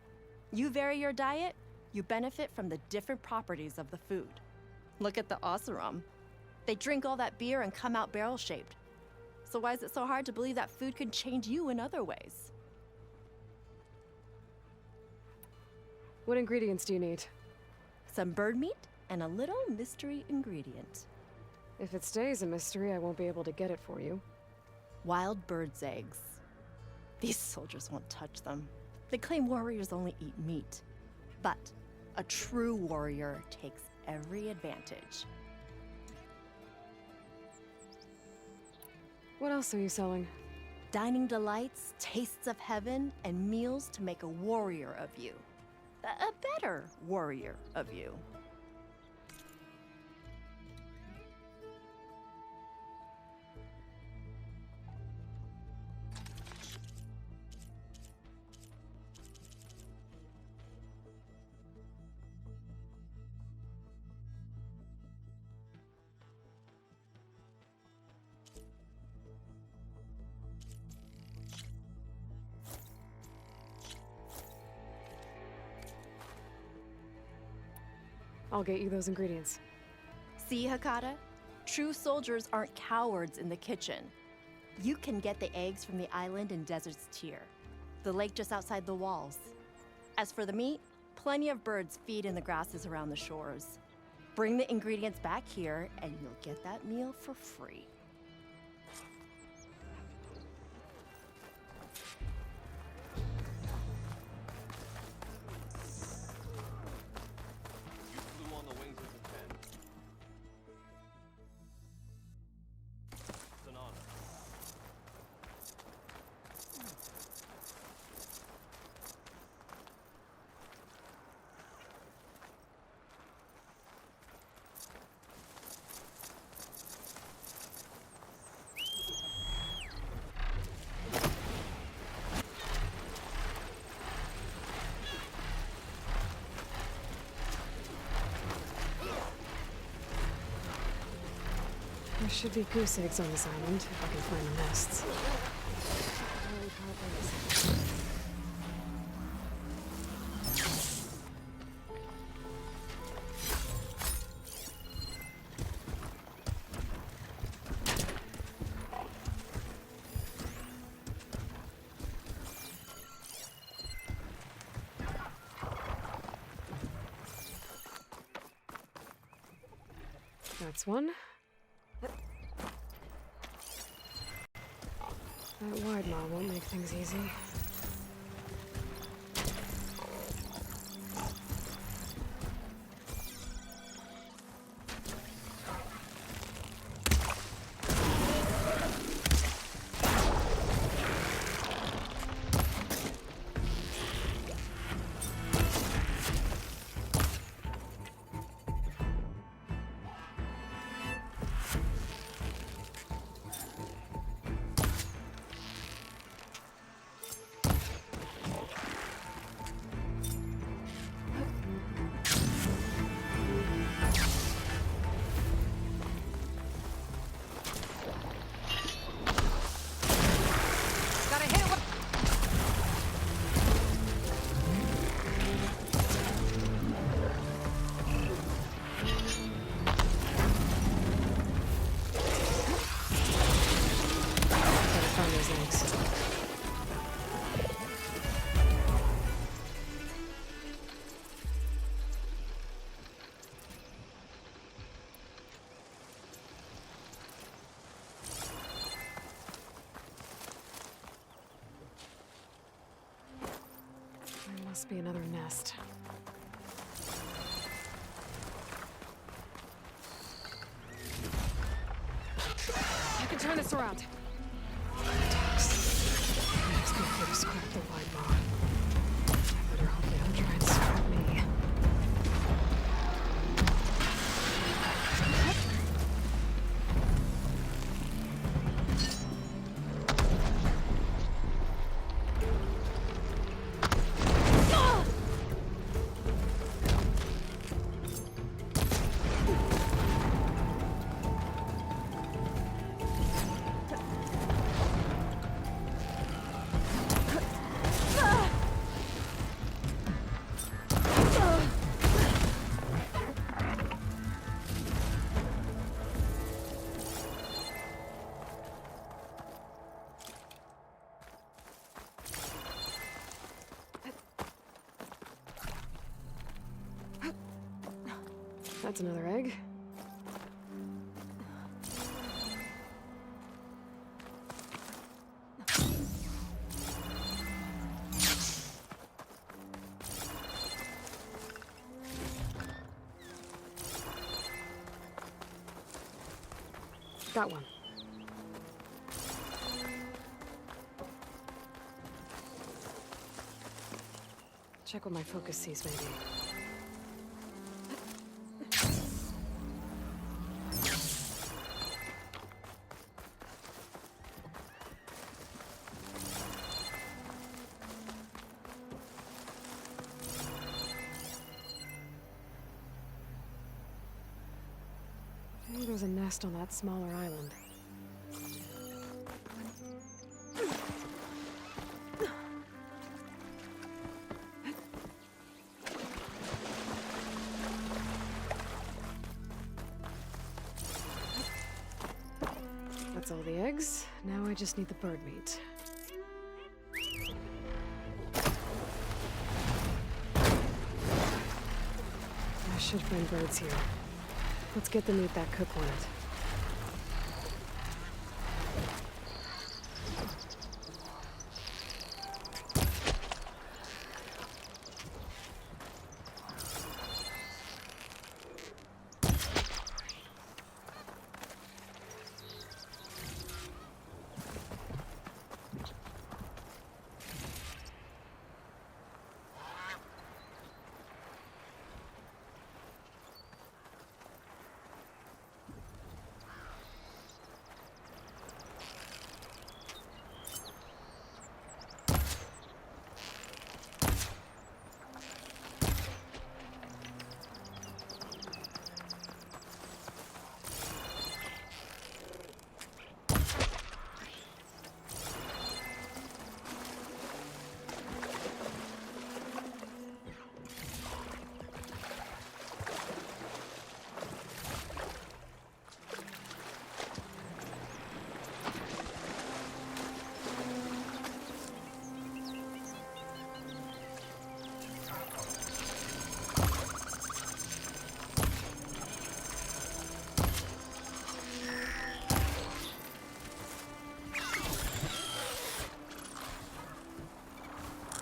You vary your diet, you benefit from the different properties of the food. Look at the Oseram. They drink all that beer and come out barrel-shaped. So why is it so hard to believe that food could change you in other ways? What ingredients do you need? Some bird meat and a little mystery ingredient. If it stays a mystery, I won't be able to get it for you. Wild bird's eggs. These soldiers won't touch them. They claim warriors only eat meat. But a true warrior takes every advantage. What else are you selling? Dining delights, tastes of heaven, and meals to make a warrior of you. A better warrior of you. I'll get you those ingredients. See, Hakata? True soldiers aren't cowards in the kitchen. You can get the eggs from the island in Desert's Tier, the lake just outside the walls. As for the meat, plenty of birds feed in the grasses around the shores. Bring the ingredients back here, and you'll get that meal for free. There should be goose eggs on this island, if I can find the nests. That's one. That wide maw won't make things easy. Must be another nest. I can turn this around. Let's go for to scrap the wide maw. I better hope they don't try and scrap me. That's another egg. Got one. Check what my focus sees, maybe. Maybe there's a nest on that smaller island. That's all the eggs. Now I just need the bird meat. I should find birds here. Let's get the meat that cook wanted.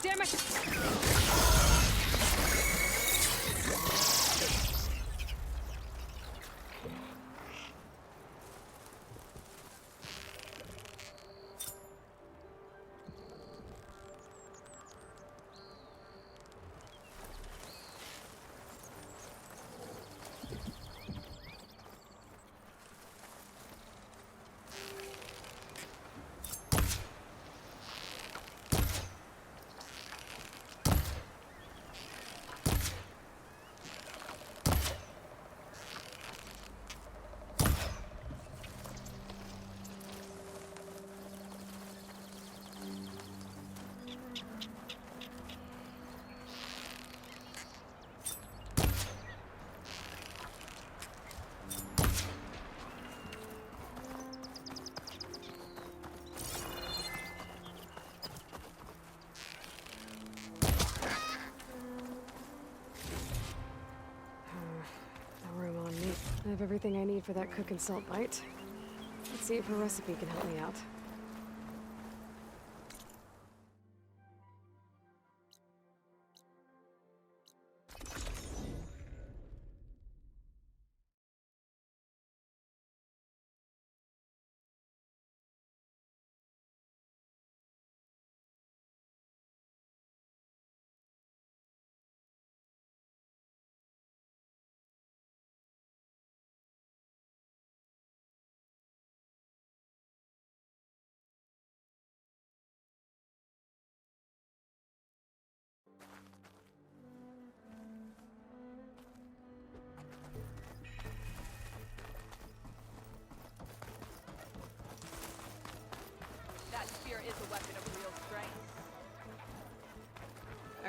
Damn it! I have everything I need for that cook and salt bite. Let's see if her recipe can help me out.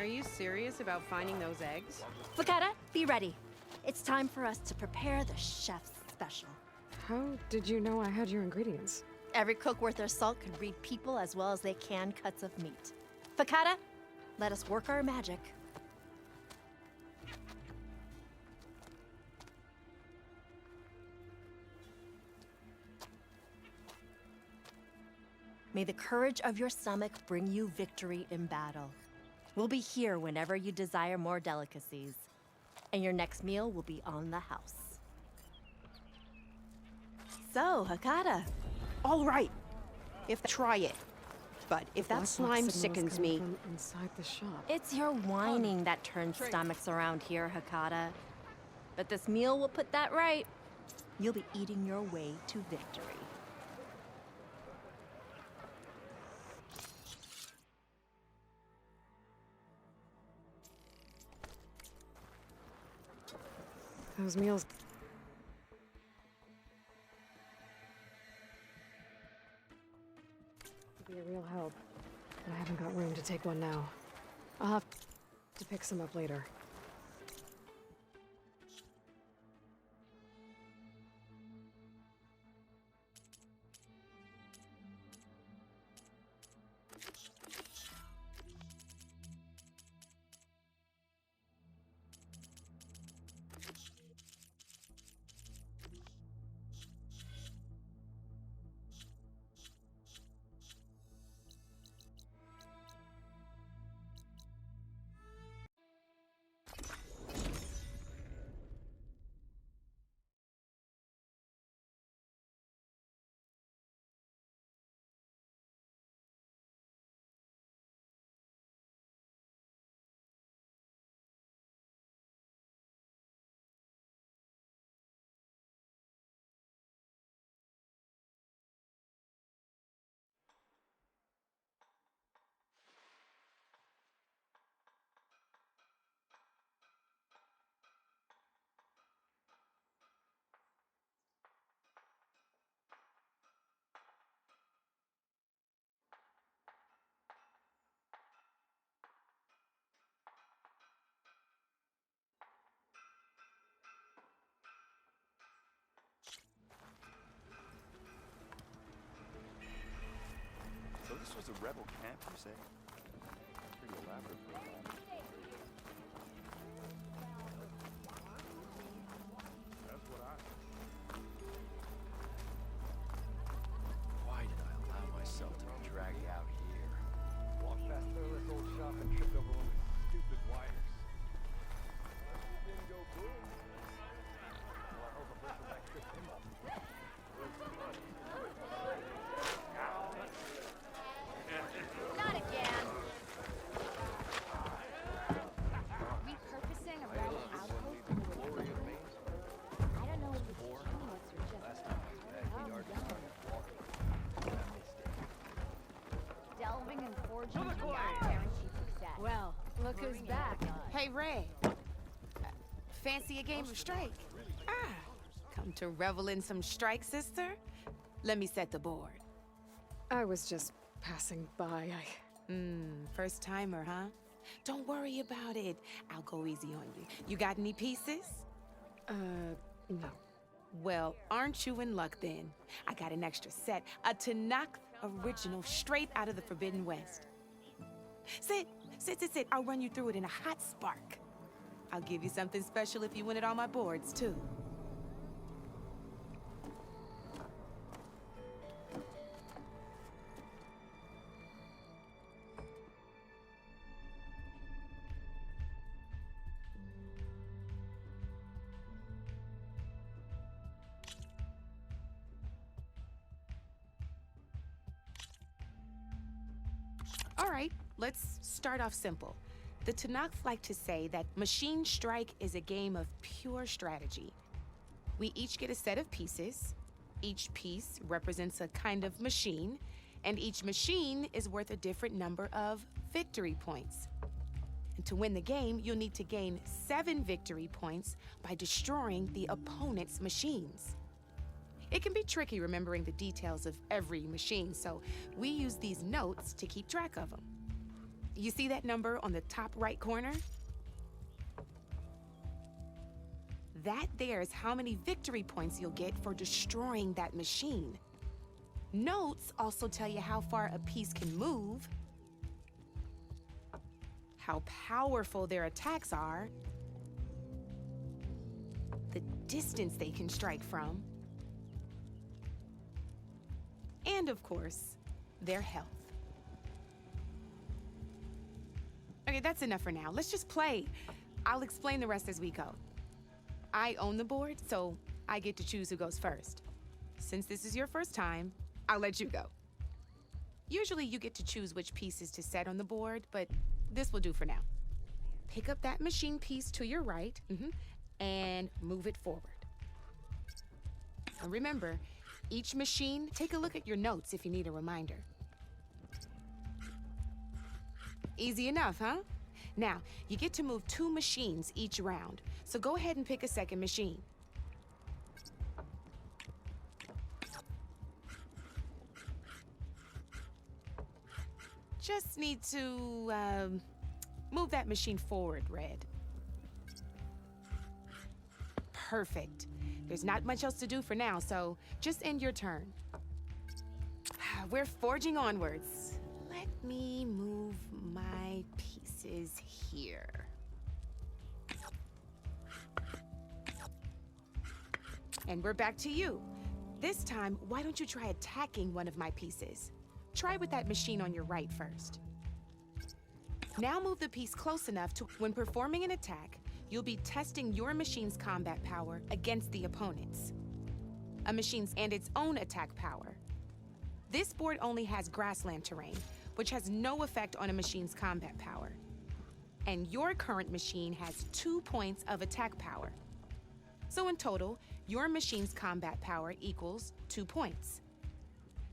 Are you serious about finding those eggs? Fakata, be ready. It's time for us to prepare the chef's special. How did you know I had your ingredients? Every cook worth their salt can read people as well as they can cuts of meat. Fakata, let us work our magic. May the courage of your stomach bring you victory in battle. We'll be here whenever you desire more delicacies. And your next meal will be on the house. So, Hakata. All right. Try it. But if that slime sickens me... From inside the shop. It's your whining that turns stomachs around here, Hakata. But this meal will put that right. You'll be eating your way to victory. Those meals... could be a real help, but I haven't got room to take one now. I'll have to pick some up later. So this was a rebel camp, you say? Pretty elaborate for a moment. That's what I... Why did I allow myself to be dragged out here? Walked past this old shop and tripped over one of these stupid wires. Didn't go boom. Well, I hope a person like tripped him up. Not again. Repurposing a rebel outpost into a building? I don't know if it's genius or just delving and forging do not guarantee success. Well, look who's back. Hey, Ray. Fancy a game of strike? Come to revel in some strike, sister? Let me set the board. I was just passing by. First timer, huh? Don't worry about it. I'll go easy on you. You got any pieces? No. Well, aren't you in luck then? I got an extra set, a Tanakh original straight out of the Forbidden West. Sit. I'll run you through it in a hot spark. I'll give you something special if you win it on my boards, too. All right, let's start off simple. The Tanakh like to say that Machine Strike is a game of pure strategy. We each get a set of pieces. Each piece represents a kind of machine, and each machine is worth a different number of victory points. And to win the game, you'll need to gain 7 victory points by destroying the opponent's machines. It can be tricky remembering the details of every machine, so we use these notes to keep track of them. You see that number on the top right corner? That there is how many victory points you'll get for destroying that machine. Notes also tell you how far a piece can move, how powerful their attacks are, the distance they can strike from, and of course, their health. Okay, that's enough for now. Let's just play. I'll explain the rest as we go. I own the board, so I get to choose who goes first. Since this is your first time, I'll let you go. Usually you get to choose which pieces to set on the board, but this will do for now. Pick up that machine piece to your right, and move it forward. And remember, each machine, take a look at your notes if you need a reminder. Easy enough, huh? Now, you get to move 2 machines each round, so go ahead and pick a second machine. Just need to, move that machine forward, Red. Perfect. There's not much else to do for now, so just end your turn. We're forging onwards. Let me move my pieces here. And we're back to you. This time, why don't you try attacking one of my pieces? Try with that machine on your right first. Now move the piece close enough to when performing an attack, you'll be testing your machine's combat power against the opponent's. A machine's and its own attack power. This board only has grassland terrain, which has no effect on a machine's combat power. And your current machine has 2 points of attack power. So in total, your machine's combat power equals 2 points.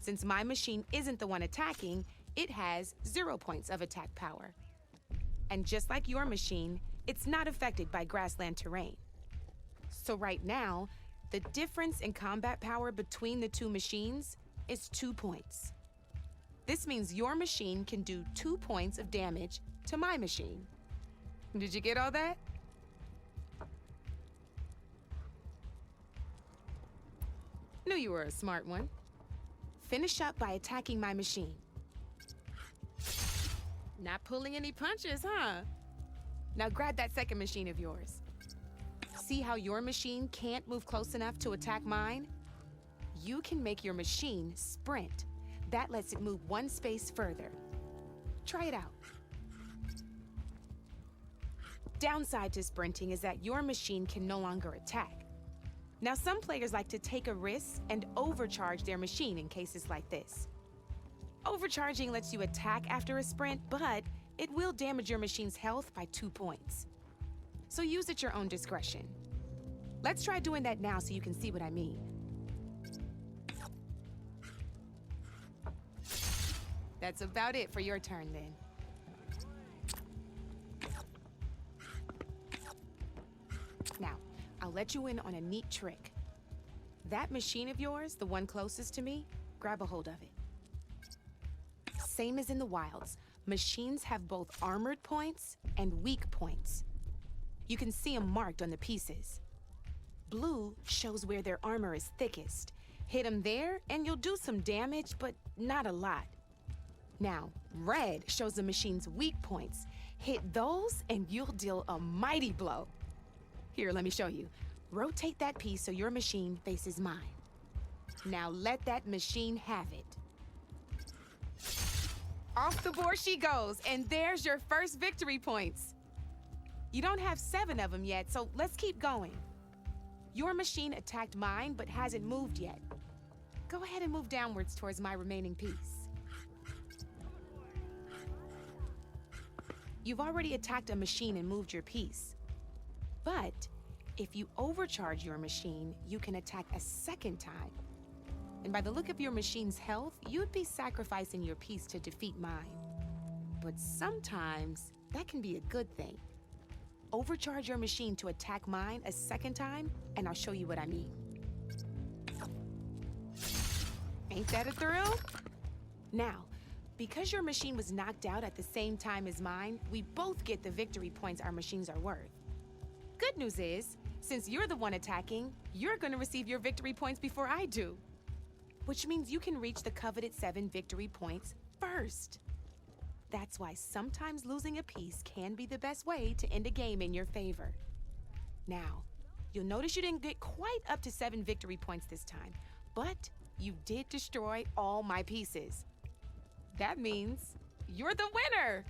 Since my machine isn't the one attacking, it has 0 points of attack power. And just like your machine, it's not affected by grassland terrain. So right now, the difference in combat power between the 2 machines is 2 points. This means your machine can do 2 points of damage to my machine. Did you get all that? Knew you were a smart one. Finish up by attacking my machine. Not pulling any punches, huh? Now grab that second machine of yours. See how your machine can't move close enough to attack mine? You can make your machine sprint. That lets it move 1 space further. Try it out. Downside to sprinting is that your machine can no longer attack. Now, some players like to take a risk and overcharge their machine in cases like this. Overcharging lets you attack after a sprint, but it will damage your machine's health by 2 points. So use at your own discretion. Let's try doing that now so you can see what I mean. That's about it for your turn, then. Now, I'll let you in on a neat trick. That machine of yours, the one closest to me, grab a hold of it. Same as in the wilds, machines have both armored points and weak points. You can see them marked on the pieces. Blue shows where their armor is thickest. Hit them there, and you'll do some damage, but not a lot. Now, red shows the machine's weak points. Hit those, and you'll deal a mighty blow. Here, let me show you. Rotate that piece so your machine faces mine. Now let that machine have it. Off the board she goes, and there's your first victory points. You don't have 7 of them yet, so let's keep going. Your machine attacked mine, but hasn't moved yet. Go ahead and move downwards towards my remaining piece. You've already attacked a machine and moved your piece. But if you overcharge your machine, you can attack a second time. And by the look of your machine's health, you'd be sacrificing your piece to defeat mine. But sometimes, that can be a good thing. Overcharge your machine to attack mine a second time, and I'll show you what I mean. Ain't that a thrill? Now, Because your machine was knocked out at the same time as mine, we both get the victory points our machines are worth. Good news is, since you're the one attacking, you're gonna receive your victory points before I do. Which means you can reach the coveted 7 victory points first. That's why sometimes losing a piece can be the best way to end a game in your favor. Now, you'll notice you didn't get quite up to 7 victory points this time, but you did destroy all my pieces. That means you're the winner!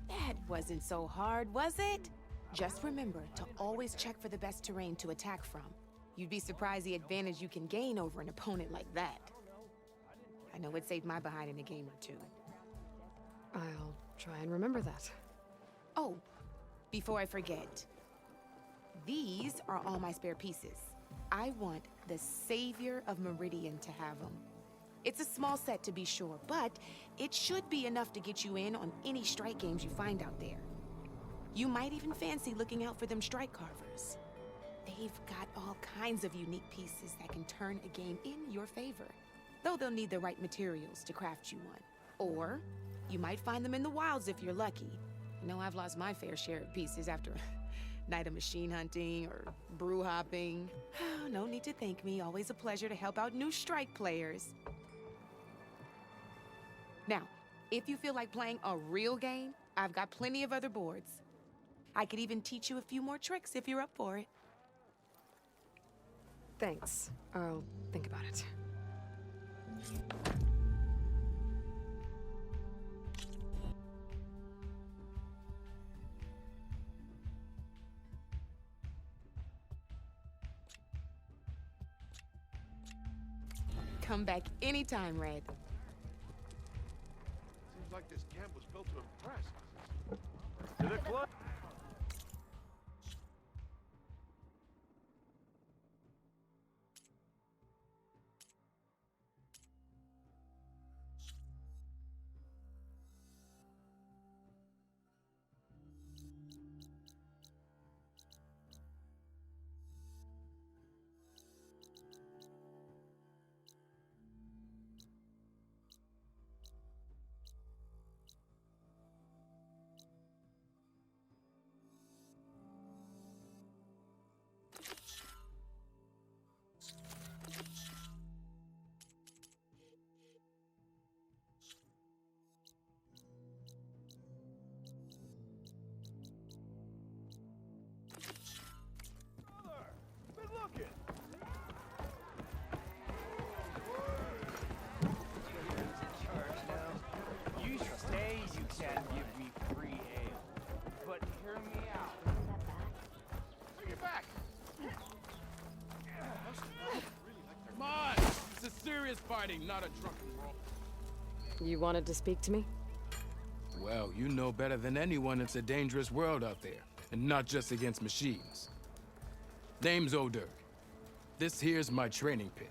That wasn't so hard, was it? Just remember to always check for the best terrain to attack from. You'd be surprised the advantage you can gain over an opponent like that. I know it saved my behind in a game or two. I'll try and remember that. Oh, before I forget, these are all my spare pieces. I want the Savior of Meridian to have them. It's a small set to be sure, but it should be enough to get you in on any strike games you find out there. You might even fancy looking out for them strike carvers. They've got all kinds of unique pieces that can turn a game in your favor, though they'll need the right materials to craft you one. Or you might find them in the wilds if you're lucky. You know, I've lost my fair share of pieces after a night of machine hunting or brew hopping. No need to thank me. Always a pleasure to help out new strike players. Now, if you feel like playing a real game, I've got plenty of other boards. I could even teach you a few more tricks if you're up for it. Thanks. I'll think about it. Come back anytime, Red. Seems like this camp was built to impress. To the club. You say you can't give me free ale, but hear me out. Bring it back. Come on! This is serious fighting, not a drunken brawl. You wanted to speak to me? Well, you know better than anyone it's a dangerous world out there, and not just against machines. Name's O'Dirk. This here's my training pit.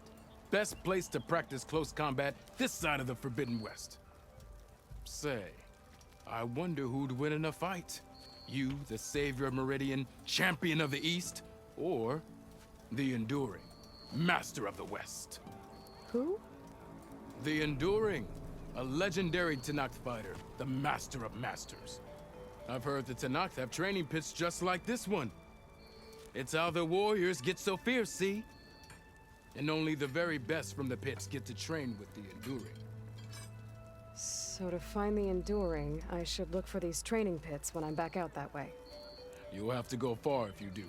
Best place to practice close combat this side of the Forbidden West. Say, I wonder who'd win in a fight. You, the Savior of Meridian, Champion of the East, or the Enduring, Master of the West. Who? The Enduring, a legendary Tenakth fighter, the Master of Masters. I've heard the Tenakth have training pits just like this one. It's how the warriors get so fierce, see? And only the very best from the pits get to train with the Enduring. So to find the Enduring, I should look for these training pits when I'm back out that way. You'll have to go far if you do.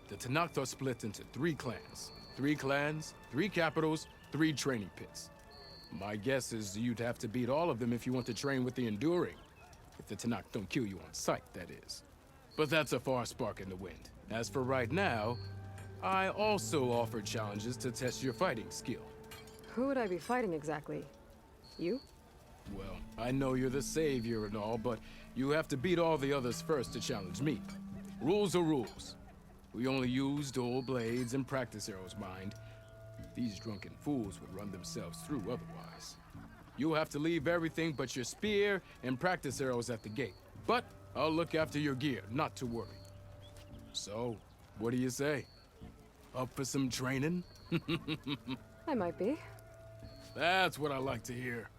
The Tenakth are split into 3 clans. 3 clans, 3 capitals, 3 training pits. My guess is you'd have to beat all of them if you want to train with the Enduring. If the Tenakth don't kill you on sight, that is. But that's a far spark in the wind. As for right now, I also offer challenges to test your fighting skill. Who would I be fighting exactly? You? Well, I know you're the Savior and all, but you have to beat all the others first to challenge me. Rules are rules. We only use dual blades and practice arrows, mind. These drunken fools would run themselves through otherwise. You'll have to leave everything but your spear and practice arrows at the gate. But I'll look after your gear, not to worry. So, what do you say? Up for some training? I might be. That's what I like to hear.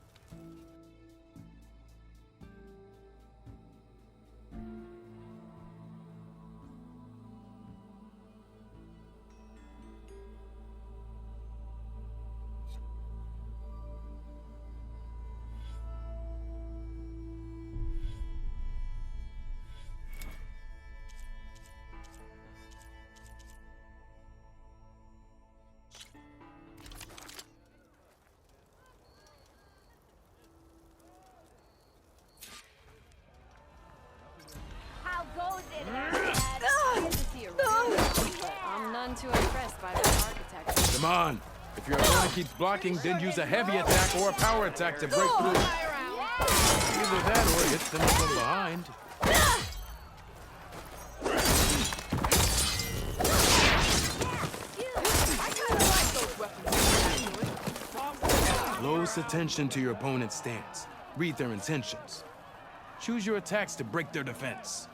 too impressed by that architecture. Come on. If your opponent keeps blocking, then use a heavy attack or a power attack to break through. Either that or hit them from behind. Close attention to your opponent's stance. Read their intentions. Choose your attacks to break their defense.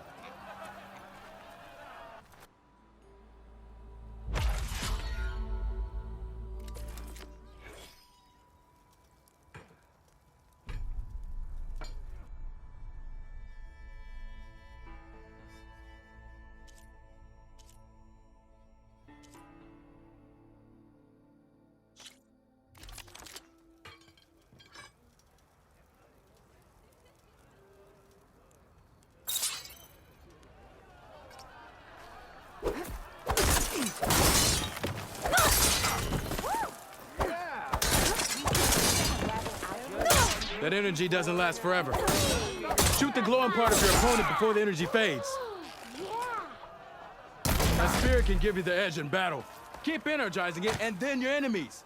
That energy doesn't last forever. Shoot the glowing part of your opponent before the energy fades. That spirit can give you the edge in battle. Keep energizing it, and then your enemies.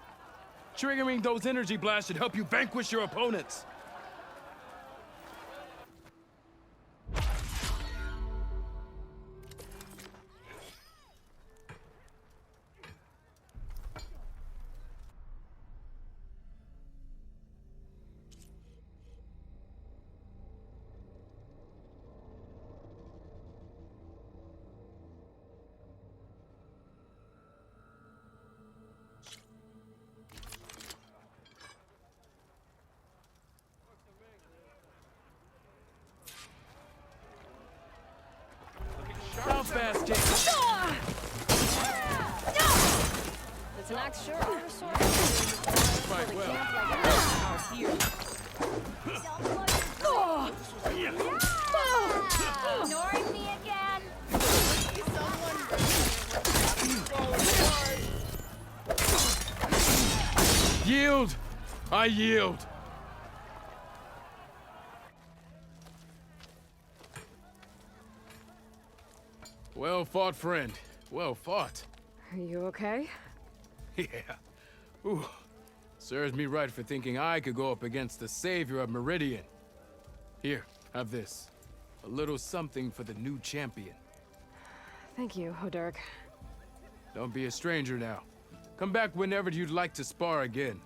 Triggering those energy blasts should help you vanquish your opponents. How fast, James? It's an axe sure are sort Quite well. out here. Ignoring me again? Yield! I yield! Well fought, friend. Well fought. Are you okay? Yeah. Ooh. Serves me right for thinking I could go up against the savior of Meridian. Here, have this. A little something for the new champion. Thank you, Hodurk. Don't be a stranger now. Come back whenever you'd like to spar again.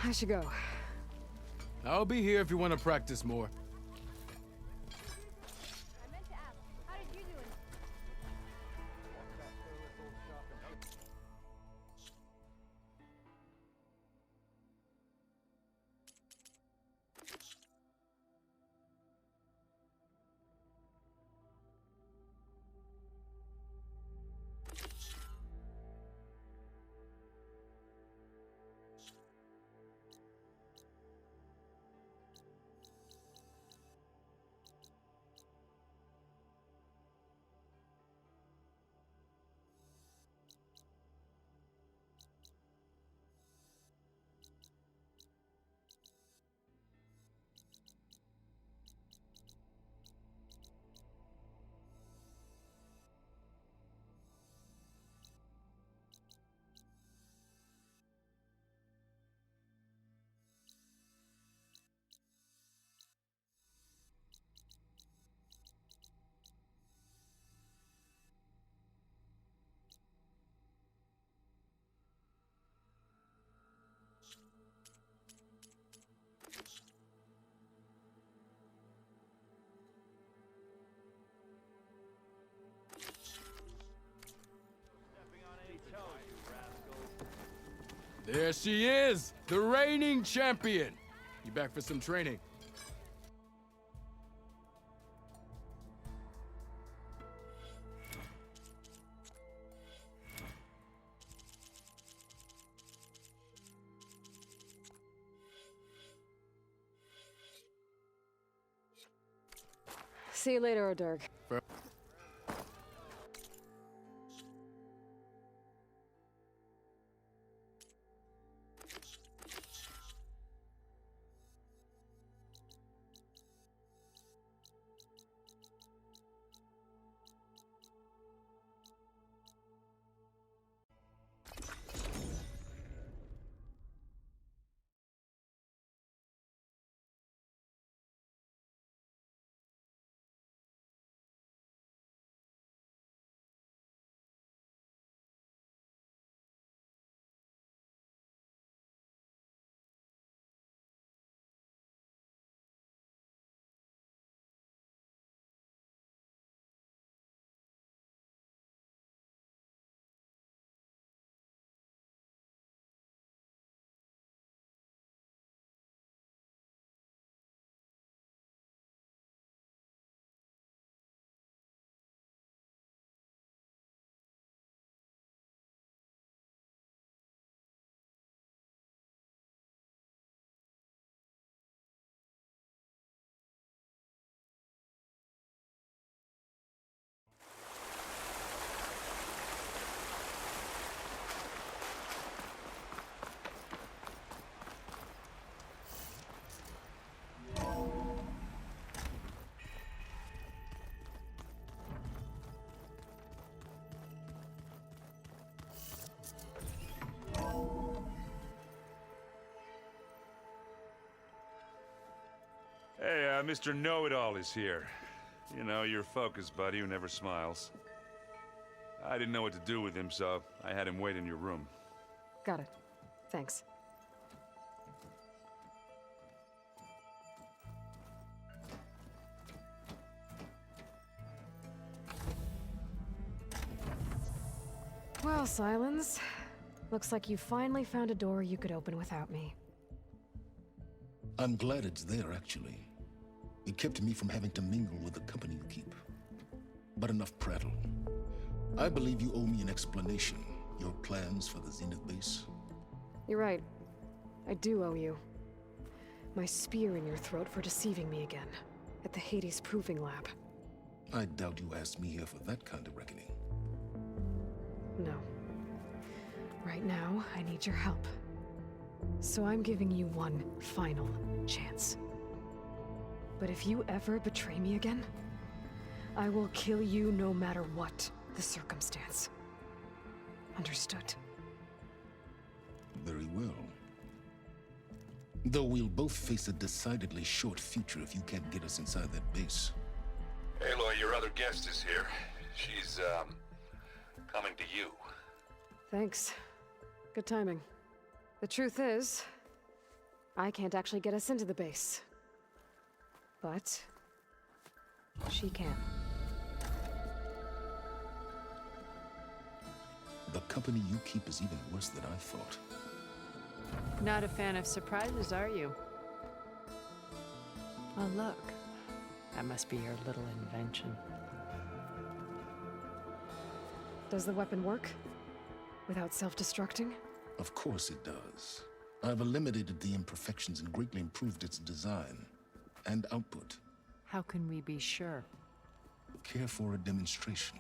I should go. I'll be here if you want to practice more. I meant to ask, how did you do it? There she is, the reigning champion. You back for some training? See you later, Hodurk. Mr. Know-It-All is here. You know, your focus buddy who never smiles. I didn't know what to do with him, so I had him wait in your room. Got it. Thanks. Well, Silence. Looks like you finally found a door you could open without me. I'm glad it's there, actually. It kept me from having to mingle with the company you keep. But enough prattle. I believe you owe me an explanation. Your plans for the Zenith base? You're right. I do owe you. My spear in your throat for deceiving me again. At the Hades Proving Lab. I doubt you asked me here for that kind of reckoning. No. Right now, I need your help. So I'm giving you one final chance. But if you ever betray me again, I will kill you no matter what the circumstance. Understood? Very well. Though we'll both face a decidedly short future if you can't get us inside that base. Aloy, your other guest is here. She's, coming to you. Thanks. Good timing. The truth is, I can't actually get us into the base. But she can. The company you keep is even worse than I thought. Not a fan of surprises, are you? Oh, look. That must be your little invention. Does the weapon work? Without self-destructing? Of course it does. I've eliminated the imperfections and greatly improved its design and output. How can we be sure? Care for a demonstration?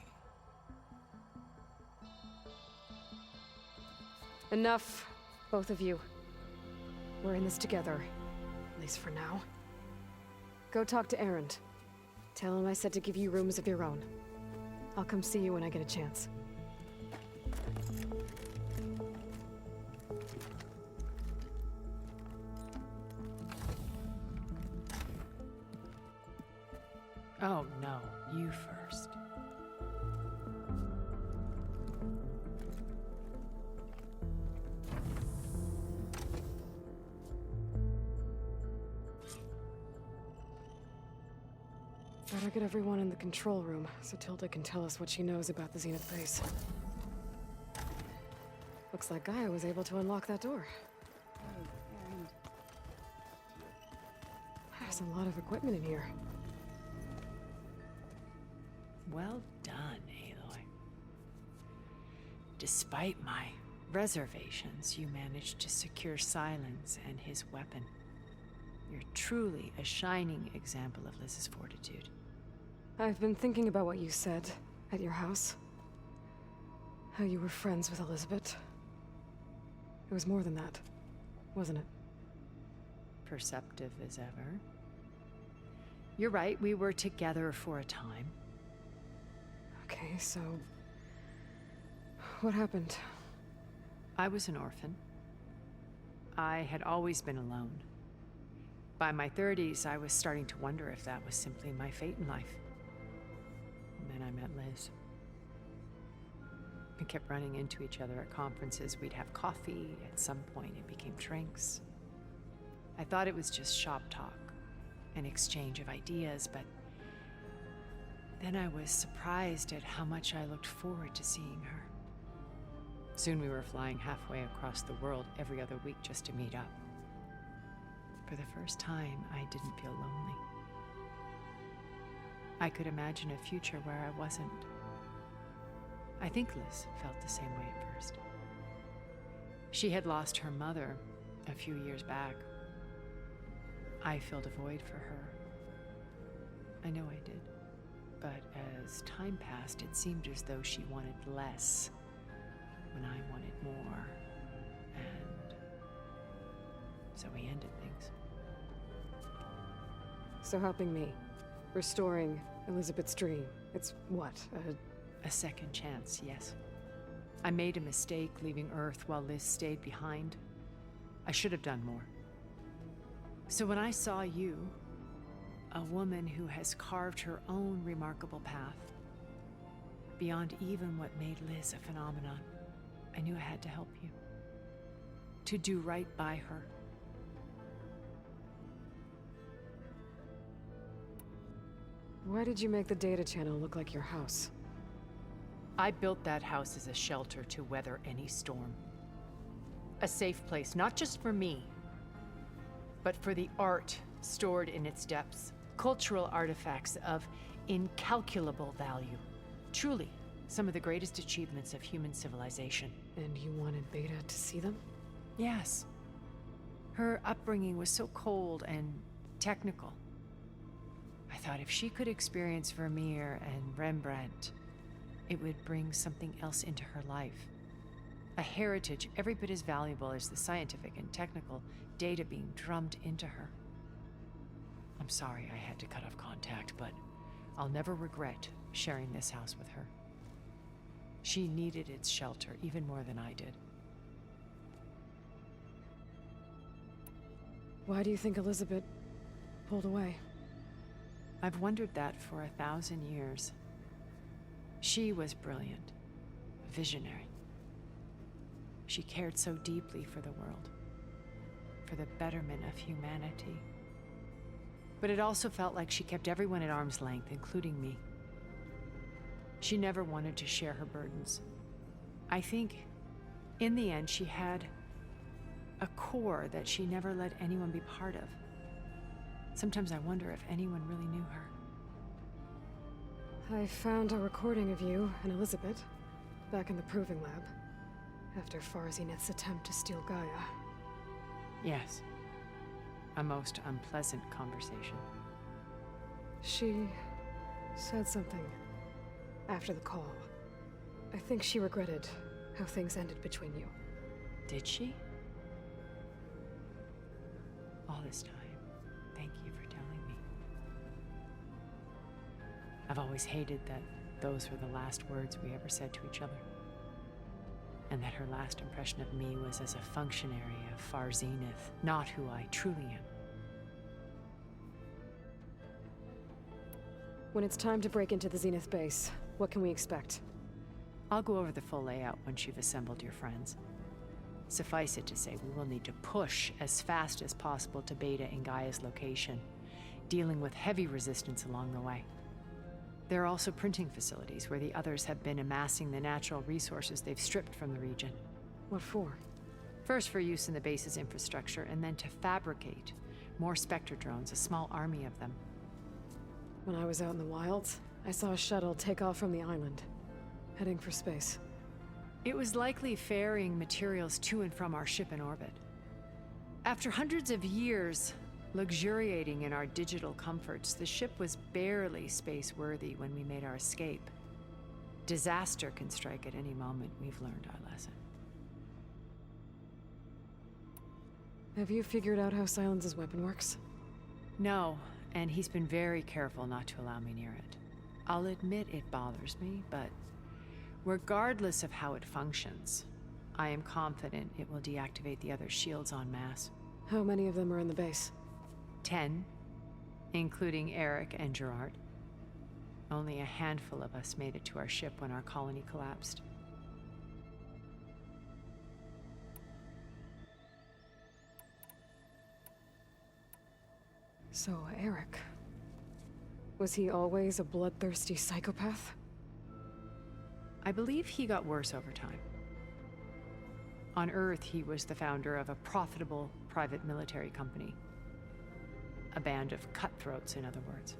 Enough, both of you. We're in this together, at least for now. Go talk to Errand. Tell him I said to give you rooms of your own. I'll come see you when I get a chance. Oh, no. You first. Better get everyone in the control room, so Tilda can tell us what she knows about the Zenith base. Looks like Gaia was able to unlock that door. There's a lot of equipment in here. Well done, Aloy. Despite my reservations, you managed to secure Silence and his weapon. You're truly a shining example of Liz's fortitude. I've been thinking about what you said at your house. How you were friends with Elizabeth. It was more than that, wasn't it? Perceptive as ever. You're right, we were together for a time. Okay, so... what happened? I was an orphan. I had always been alone. By my 30s, I was starting to wonder if that was simply my fate in life. And then I met Liz. We kept running into each other at conferences. We'd have coffee. At some point, it became drinks. I thought it was just shop talk, an exchange of ideas, but then I was surprised at how much I looked forward to seeing her. Soon we were flying halfway across the world every other week just to meet up. For the first time, I didn't feel lonely. I could imagine a future where I wasn't. I think Liz felt the same way at first. She had lost her mother a few years back. I filled a void for her. I know I did. But as time passed, it seemed as though she wanted less when I wanted more. And so we ended things. So helping me, restoring Elizabeth's dream, it's what, a second chance, yes. I made a mistake leaving Earth while Liz stayed behind. I should have done more. So when I saw you, A woman who has carved her own remarkable path. Beyond even what made Liz a phenomenon. I knew I had to help you. To do right by her. Why did you make the data channel look like your house? I built that house as a shelter to weather any storm. A safe place, not just for me, but for the art stored in its depths. Cultural artifacts of incalculable value. Truly, some of the greatest achievements of human civilization. And you wanted Beta to see them? Yes. Her upbringing was so cold and technical. I thought if she could experience Vermeer and Rembrandt, it would bring something else into her life. A heritage every bit as valuable as the scientific and technical data being drummed into her. I'm sorry I had to cut off contact, but I'll never regret sharing this house with her. She needed its shelter even more than I did. Why do you think Elizabeth pulled away? I've wondered that for 1,000 years. She was brilliant, visionary. She cared so deeply for the world, for the betterment of humanity. But it also felt like she kept everyone at arm's length, including me. She never wanted to share her burdens. I think, in the end, she had a core that she never let anyone be part of. Sometimes I wonder if anyone really knew her. I found a recording of you and Elizabeth back in the Proving Lab after Farzineth's attempt to steal Gaia. Yes. A most unpleasant conversation. She said something after the call. I think she regretted how things ended between you. Did she? All this time, thank you for telling me. I've always hated that those were the last words we ever said to each other. And that her last impression of me was as a functionary of Far Zenith, not who I truly am. When it's time to break into the Zenith base, what can we expect? I'll go over the full layout once you've assembled your friends. Suffice it to say, we will need to push as fast as possible to Beta and Gaia's location, dealing with heavy resistance along the way. There are also printing facilities where the others have been amassing the natural resources they've stripped from the region. What for? First for use in the base's infrastructure, and then to fabricate more Spectre drones, a small army of them. When I was out in the wilds, I saw a shuttle take off from the island, heading for space. It was likely ferrying materials to and from our ship in orbit. After hundreds of years luxuriating in our digital comforts, the ship was barely space-worthy when we made our escape. Disaster can strike at any moment. We've learned our lesson. Have you figured out how Silence's weapon works? No, and he's been very careful not to allow me near it. I'll admit it bothers me, but regardless of how it functions, I am confident it will deactivate the other shields en masse. How many of them are in the base? 10, including Eric and Gerard. Only a handful of us made it to our ship when our colony collapsed. So, Eric. Was he always a bloodthirsty psychopath? I believe he got worse over time. On Earth, he was the founder of a profitable private military company. A band of cutthroats, in other words.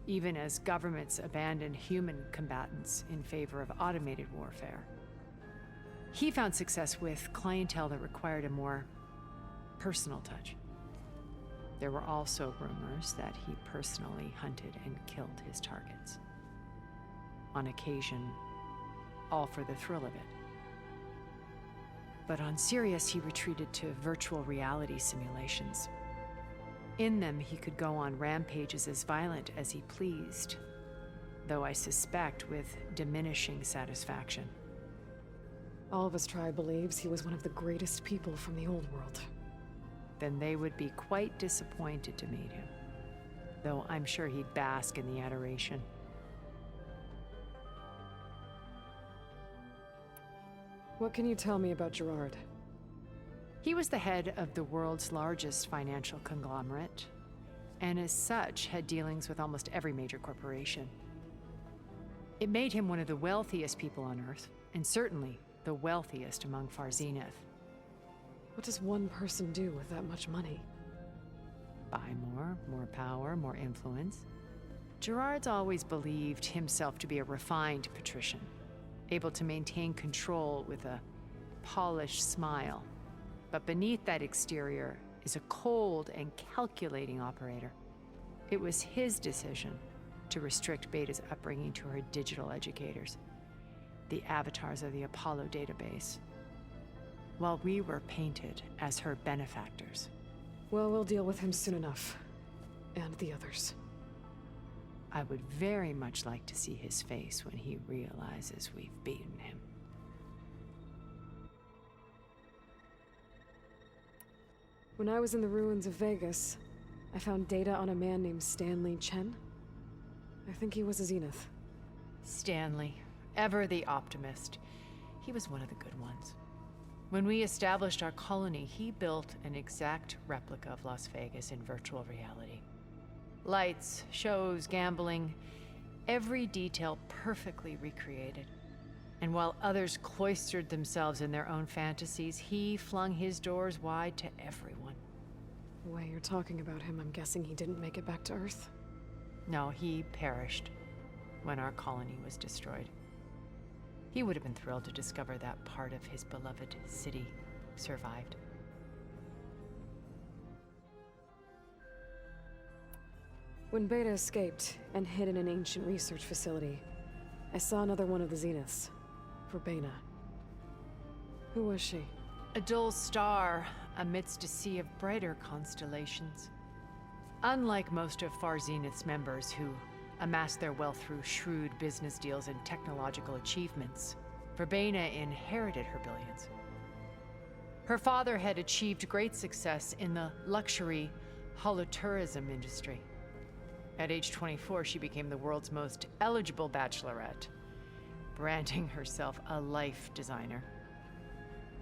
Even as governments abandoned human combatants in favor of automated warfare. He found success with clientele that required a more personal touch. There were also rumors that he personally hunted and killed his targets. On occasion, all for the thrill of it. But on Sirius, he retreated to virtual reality simulations. In them, he could go on rampages as violent as he pleased, though I suspect with diminishing satisfaction. All of his tribe believes he was one of the greatest people from the old world. Then they would be quite disappointed to meet him. though I'm sure he'd bask in the adoration. What can you tell me about Gerard? He was the head of the world's largest financial conglomerate, and as such had dealings with almost every major corporation. It made him one of the wealthiest people on Earth, and certainly the wealthiest among Far Zenith. What does one person do with that much money? Buy more power, more influence. Gerard's always believed himself to be a refined patrician, able to maintain control with a polished smile. But beneath that exterior is a cold and calculating operator. It was his decision to restrict Beta's upbringing to her digital educators, the avatars of the Apollo database, while we were painted as her benefactors. Well, we'll deal with him soon enough. And the others. I would very much like to see his face when he realizes we've beaten him. When I was in the ruins of Vegas, I found data on a man named Stanley Chen. I think he was a Zenith. Stanley, ever the optimist. He was one of the good ones. When we established our colony, he built an exact replica of Las Vegas in virtual reality. Lights, shows, gambling, every detail perfectly recreated. And while others cloistered themselves in their own fantasies, he flung his doors wide to everyone. The way you're talking about him, I'm guessing he didn't make it back to Earth? No, he perished when our colony was destroyed. He would have been thrilled to discover that part of his beloved city survived. When Beta escaped and hid in an ancient research facility, I saw another one of the Zeniths, Verbena. Who was she? A dull star amidst a sea of brighter constellations. Unlike most of Far Zenith's members who amassed their wealth through shrewd business deals and technological achievements, Verbena inherited her billions. Her father had achieved great success in the luxury holotourism industry. At age 24, she became the world's most eligible bachelorette, branding herself a life designer.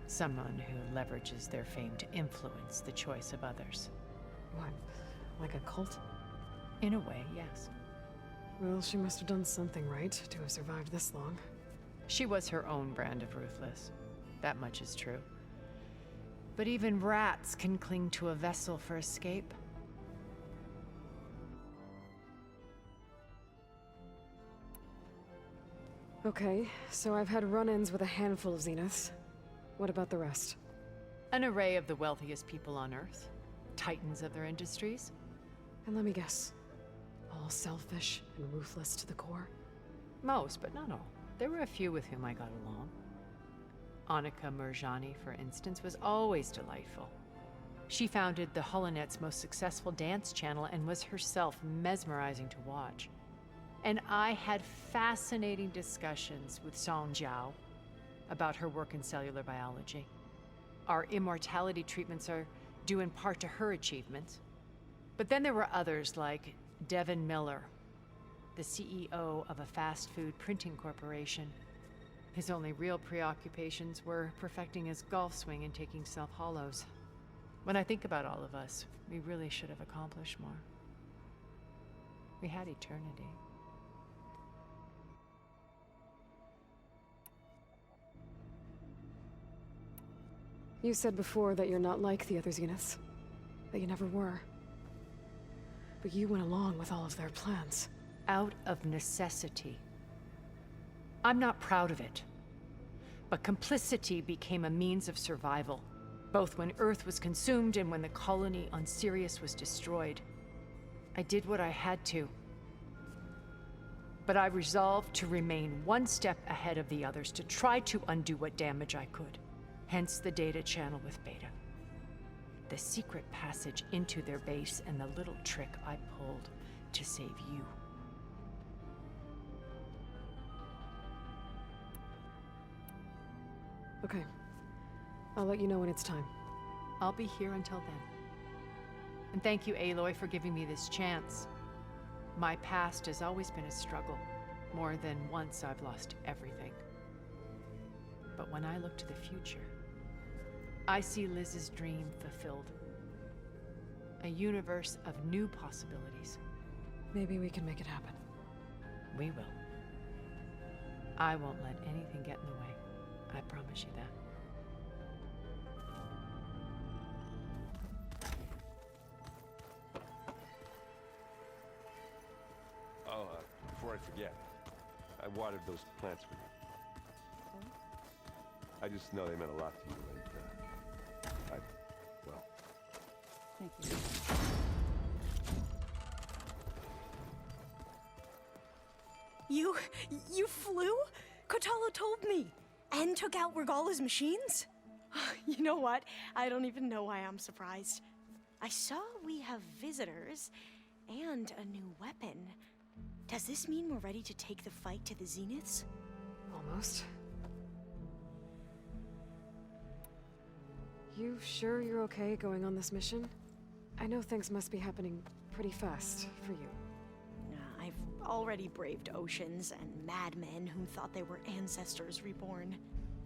Someone who leverages their fame to influence the choice of others. What, like a cult? In a way, yes. Well, she must have done something right to have survived this long. She was her own brand of ruthless. That much is true. But even rats can cling to a vessel for escape. Okay, so I've had run-ins with a handful of Zeniths. What about the rest? An array of the wealthiest people on Earth. Titans of their industries. And let me guess. All selfish and ruthless to the core? Most, but not all. There were a few with whom I got along. Annika Murjani, for instance, was always delightful. She founded the HoloNet's most successful dance channel and was herself mesmerizing to watch. And I had fascinating discussions with Song Jiao about her work in cellular biology. Our immortality treatments are due in part to her achievements. But then there were others like Devin Miller, the CEO of a fast food printing corporation. His only real preoccupations were perfecting his golf swing and taking self-hollows. When I think about all of us, we really should have accomplished more. We had eternity. You said before that you're not like the other Zeniths. That you never were. But you went along with all of their plans. Out of necessity. I'm not proud of it. But complicity became a means of survival, both when Earth was consumed and when the colony on Sirius was destroyed. I did what I had to. But I resolved to remain one step ahead of the others, to try to undo what damage I could. Hence the data channel with Beta. The secret passage into their base and the little trick I pulled to save you. Okay. I'll let you know when it's time. I'll be here until then. And thank you, Aloy, for giving me this chance. My past has always been a struggle. More than once I've lost everything. But when I look to the future, I see Liz's dream fulfilled. A universe of new possibilities. Maybe we can make it happen. We will. I won't let anything get in the way. I promise you that. Oh, before I forget, I watered those plants for you. I just know they meant a lot to you, and, well... Thank you. You flew? Kotalo told me! And took out Regala's machines? You know what? I don't even know why I'm surprised. I saw we have visitors and a new weapon. Does this mean we're ready to take the fight to the Zeniths? Almost. You sure you're okay going on this mission? I know things must be happening pretty fast for you. I've already braved oceans and madmen who thought they were ancestors reborn.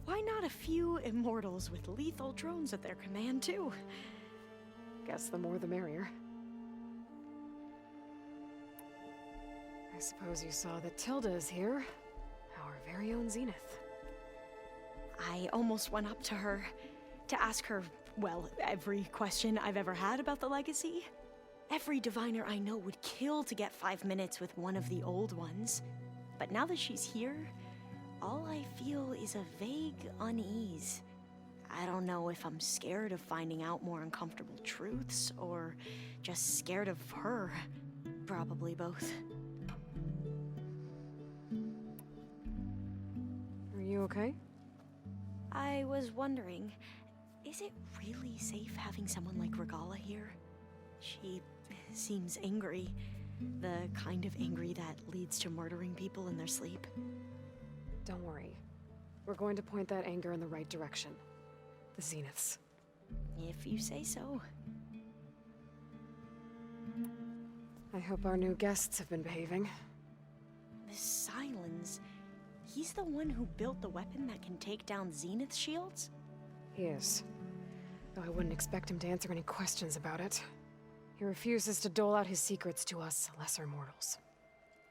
Why not a few immortals with lethal drones at their command, too? Guess the more the merrier. I suppose you saw that Tilda is here. Our very own Zenith. I almost went up to her to ask her, well, every question I've ever had about the legacy. Every diviner I know would kill to get 5 minutes with one of the old ones. But now that she's here, all I feel is a vague unease. I don't know if I'm scared of finding out more uncomfortable truths, or just scared of her. Probably both. Are you okay? I was wondering, is it really safe having someone like Regala here? She seems angry. The kind of angry that leads to murdering people in their sleep. Don't worry. We're going to point that anger in the right direction. The Zeniths. If you say so. I hope our new guests have been behaving. The Silence. He's the one who built the weapon that can take down Zenith shields? He is. Though I wouldn't expect him to answer any questions about it. He refuses to dole out his secrets to us lesser mortals.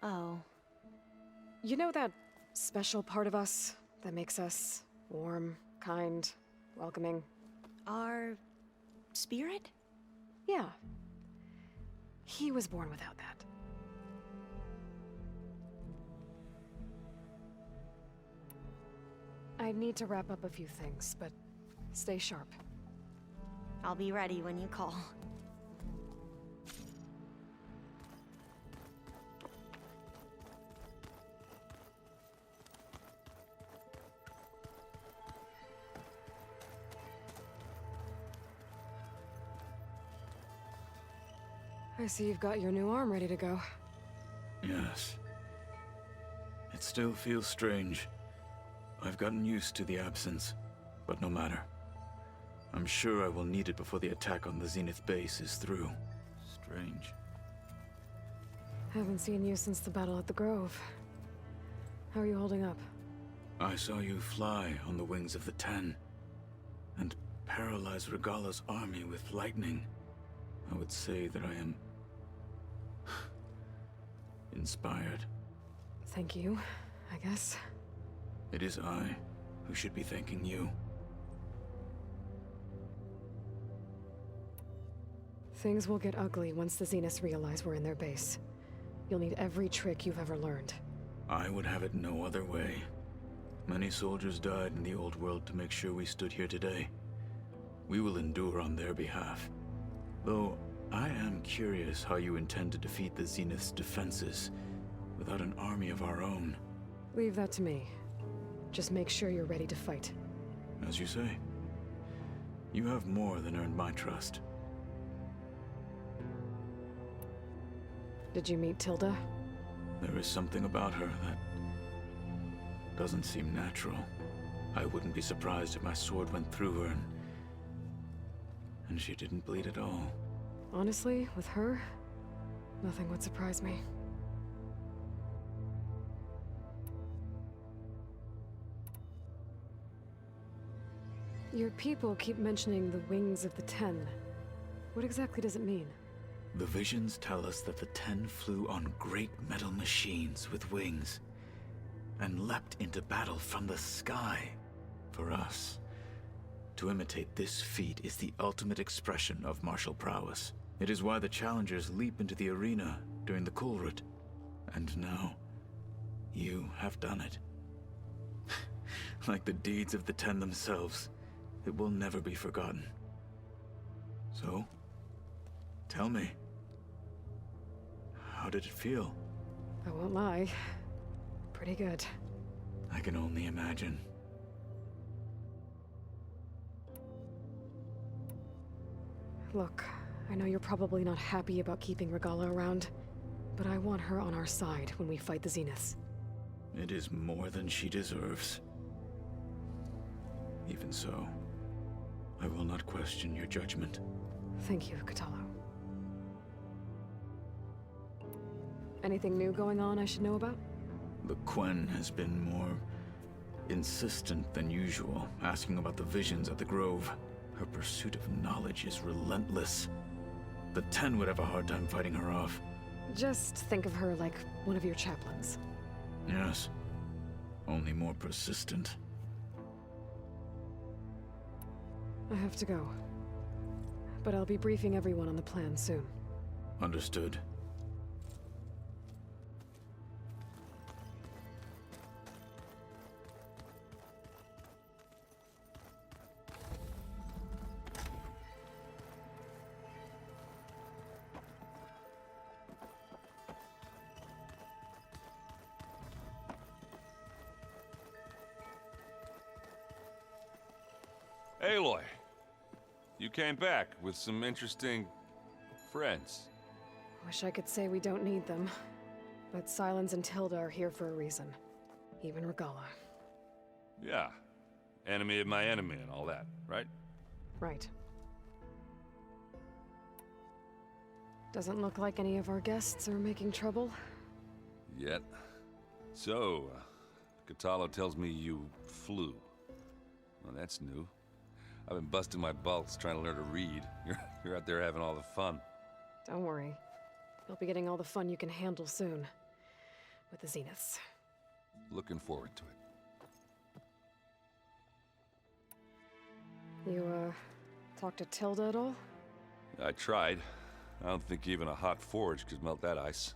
Oh. You know that special part of us that makes us warm, kind, welcoming? Our spirit? Yeah. He was born without that. I need to wrap up a few things, but stay sharp. I'll be ready when you call. I see you've got your new arm ready to go. Yes. It still feels strange. I've gotten used to the absence, but no matter. I'm sure I will need it before the attack on the Zenith base is through. Strange. Haven't seen you since the battle at the Grove. How are you holding up? I saw you fly on the wings of the Ten, and paralyze Regala's army with lightning. I would say that I am... inspired. Thank you, I guess. It is I who should be thanking you. Things will get ugly once the Zeniths realize we're in their base. You'll need every trick you've ever learned. I would have it no other way. Many soldiers died in the old world to make sure we stood here today. We will endure on their behalf. Though, I am curious how you intend to defeat the Zenith's defenses without an army of our own. Leave that to me. Just make sure you're ready to fight. As you say. You have more than earned my trust. Did you meet Tilda? There is something about her that doesn't seem natural. I wouldn't be surprised if my sword went through her and she didn't bleed at all. Honestly, with her, nothing would surprise me. Your people keep mentioning the wings of the Ten. What exactly does it mean? The visions tell us that the Ten flew on great metal machines with wings, and leapt into battle from the sky. For us, to imitate this feat is the ultimate expression of martial prowess. It is why the challengers leap into the arena during the Kulrut. And now, you have done it. Like the deeds of the Ten themselves, it will never be forgotten. So, tell me, how did it feel? I won't lie. Pretty good. I can only imagine. Look, I know you're probably not happy about keeping Regala around, but I want her on our side when we fight the Zeniths. It is more than she deserves. Even so, I will not question your judgment. Thank you, Katalo. Anything new going on I should know about? The Quen has been more insistent than usual, asking about the visions at the Grove. Her pursuit of knowledge is relentless. The Ten would have a hard time fighting her off. Just think of her like one of your chaplains. Yes, only more persistent. I have to go. But I'll be briefing everyone on the plan soon. Understood. Aloy, you came back with some interesting friends. Wish I could say we don't need them. But Silence and Tilda are here for a reason. Even Regala. Yeah, enemy of my enemy and all that, right? Right. Doesn't look like any of our guests are making trouble. Yet. So, Katalo tells me you flew. Well, that's new. I've been busting my balls trying to learn to read. You're out there having all the fun. Don't worry. You'll be getting all the fun you can handle soon. With the Zeniths. Looking forward to it. You, talked to Tilda at all? I tried. I don't think even a hot forge could melt that ice.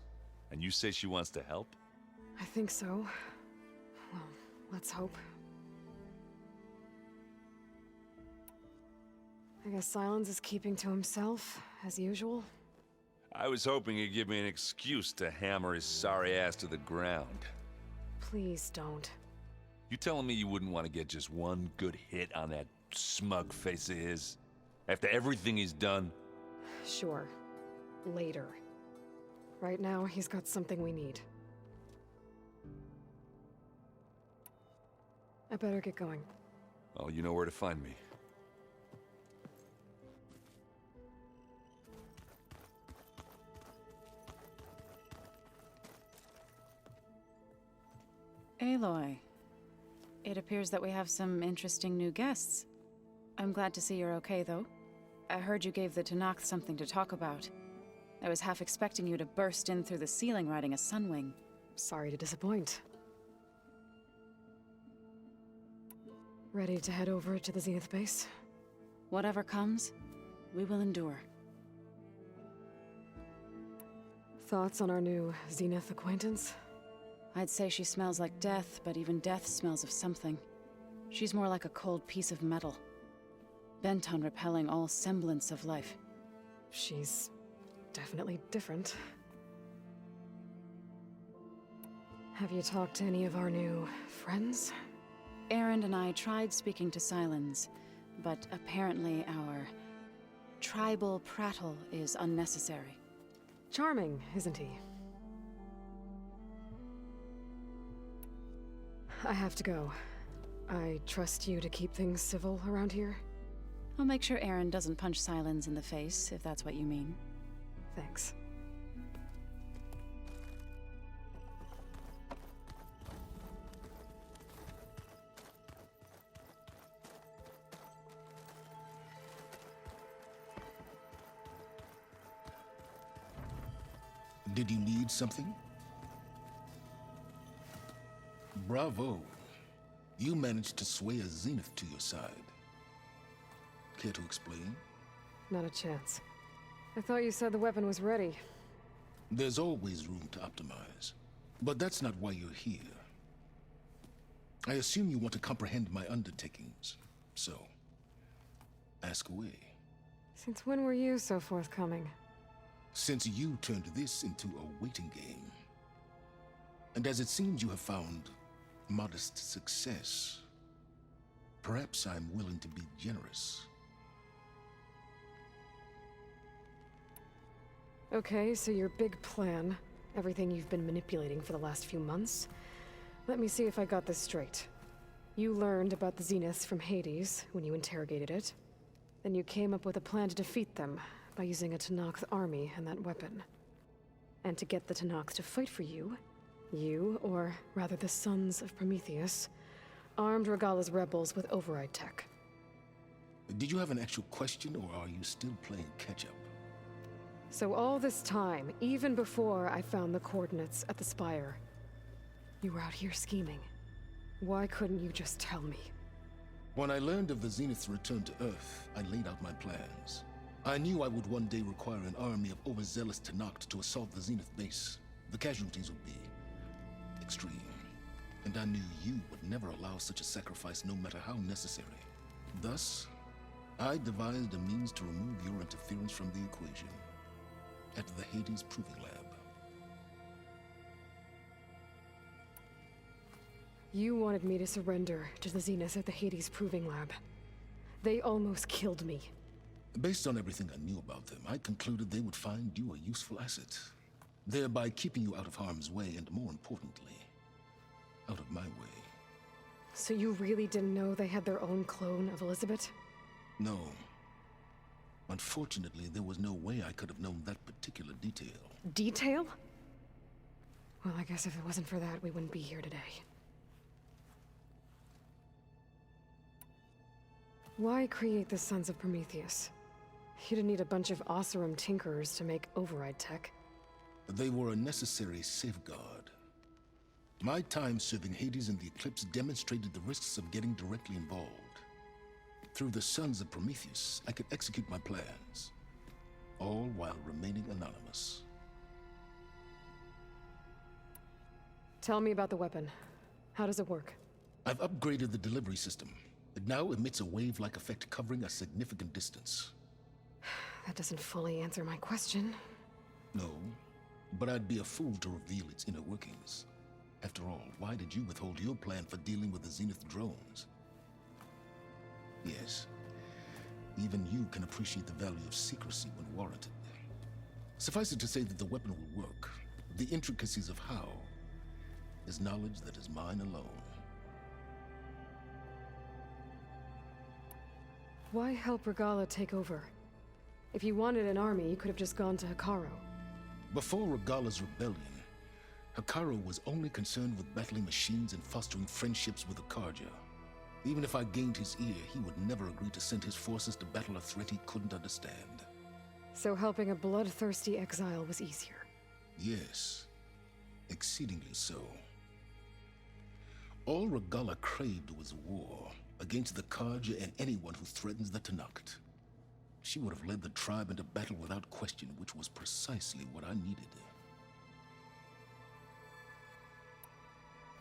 And you say she wants to help? I think so. Well, let's hope. I guess Silence is keeping to himself, as usual. I was hoping he'd give me an excuse to hammer his sorry ass to the ground. Please don't. You telling me you wouldn't want to get just one good hit on that smug face of his? After everything he's done? Sure. Later. Right now, he's got something we need. I better get going. Oh, you know where to find me. Aloy, it appears that we have some interesting new guests. I'm glad to see you're okay, though. I heard you gave the Tenakth something to talk about. I was half expecting you to burst in through the ceiling riding a sunwing. Sorry to disappoint. Ready to head over to the Zenith base? Whatever comes, we will endure. Thoughts on our new Zenith acquaintance? I'd say she smells like death, but even death smells of something. She's more like a cold piece of metal, bent on repelling all semblance of life. She's definitely different. Have you talked to any of our new friends? Errand and I tried speaking to Silence, but apparently our tribal prattle is unnecessary. Charming, isn't he? I have to go. I trust you to keep things civil around here? I'll make sure Errand doesn't punch Silence in the face, if that's what you mean. Thanks. Did you need something? Bravo. You managed to sway a Zenith to your side. Care to explain? Not a chance. I thought you said the weapon was ready. There's always room to optimize. But that's not why you're here. I assume you want to comprehend my undertakings. So, ask away. Since when were you so forthcoming? Since you turned this into a waiting game. And as it seems you have found modest success, perhaps I'm willing to be generous. Okay, so your big plan, everything you've been manipulating for the last few months. Let me see if I got this straight. You learned about the Zeniths from Hades when you interrogated it. Then you came up with a plan to defeat them by using a Tenakth army and that weapon. And to get the Tenakth to fight for you, or rather the Sons of Prometheus, armed Regalla's rebels with override tech. Did you have an actual question, or are you still playing catch-up? So all this time, even before I found the coordinates at the Spire, you were out here scheming. Why couldn't you just tell me? When I learned of the Zenith's return to Earth, I laid out my plans. I knew I would one day require an army of overzealous Tenakth to assault the Zenith base. The casualties would be extreme. And I knew you would never allow such a sacrifice, no matter how necessary. Thus, I devised a means to remove your interference from the equation. At the Hades Proving Lab. You wanted me to surrender to the Zeniths at the Hades Proving Lab. They almost killed me. Based on everything I knew about them, I concluded they would find you a useful asset, thereby keeping you out of harm's way and, more importantly, out of my way. So you really didn't know they had their own clone of Elizabeth? No. Unfortunately, there was no way I could have known that particular detail. Detail? Well, I guess if it wasn't for that, we wouldn't be here today. Why create the Sons of Prometheus? You didn't need a bunch of Oseram tinkerers to make override tech. They were a necessary safeguard. My time serving Hades in the Eclipse demonstrated the risks of getting directly involved. Through the Sons of Prometheus, I could execute my plans, all while remaining anonymous. Tell me about the weapon. How does it work? I've upgraded the delivery system. It now emits a wave-like effect covering a significant distance. That doesn't fully answer my question. No, but I'd be a fool to reveal its inner workings. After all, why did you withhold your plan for dealing with the Zenith drones? Yes, even you can appreciate the value of secrecy when warranted. Suffice it to say that the weapon will work. The intricacies of how is knowledge that is mine alone. Why help Regalla take over? If you wanted an army, you could have just gone to Hekarro. Before Regalla's rebellion, Hekarro was only concerned with battling machines and fostering friendships with the Karja. Even if I gained his ear, he would never agree to send his forces to battle a threat he couldn't understand. So helping a bloodthirsty exile was easier? Yes, exceedingly so. All Regalla craved was war against the Karja and anyone who threatens the Tenakth. She would have led the tribe into battle without question, which was precisely what I needed.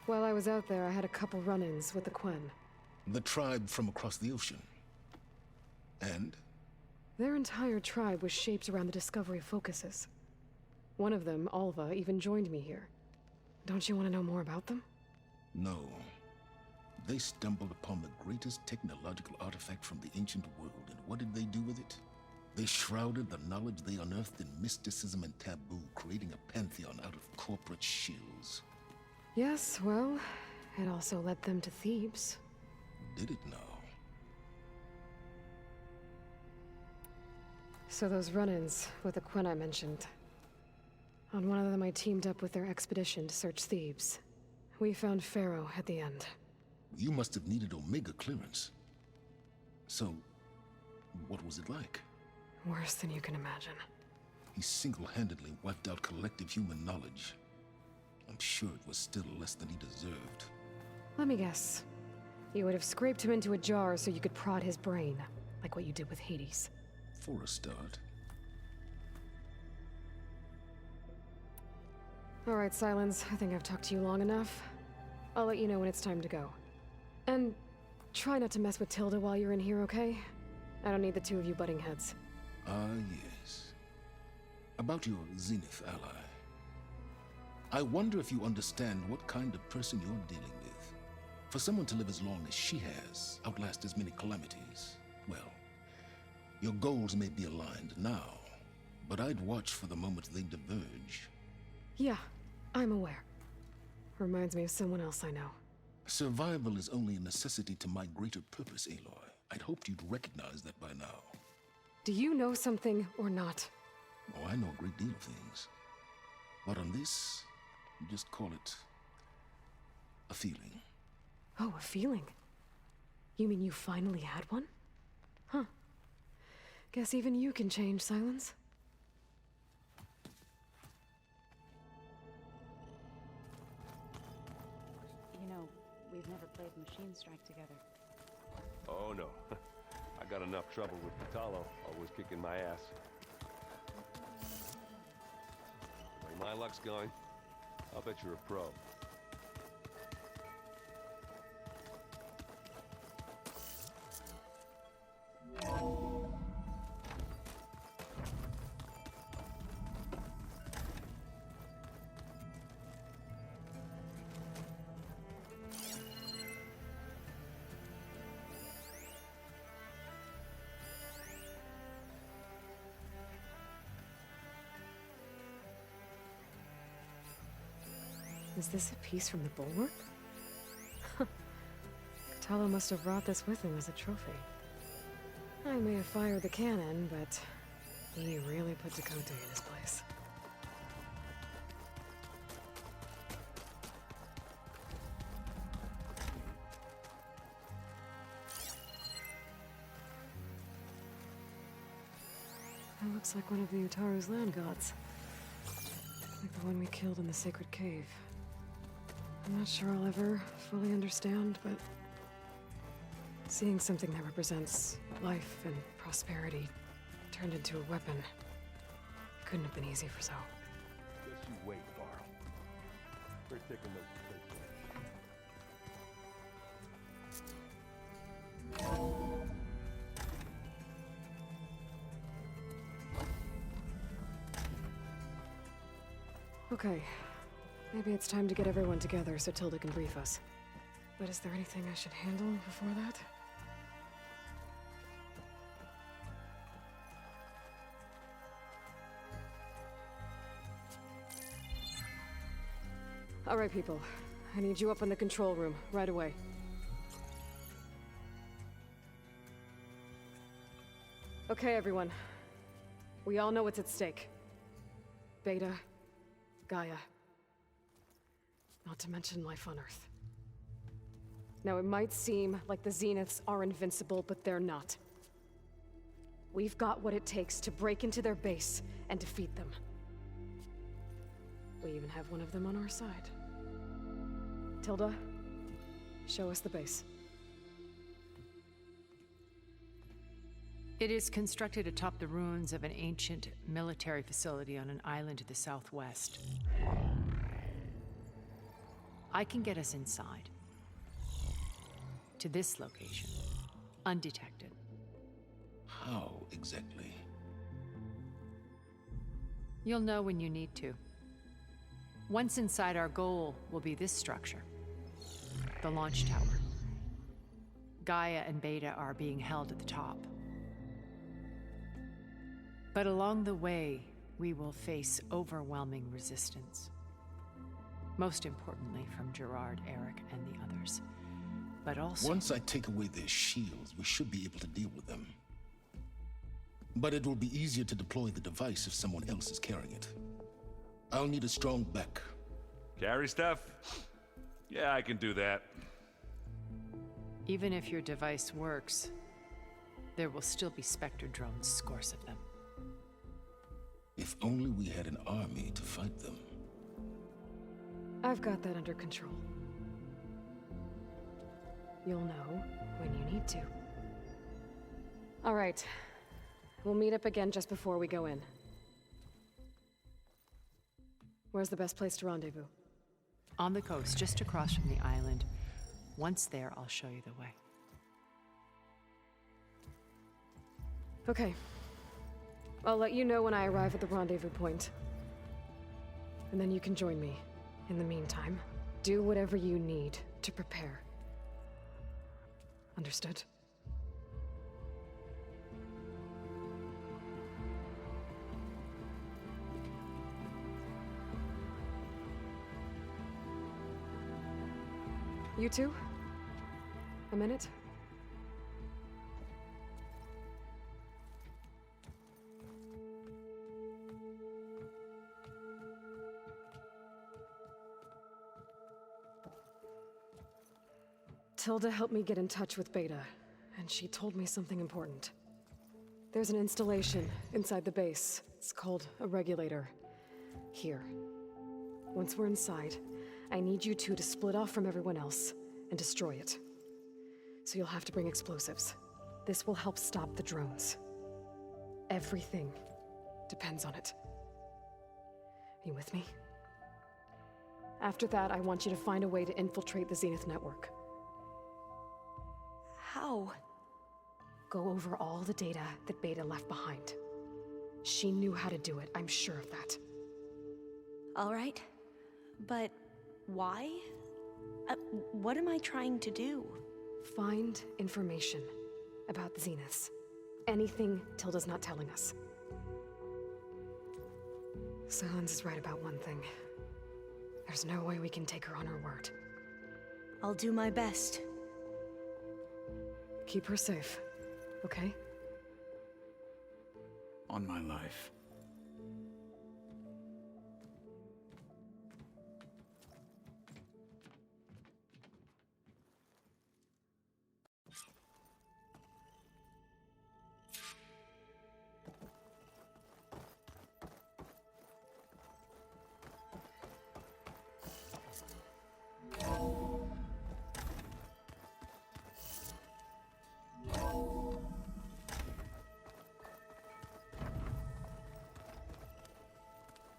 While I was out there, I had a couple run-ins with the Quen. The tribe from across the ocean. And? Their entire tribe was shaped around the discovery of focuses. One of them, Alva, even joined me here. Don't you want to know more about them? No. They stumbled upon the greatest technological artifact from the ancient world, and what did they do with it? They shrouded the knowledge they unearthed in mysticism and taboo, creating a pantheon out of corporate shills. Yes, well, it also led them to Thebes. Did it now? So those run-ins with the Quen I mentioned. On one of them I teamed up with their expedition to search Thebes. We found Pharaoh at the end. You must have needed Omega clearance. So, what was it like? Worse than you can imagine. he single-handedly wiped out collective human knowledge. I'm sure it was still less than he deserved. Let me guess. You would have scraped him into a jar so you could prod his brain, like what you did with Hades. For a start. All right, Silence. I think I've talked to you long enough. I'll let you know when it's time to go. And try not to mess with Tilda while you're in here, okay? I don't need the two of you butting heads. Ah, yes. About your Zenith ally. I wonder if you understand what kind of person you're dealing with. For someone to live as long as she has, outlast as many calamities, well, your goals may be aligned now, but I'd watch for the moment they diverge. Yeah, I'm aware. Reminds me of someone else I know. Survival is only a necessity to my greater purpose, Aloy. I'd hoped you'd recognize that by now. Do you know something or not? Oh, I know a great deal of things. But on this, you just call it a feeling. Oh, a feeling? You mean you finally had one? Huh. Guess even you can change, Silence. You know, we've never played Machine Strike together. Oh, no. I got enough trouble with Vitalo, always kicking my ass. The way my luck's going, I'll bet you're a pro. Is this a piece from the bulwark? Katalo must have brought this with him as a trophy. I may have fired the cannon, but he really put Dakota in his place. That looks like one of the Utaru's land gods. Like the one we killed in the sacred cave. I'm not sure I'll ever fully understand, but seeing something that represents life and prosperity turned into a weapon couldn't have been easy for Zoe. Just you wait, Varl. We're taking those Okay. Maybe it's time to get everyone together so Tilda can brief us. But is there anything I should handle before that? All right, people. I need you up in the control room, right away. Okay, everyone. We all know what's at stake. Beta, Gaia. Not to mention life on Earth. Now, it might seem like the Zeniths are invincible, but they're not. We've got what it takes to break into their base and defeat them. We even have one of them on our side. Tilda, show us the base. It is constructed atop the ruins of an ancient military facility on an island to the southwest. I can get us inside. To this location, undetected. How exactly? You'll know when you need to. Once inside, our goal will be this structure. The launch tower. Gaia and Beta are being held at the top. But along the way, we will face overwhelming resistance. Most importantly from Gerard, Eric, and the others. But also... Once I take away their shields, we should be able to deal with them. But it will be easier to deploy the device if someone else is carrying it. I'll need a strong back. Carry stuff? Yeah, I can do that. Even if your device works, there will still be Spectre drones, scores of them. If only we had an army to fight them. I've got that under control. You'll know when you need to. All right. We'll meet up again just before we go in. Where's the best place to rendezvous? On the coast, just across from the island. Once there, I'll show you the way. Okay. I'll let you know when I arrive at the rendezvous point. And then you can join me. In the meantime, do whatever you need to prepare. Understood? You two? A minute? Tilda helped me get in touch with Beta, and she told me something important. There's an installation inside the base. It's called a regulator. Here. Once we're inside, I need you two to split off from everyone else and destroy it. So you'll have to bring explosives. This will help stop the drones. Everything depends on it. Are you with me? After that, I want you to find a way to infiltrate the Zenith network. How? Go over all the data that Beta left behind. She knew how to do it, I'm sure of that. All right. But why? What am I trying to do? Find information about the Zeniths. Anything Tilda's not telling us. Silence is right about one thing. There's no way we can take her on her word. I'll do my best. Keep her safe, okay? On my life.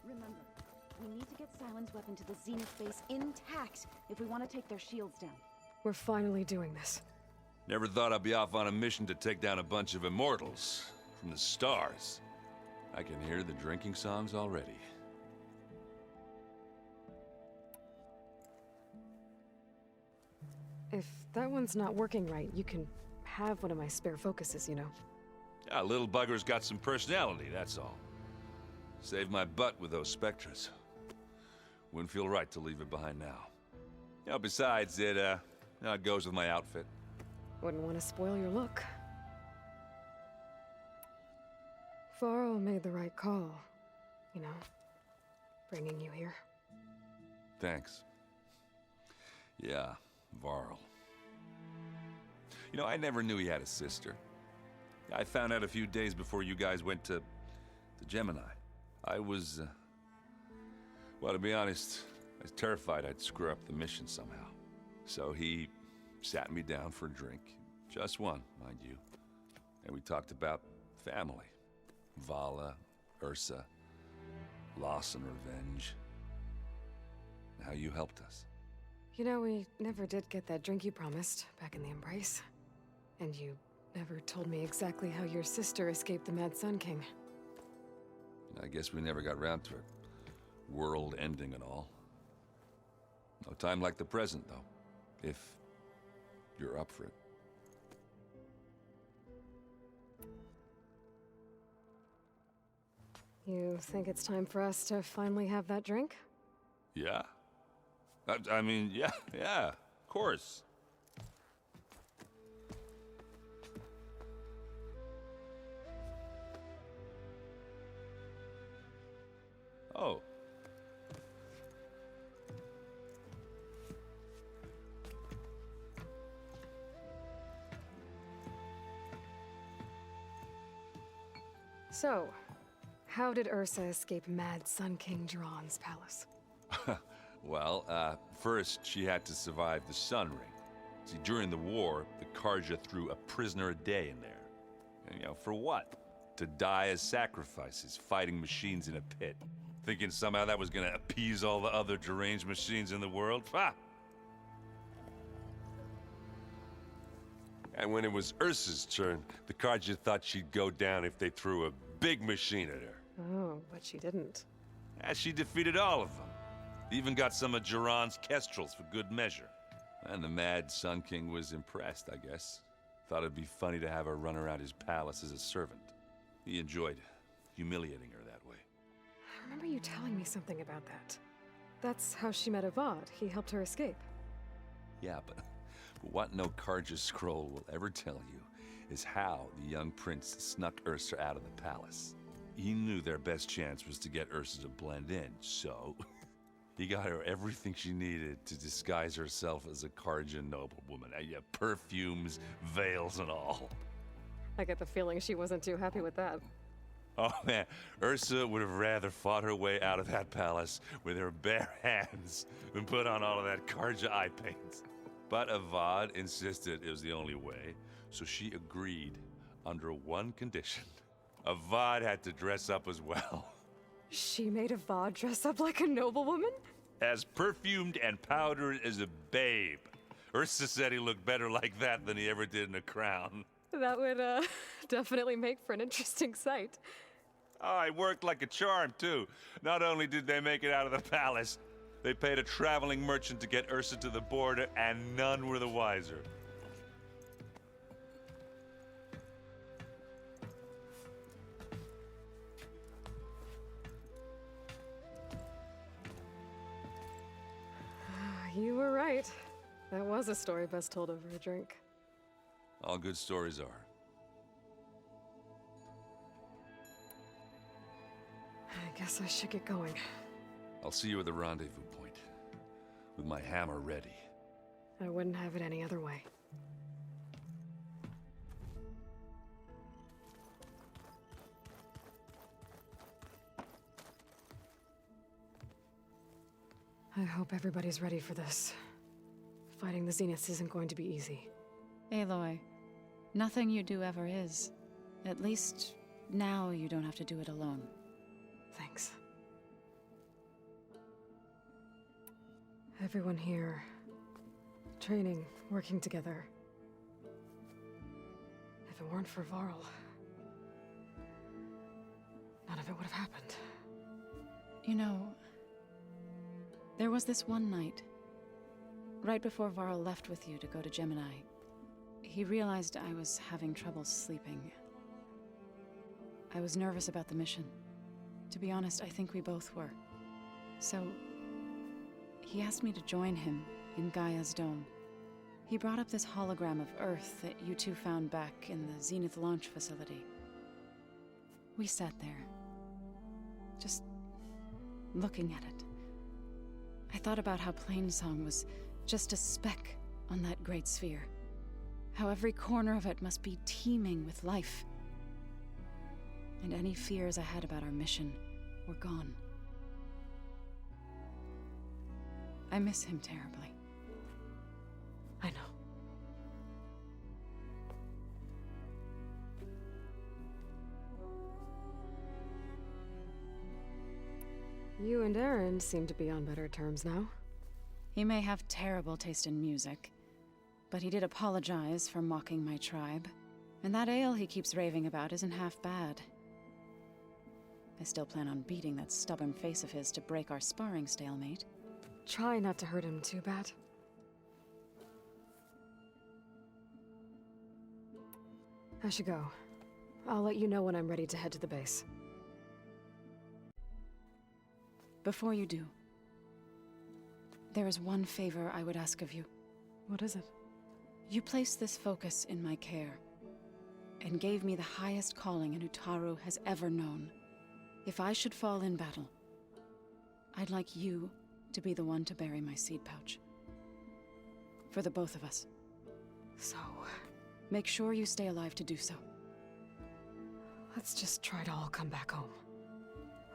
Remember, we need to get Silent's weapon to the Zenith base intact if we want to take their shields down. We're finally doing this. Never thought I'd be off on a mission to take down a bunch of immortals from the stars. I can hear the drinking songs already. If that one's not working right, you can have one of my spare focuses, you know. Yeah, little bugger's got some personality, that's all. Saved my butt with those Spectras. Wouldn't feel right to leave it behind now. You know, besides, it goes with my outfit. Wouldn't want to spoil your look. Varl made the right call, you know, bringing you here. Thanks. Yeah, Varl. You know, I never knew he had a sister. I found out a few days before you guys went to Gemini. I was, well, to be honest, I was terrified I'd screw up the mission somehow. So he sat me down for a drink. Just one, mind you. And we talked about family. Vala, Ursa, loss and revenge. How you helped us. You know, we never did get that drink you promised back in the Embrace. And you never told me exactly how your sister escaped the Mad Sun King. I guess we never got round to it. World ending and all. No time like the present, though. If you're up for it. You think it's time for us to finally have that drink? Yeah. I mean, yeah, of course. Oh. So, How did Ursa escape Mad Sun King Jiran's palace? Well, first she had to survive the Sun Ring. See, during the war, the Karja threw a prisoner a day in there. And, for what? To die as sacrifices, fighting machines in a pit. Thinking somehow that was gonna appease all the other deranged machines in the world? Ha! And when it was Ursa's turn, the Karja thought she'd go down if they threw a big machine at her. Oh, but she didn't. And she defeated all of them. Even got some of Jiran's kestrels for good measure. And the Mad Sun King was impressed, I guess. Thought it'd be funny to have her run around his palace as a servant. He enjoyed humiliating her that way. I remember you telling me something about that. That's how she met Avad. He helped her escape. Yeah, but what no Karja scroll will ever tell you is how the young prince snuck Ursa out of the palace. He knew their best chance was to get Ursa to blend in, so he got her everything she needed to disguise herself as a Karja noblewoman. Yeah, perfumes, veils, and all. I get the feeling she wasn't too happy with that. Oh man, Ursa would have rather fought her way out of that palace with her bare hands than put on all of that Karja eye paint. But Avad insisted it was the only way, so she agreed under one condition. Avad had to dress up as well. She made Avad dress up like a noblewoman? As perfumed and powdered as a babe. Ursa said he looked better like that than he ever did in a crown. That would, definitely make for an interesting sight. Oh, it worked like a charm, too. Not only did they make it out of the palace, they paid a traveling merchant to get Ursa to the border, and none were the wiser. You were right. That was a story best told over a drink. All good stories are. I guess I should get going. I'll see you at the rendezvous point, with my hammer ready. I wouldn't have it any other way. I hope everybody's ready for this. Fighting the Zeniths isn't going to be easy. Aloy, nothing you do ever is. At least, now you don't have to do it alone. Thanks. Everyone here, training, working together. If it weren't for Varl, none of it would have happened. You know, there was this one night, right before Varl left with you to go to Gemini. He realized I was having trouble sleeping. I was nervous about the mission. To be honest, I think we both were. So, he asked me to join him in Gaia's dome. He brought up this hologram of Earth that you two found back in the Zenith launch facility. We sat there, just looking at it. I thought about how Plainsong was just a speck on that great sphere. How every corner of it must be teeming with life. And any fears I had about our mission were gone. I miss him terribly. I know. You and Aaron seem to be on better terms now. He may have terrible taste in music, but he did apologize for mocking my tribe. And that ale he keeps raving about isn't half bad. I still plan on beating that stubborn face of his to break our sparring stalemate. Try not to hurt him too bad. I should go. I'll let you know when I'm ready to head to the base. Before you do, there is one favor I would ask of you. What is it? You placed this focus in my care, and gave me the highest calling an Utaru has ever known. If I should fall in battle, I'd like you to be the one to bury my seed pouch. For the both of us. So, make sure you stay alive to do so. let's just try to all come back home.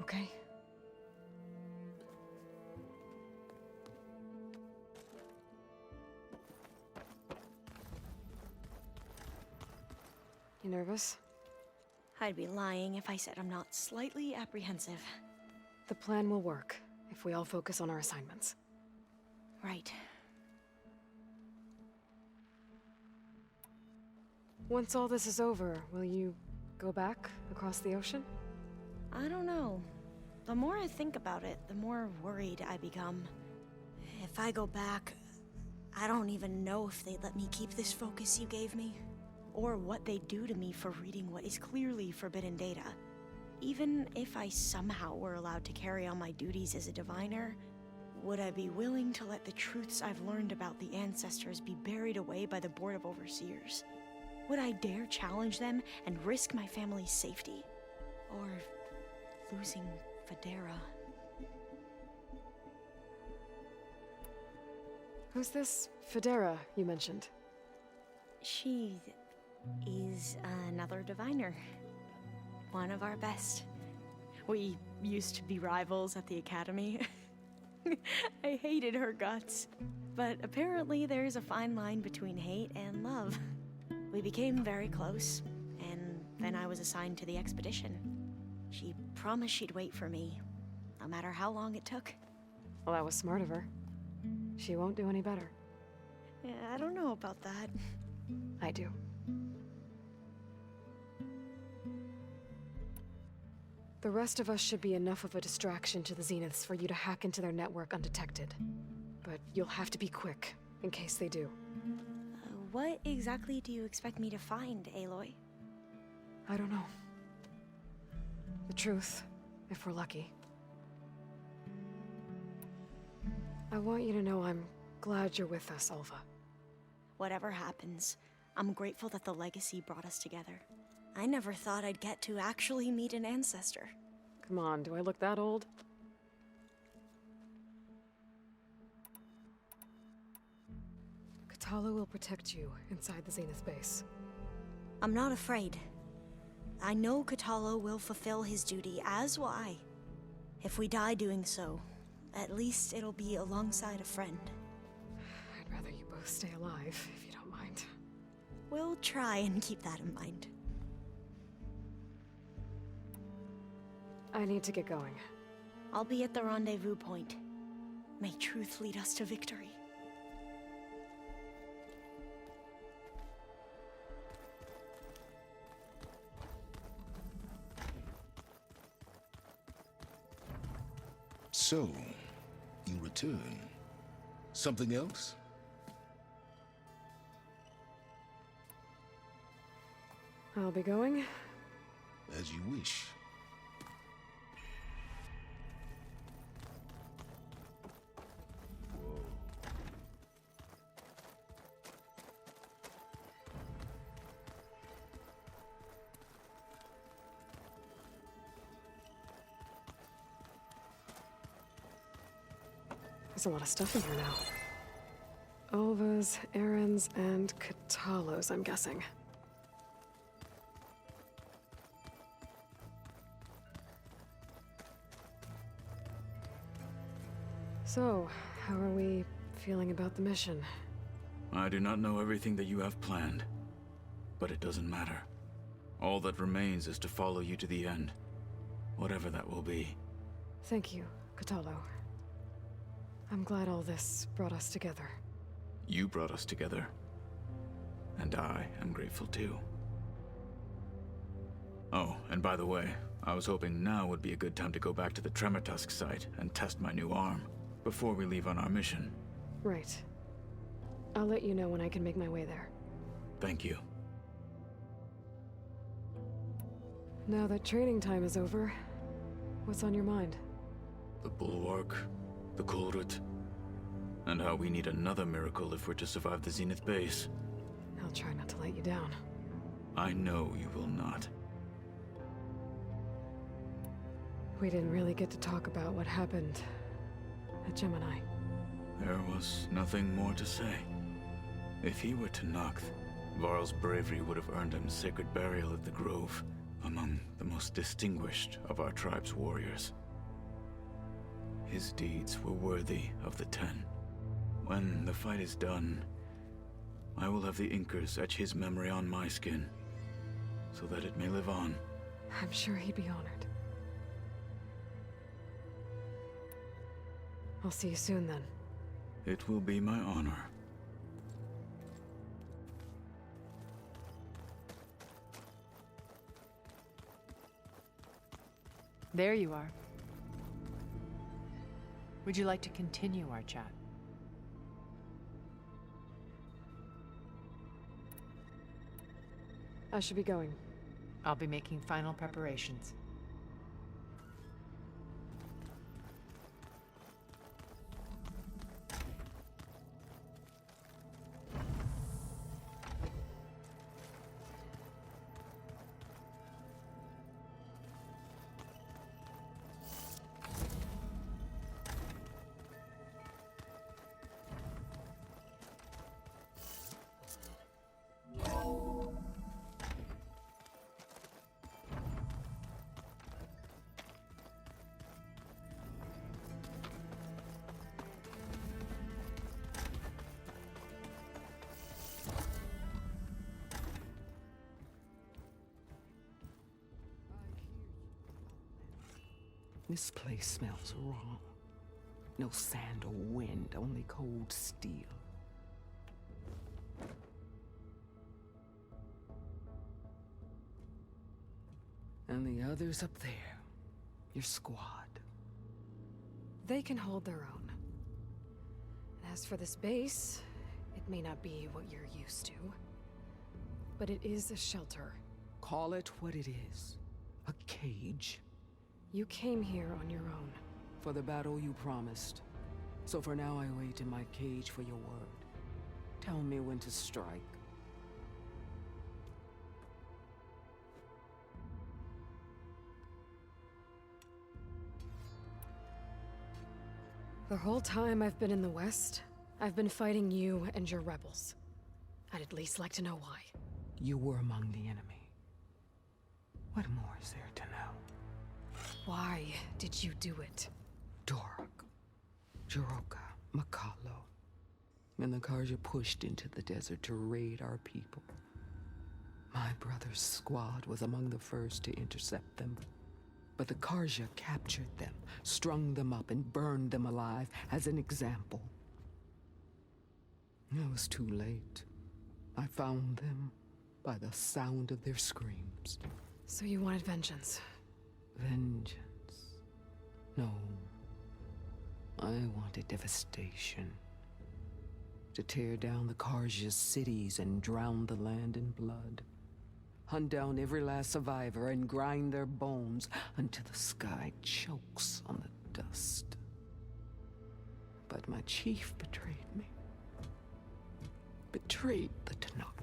okay? You nervous? I'd be lying if I said I'm not slightly apprehensive. The plan will work if we all focus on our assignments. Right. Once all this is over, will you go back across the ocean? I don't know. The more I think about it, the more worried I become. If I go back, I don't even know if they'd let me keep this focus you gave me, or what they'd do to me for reading what is clearly forbidden data. Even if I somehow were allowed to carry on my duties as a diviner, would I be willing to let the truths I've learned about the ancestors be buried away by the Board of Overseers? Would I dare challenge them and risk my family's safety? Or losing Federa? Who's this Federa you mentioned? She is another diviner. One of our best. We used to be rivals at the academy. I hated her guts. But apparently there's a fine line between hate and love. We became very close, and then I was assigned to the expedition. She promised she'd wait for me, no matter how long it took. Well, that was smart of her. She won't do any better. Yeah, I don't know about that. I do. The rest of us should be enough of a distraction to the Zeniths for you to hack into their network undetected. But you'll have to be quick, in case they do. What exactly do you expect me to find, Aloy? I don't know. The truth, if we're lucky. I want you to know I'm glad you're with us, Alva. Whatever happens, I'm grateful that the legacy brought us together. I never thought I'd get to actually meet an ancestor. Come on, do I look that old? Katala will protect you inside the Zenith base. I'm not afraid. I know Katala will fulfill his duty, as will I. If we die doing so, at least it'll be alongside a friend. I'd rather you both stay alive, if you don't mind. We'll try and keep that in mind. I need to get going. I'll be at the rendezvous point. May truth lead us to victory. So, you return. Something else? I'll be going. As you wish. There's a lot of stuff in here now. Olva's, errands, and Katalos, I'm guessing. So, how are we feeling about the mission? I do not know everything that you have planned, but it doesn't matter. All that remains is to follow you to the end, whatever that will be. Thank you, Katalo. I'm glad all this brought us together. You brought us together, and I am grateful too. Oh, and by the way, I was hoping now would be a good time to go back to the Tremortusk site and test my new arm, before we leave on our mission. Right. I'll let you know when I can make my way there. Thank you. Now that training time is over, what's on your mind? The Bulwark, the Kulrut, and how we need another miracle if we're to survive the Zenith base. I'll try not to let you down. I know you will not. We didn't really get to talk about what happened at Gemini. There was nothing more to say. If he were to Tenakth, Varl's bravery would have earned him sacred burial at the Grove. among the most distinguished of our tribe's warriors. His deeds were worthy of the 10. When the fight is done, I will have the Inkers etch his memory on my skin, so that it may live on. I'm sure he'd be honored. I'll see you soon then. It will be my honor. There you are. Would you like to continue our chat? I should be going. I'll be making final preparations. This place smells wrong. No sand or wind, only cold steel. And the others up there, your squad. They can hold their own. As for this base, it may not be what you're used to, but it is a shelter. Call it what it is. A cage. You came here on your own. For the battle you promised. So for now I wait in my cage for your word. Tell me when to strike. The whole time I've been in the West, I've been fighting you and your rebels. I'd at least like to know why. You were among the enemy. What more is there to know? Why did you do it? Dork, Jiroka, Makalo, and the Karja pushed into the desert to raid our people. My brother's squad was among the first to intercept them. But the Karja captured them, strung them up, and burned them alive as an example. It was too late. I found them by the sound of their screams. So you wanted vengeance? Vengeance? No. I wanted devastation. To tear down the Karja's cities and drown the land in blood. Hunt down every last survivor and grind their bones until the sky chokes on the dust. But my chief betrayed me. Betrayed the Tanakh.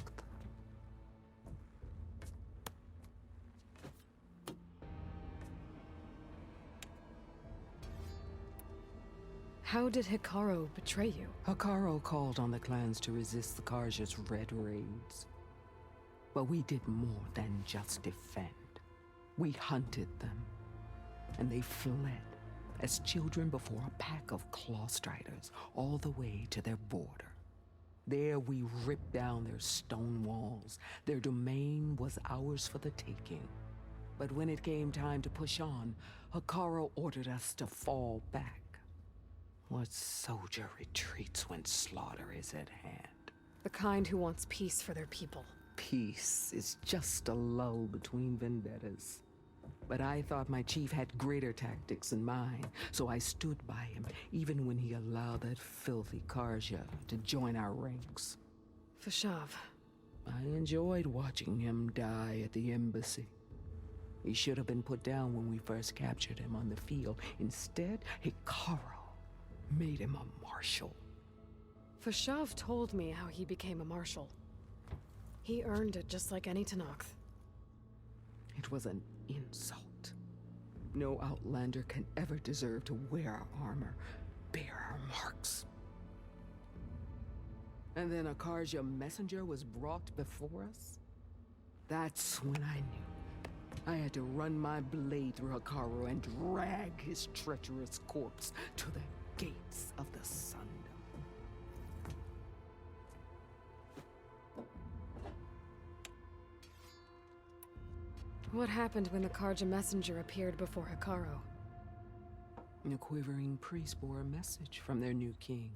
How did Hikaru betray you? Hikaru called on the clans to resist the Karja's red raids. But we did more than just defend. We hunted them, and they fled as children before a pack of claw striders all the way to their border. There we ripped down their stone walls. Their domain was ours for the taking. But when it came time to push on, Hikaru ordered us to fall back. What soldier retreats when slaughter is at hand? The kind who wants peace for their people. Peace is just a lull between vendettas. But I thought my chief had greater tactics in mind, so I stood by him, even when he allowed that filthy Karja to join our ranks. Fashav. I enjoyed watching him die at the embassy. He should have been put down when we first captured him on the field. Instead, Hikaru made him a marshal. Fashav told me how he became a marshal. He earned it just like any Tanakh. It was an insult. No outlander can ever deserve to wear our armor, bear our marks. And then a Karja messenger was brought before us? That's when I knew. I had to run my blade through Hikaru and drag his treacherous corpse to the gates of the sun. What happened when the Karja messenger appeared before Hikaru? The quivering priest bore a message from their new king.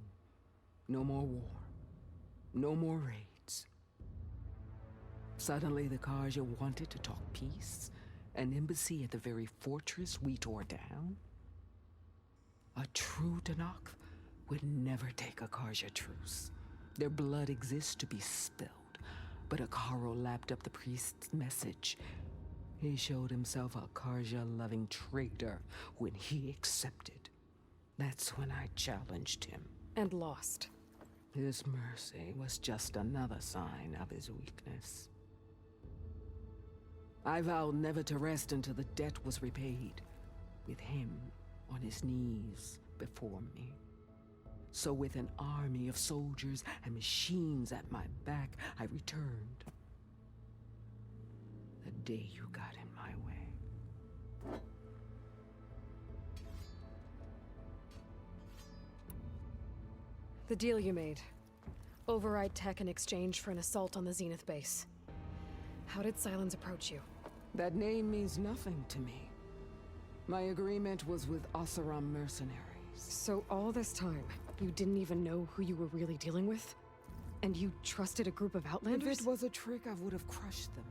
No more war. No more raids. Suddenly, the Karja wanted to talk peace. An embassy at the very fortress we tore down. A true Tenakth would never take a Karja truce. Their blood exists to be spilled. But Hikaru lapped up the priest's message. He showed himself a Karja-loving traitor when he accepted. That's when I challenged him. And lost. His mercy was just another sign of his weakness. I vowed never to rest until the debt was repaid, with him on his knees before me. So with an army of soldiers and machines at my back, I returned. The day you got in my way. The deal you made. Override tech in exchange for an assault on the Zenith base. How did Sylens approach you? That name means nothing to me. My agreement was with Oseram mercenaries. So all this time, you didn't even know who you were really dealing with? And you trusted a group of Outlanders? If it was a trick, I would have crushed them.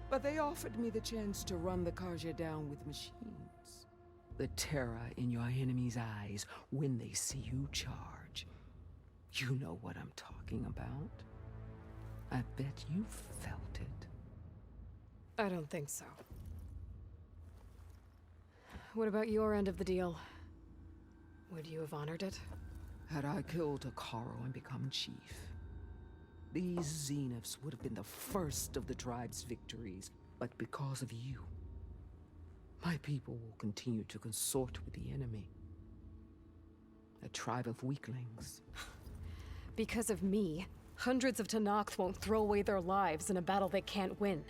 But they offered me the chance to run the Karja down with machines. The terror in your enemy's eyes when they see you charge. You know what I'm talking about. I bet you felt it. I don't think so. What about your end of the deal? Would you have honored it? Had I killed Hikaru and become chief, these Zeniths would have been the first of the tribe's victories. But because of you, my people will continue to consort with the enemy. A tribe of weaklings. Because of me, hundreds of Tenakth won't throw away their lives in a battle they can't win.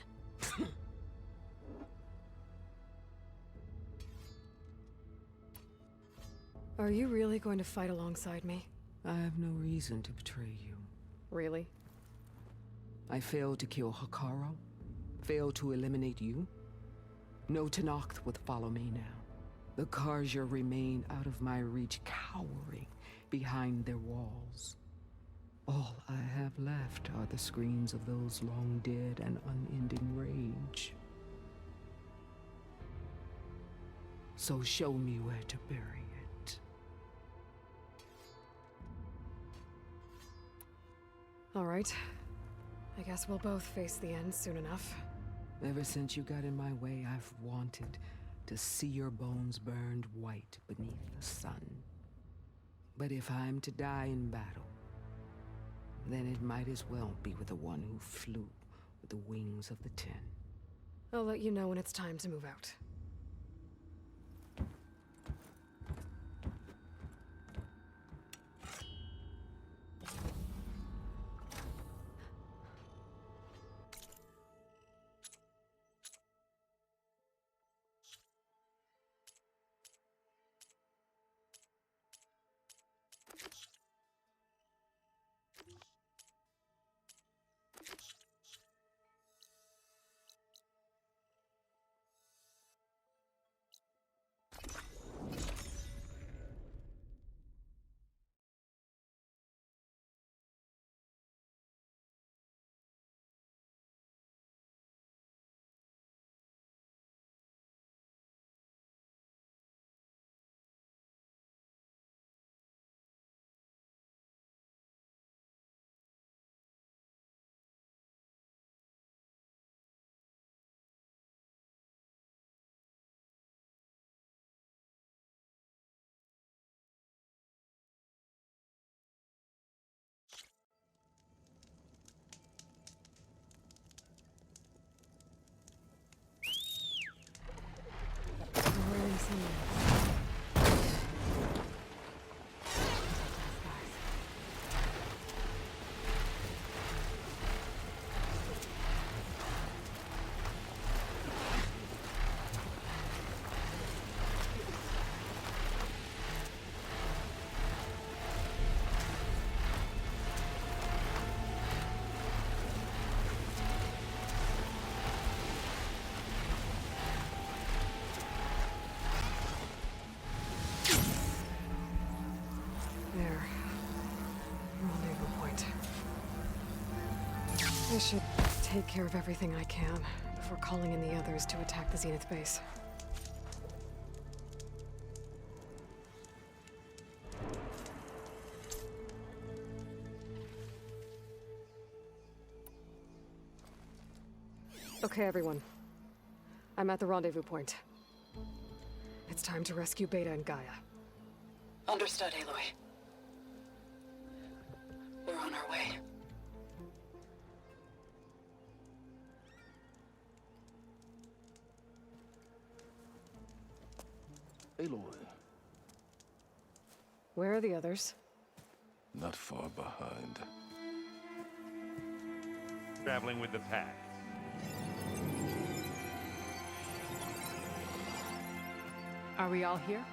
Are you really going to fight alongside me? I have no reason to betray you. Really? I failed to kill Hikaru, failed to eliminate you. No Tenakth would follow me now. The Karja remain out of my reach, cowering behind their walls. All I have left are the screams of those long dead and unending rage. So show me where to bury it. All right. I guess we'll both face the end soon enough. Ever since you got in my way, I've wanted to see your bones burned white beneath the sun. But if I'm to die in battle, then it might as well be with the one who flew with the wings of the 10. I'll let you know when it's time to move out. I should take care of everything I can before calling in the others to attack the Zenith base. Okay, everyone. I'm at the rendezvous point. It's time to rescue Beta and Gaia. Understood, Aloy. We're on our way. Aloy, Where are the others? not far behind. Traveling with the pack. Are we all here?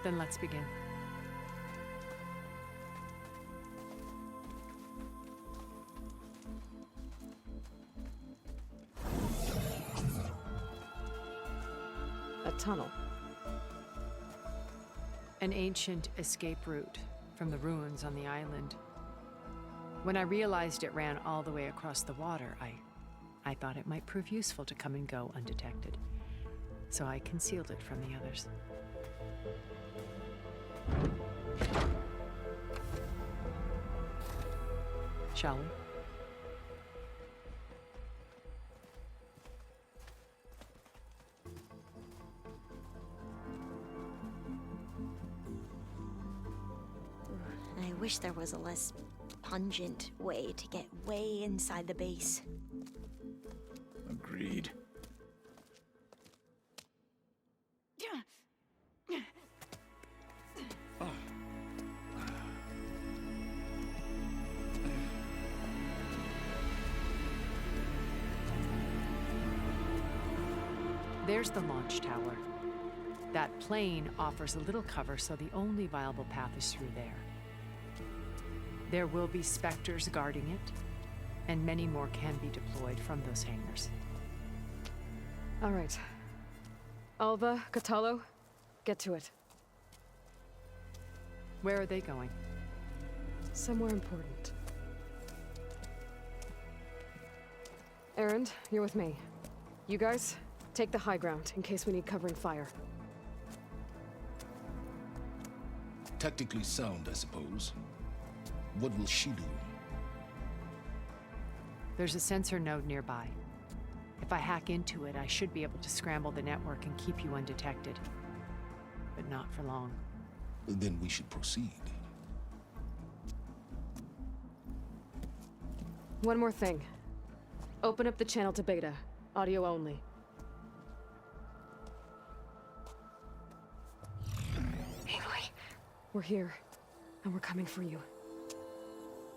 Then let's begin. A tunnel. An ancient escape route from the ruins on the island. When I realized it ran all the way across the water, I thought it might prove useful to come and go undetected. So I concealed it from the others. Shall we? I wish there was a less pungent way to get way inside the base. Agreed. There's the launch tower. That plane offers a little cover, so the only viable path is through there. There will be Spectres guarding it, and many more can be deployed from those hangars. All right. Alva, Catalo, get to it. Where are they going? Somewhere important. Errand, you're with me. You guys, take the high ground in case we need covering fire. Tactically sound, I suppose. What will she do? There's a sensor node nearby. If I hack into it, I should be able to scramble the network and keep you undetected. But not for long. Then we should proceed. One more thing. Open up the channel to Beta. Audio only. Aloy. We're here, and we're coming for you.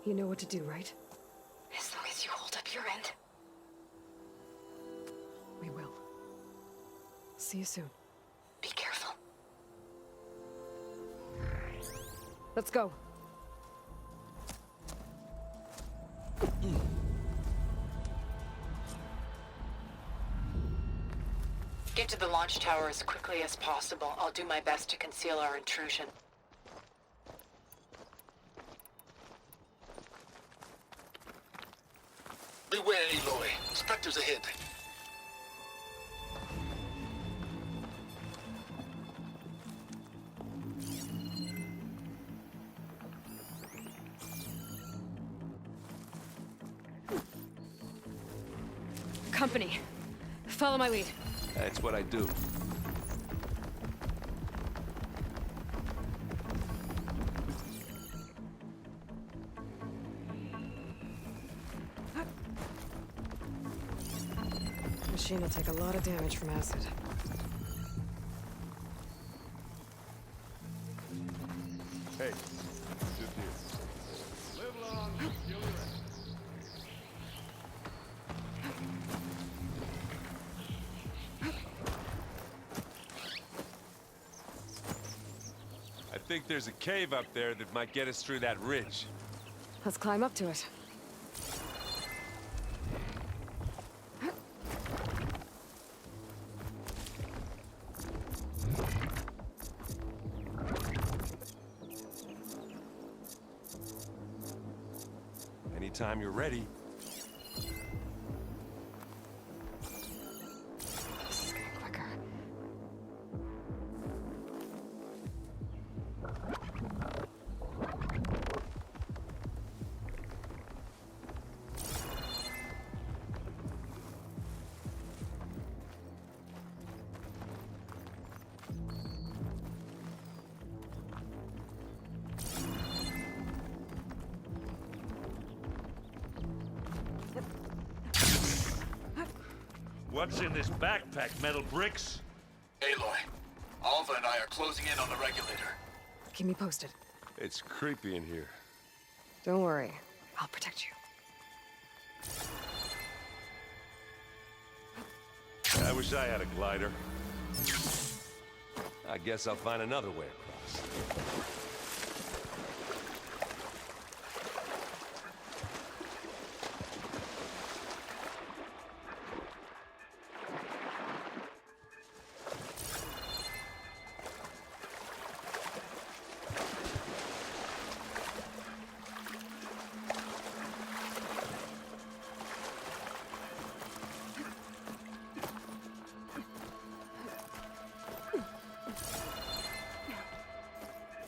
You know what to do, right? As long as you hold up your end. We will. See you soon. Be careful. Let's go. Get to the launch tower as quickly as possible. I'll do my best to conceal our intrusion. Beware, Aloy. Spectres ahead. Company. Follow my lead. That's what I do. Machine will take a lot of damage from acid. Hey, just here. Live long, kill your rest. I think there's a cave up there that might get us through that ridge. Let's climb up to it. anytime you're ready. This is getting quicker. What's in this backpack, metal bricks? Aloy, Alva and I are closing in on the regulator. Keep me posted. It's creepy in here. Don't worry. I'll protect you. I wish I had a glider. I guess I'll find another way across.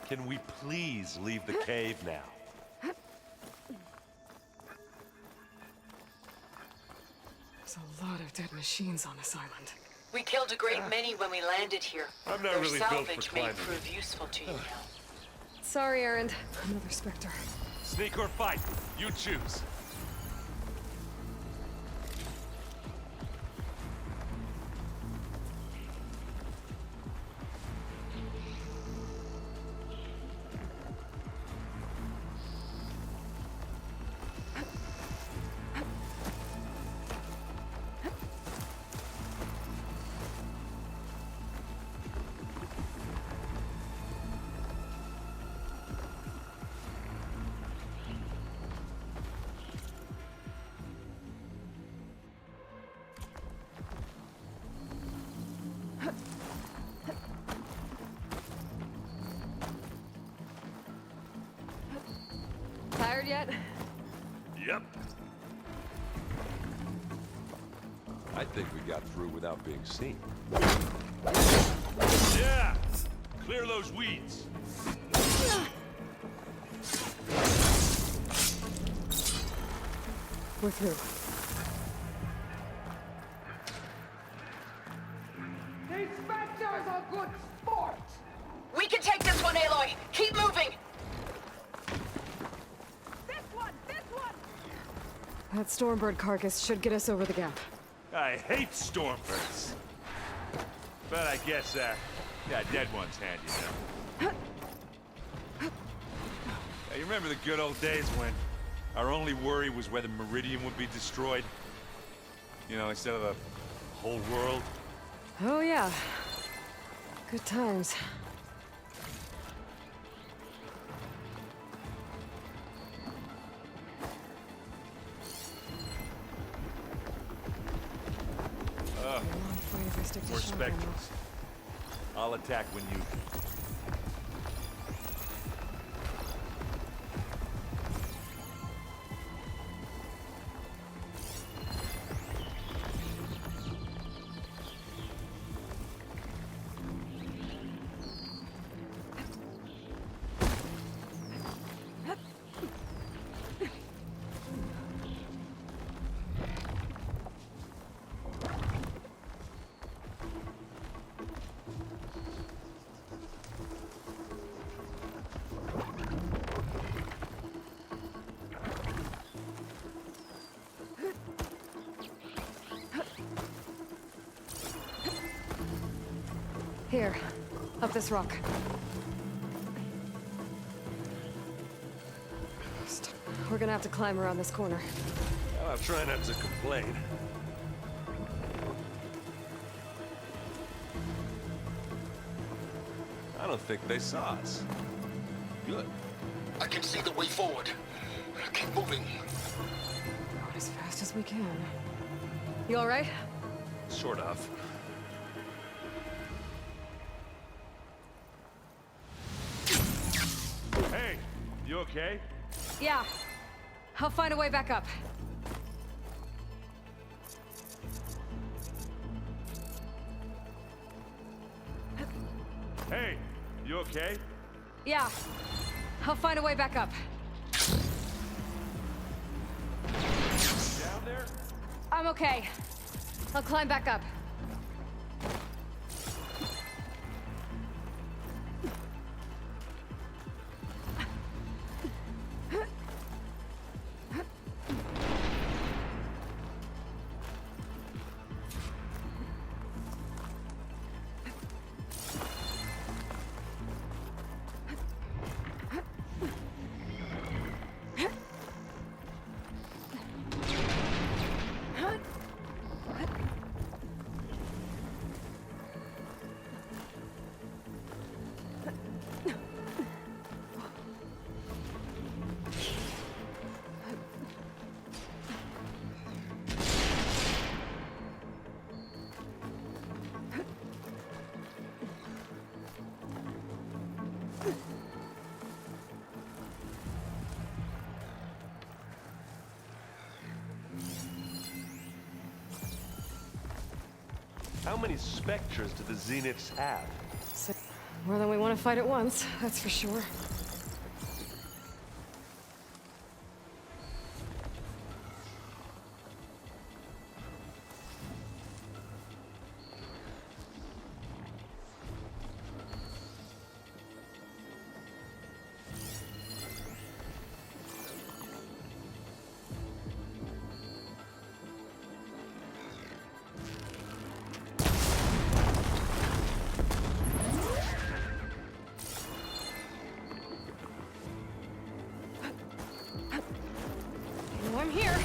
Can we please leave the cave now? There's a lot of dead machines on this island. We killed a great many when we landed here. I'm not Their really built for salvage may climbing. prove useful to you now. Sorry, Errand. Another Spectre. Sneak or fight, you choose. Tired yet? Yep. I think we got through without being seen. Yeah! Clear those weeds. We're through. These Spectres are good sport! We can take this one, Aloy! Keep moving! That Stormbird carcass should get us over the gap. I hate stormbirds. But I guess, yeah, dead one's handy now. Hey, you remember the good old days when our only worry was whether Meridian would be destroyed? You know, instead of the whole world? Oh, yeah. Good times. More Spectres. I'll attack when you... Here, up this rock. We're gonna have to climb around this corner. Well, I'll try not to complain. I don't think they saw us. Good. I can see the way forward. Keep moving. Going as fast as we can. You all right? Sort of. Hey, you okay? Yeah. I'll find a way back up. Hey, you okay? Yeah. I'll find a way back up. Down there? I'm okay. I'll climb back up. How many Spectres do the Zeniths have? More than we want to fight at once, that's for sure. I'm here.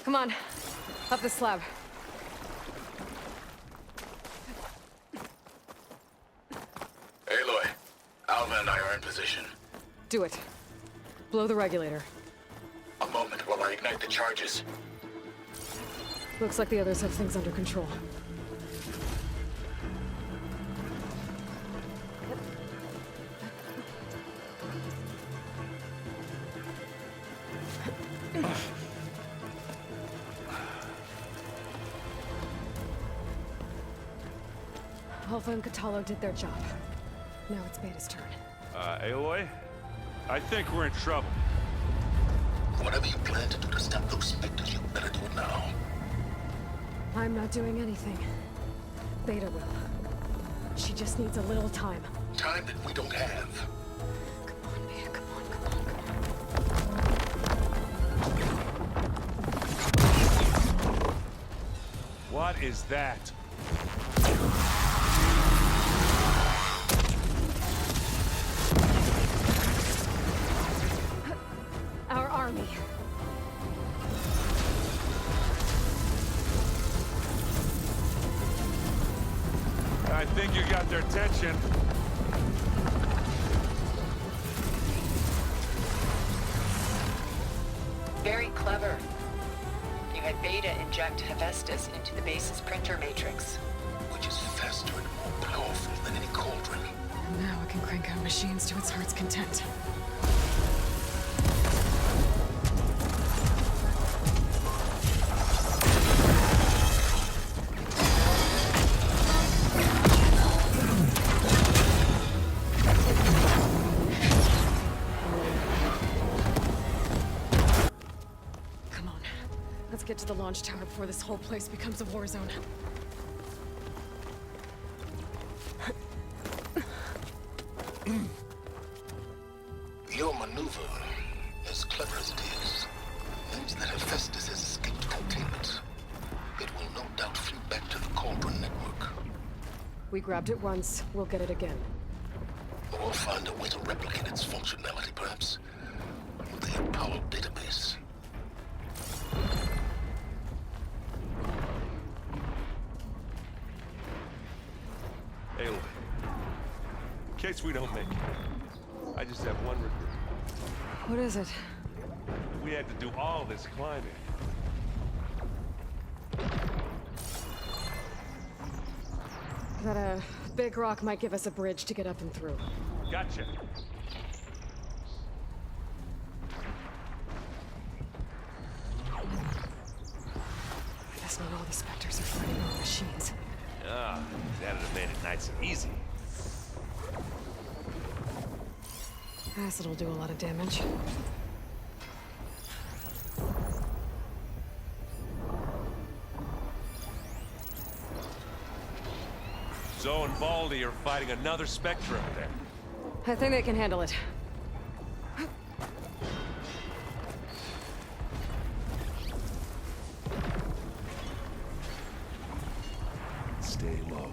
Come on, up the slab. Aloy, Alma and I are in position. Do it. Blow the regulator. A moment while I ignite the charges. Looks like the others have things under control. Alpha and Catalo did their job. Now it's Beta's turn. Aloy? I think we're in trouble. Whatever you plan to do to stop those specters, you better do it now. I'm not doing anything. Beta will. She just needs a little time. Time that we don't have. Come on, Beta, come on, come on. What is that? Our army. I think you got their attention. Very clever. You had Beta inject Hephaestus into the base's printer matrix. Which is faster and more powerful than any cauldron. Now it can crank out machines to its heart's content. Get to the launch tower before this whole place becomes a war zone. Your maneuver, as clever as it is, means that Hephaestus has escaped containment. It will no doubt flee back to the Cauldron network. We grabbed it once, we'll get it again. Or find a way to replicate its functionality, perhaps. The Apollo database. case we don't make it, I just have one regret. What is it? We had to do all this climbing. That a big rock might give us a bridge to get up and through. Gotcha. I guess not all the specters are fighting our machines. Ah, that'd have made it nice and easy. Acid'll do a lot of damage. Zoe and Baldy are fighting another Spectre up there. I think they can handle it. Stay low.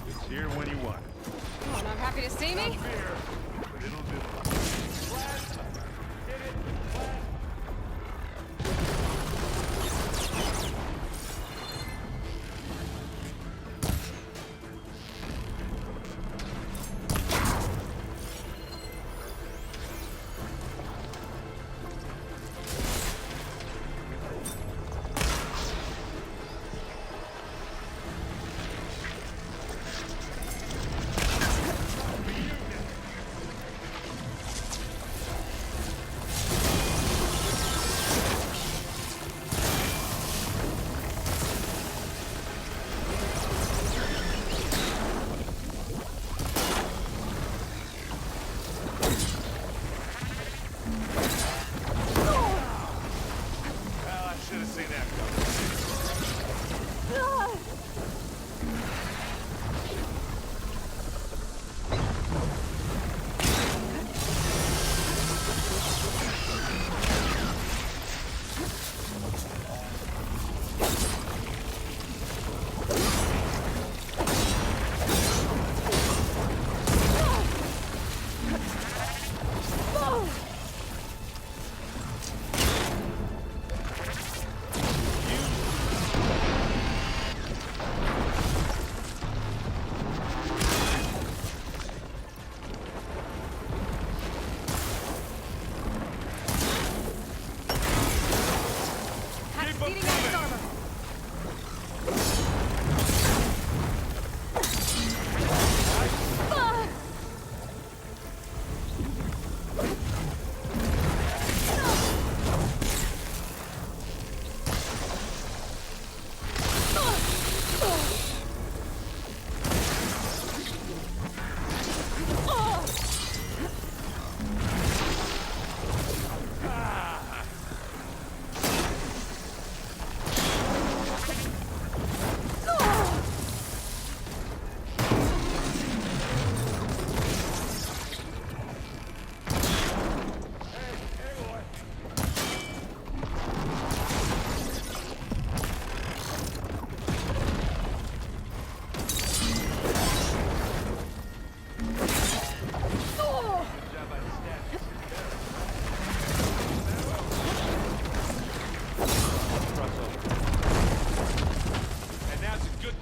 It's here when you want it. Oh, not happy to see me? But it'll do.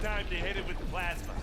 Time to hit it with plasma.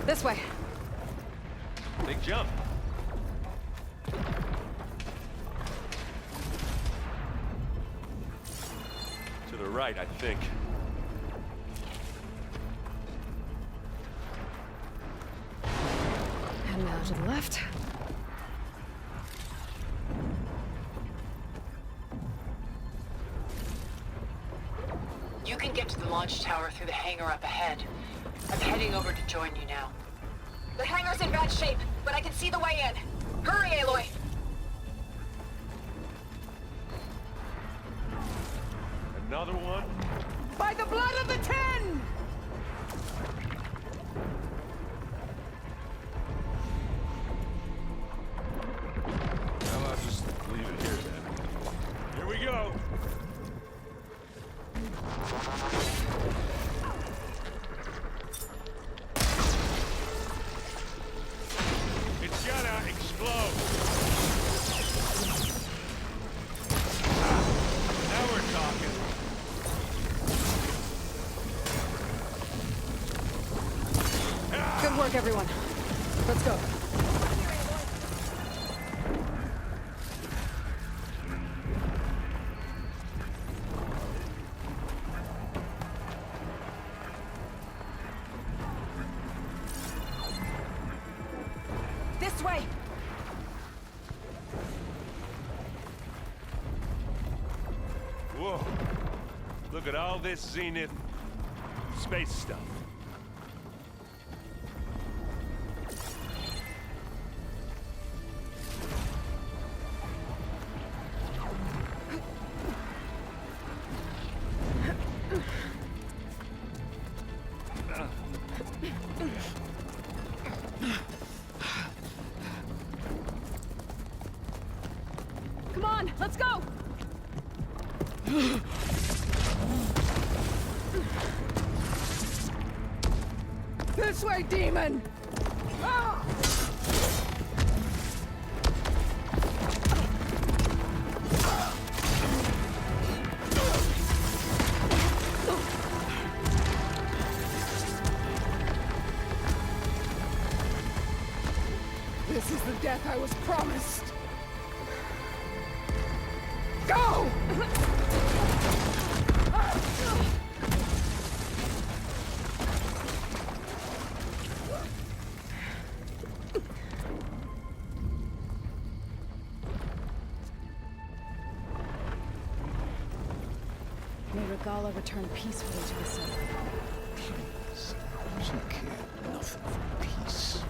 This way. Big jump. To the right, I think. And now to the left. You can get to the launch tower through the hangar up ahead. I'm heading over to join you now. The hangar's in bad shape, but I can see the way in. Hurry, Aloy! Another one? By the blood of the Ten! Well, I'll just leave it here then. Here we go! It's gonna explode! Now we're talking. Good work, everyone. Let's go. This way! Whoa. Look at all this Zenith space stuff. Come on, let's go! This way, demon! Ah! This is the death I was promised. Go! May Regala return peacefully to the sun. Please. She cared nothing for peace.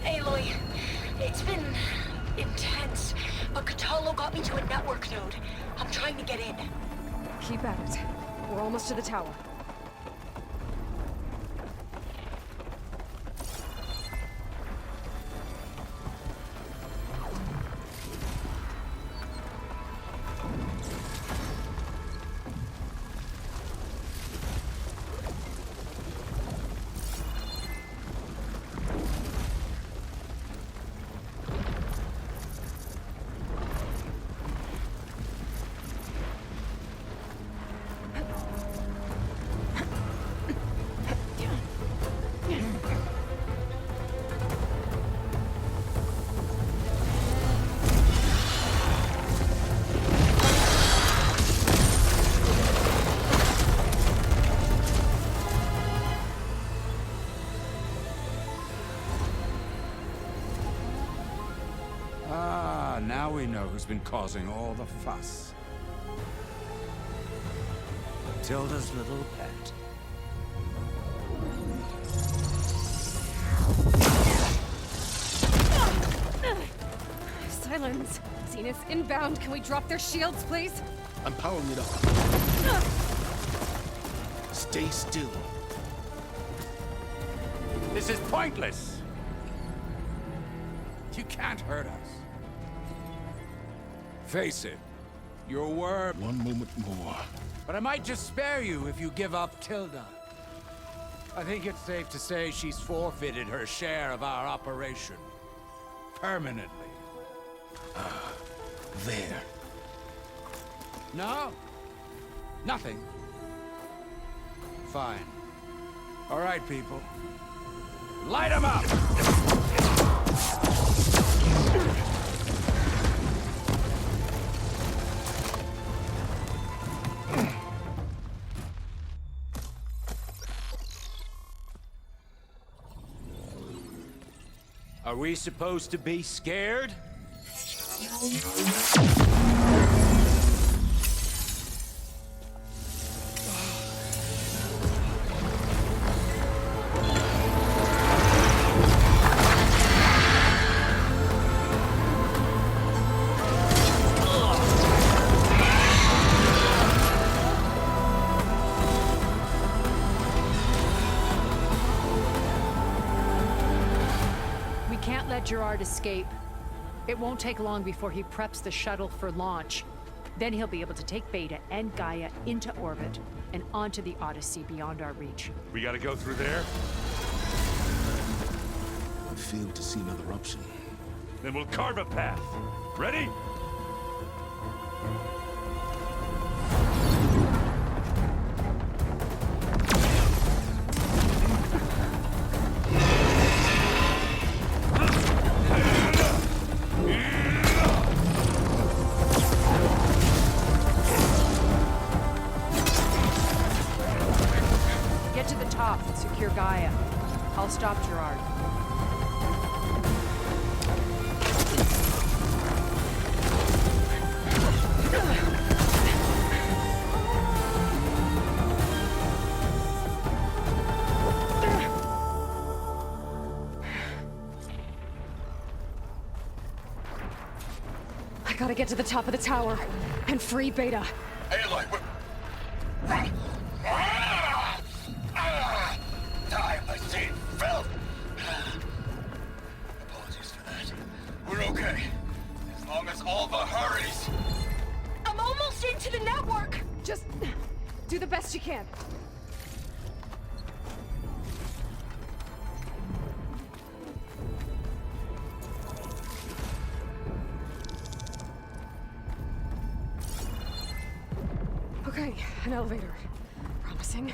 Aloy, it's been intense, but Catalo got me to a network node. I'm trying to get in. Keep at it. We're almost to the tower. Now we know who's been causing all the fuss. Matilda's little pet. Silence. Zenith's inbound. Can we drop their shields, please? I'm powering it up. Stay still. This is pointless. You can't hurt us. Face it, your word. One moment more. But I might just spare you if you give up Tilda. I think it's safe to say she's forfeited her share of our operation. Permanently. There. No? Nothing. Fine. All right, people. Light him up! Are we supposed to be scared? Gerard escape. It won't take long before he preps the shuttle for launch. Then he'll be able to take Beta and Gaia into orbit and onto the Odyssey beyond our reach. We gotta go through there? I failed to see another option. Then we'll carve a path. Ready? Secure Gaia. I'll stop Gerard. I gotta get to the top of the tower and free Beta. Aloy, run! Time machine filth! Apologies for that. We're okay. As long as Alva hurries. I'm almost into the network! Just do the best you can. Okay, an elevator. Promising.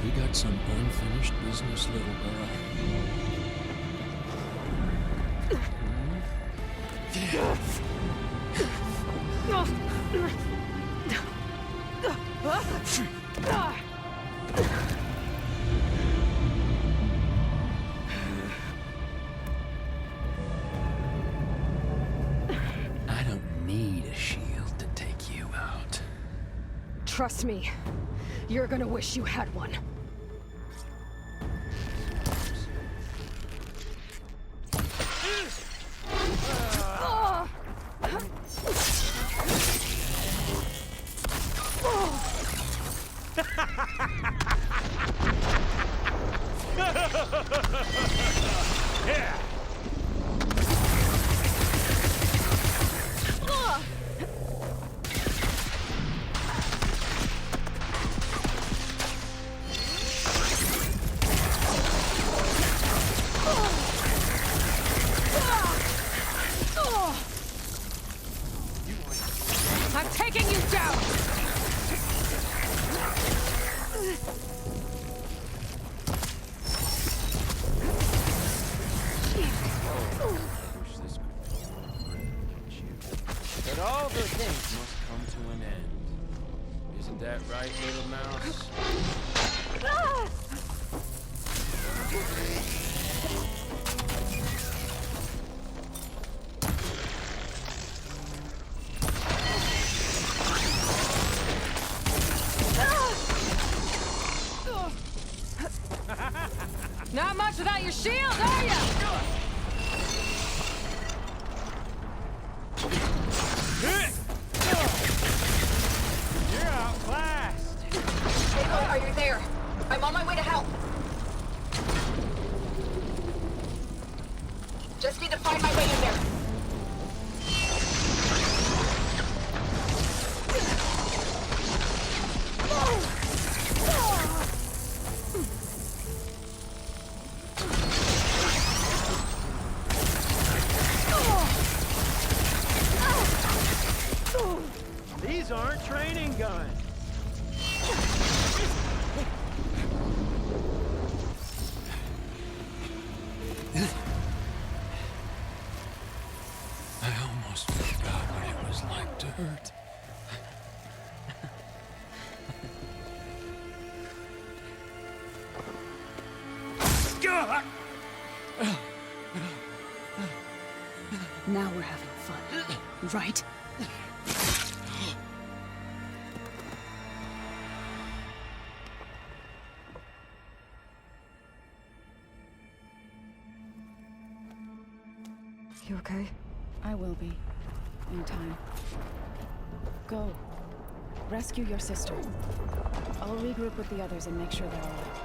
We got some unfinished business, little girl. I don't need a shield to take you out. Trust me, you're gonna wish you had one. Yeah! I'm taking you down! But all good things must come to an end. Isn't that right, little mouse? Not much without your shield, are ya? You're outclassed. Aloy, are you there? I'm on my way to help. Just need to find my way in there. gun. I almost forgot what it was like to hurt. Now we're having fun, right? You okay? I will be. In time. Go. Rescue your sister. I'll regroup with the others and make sure they're all right.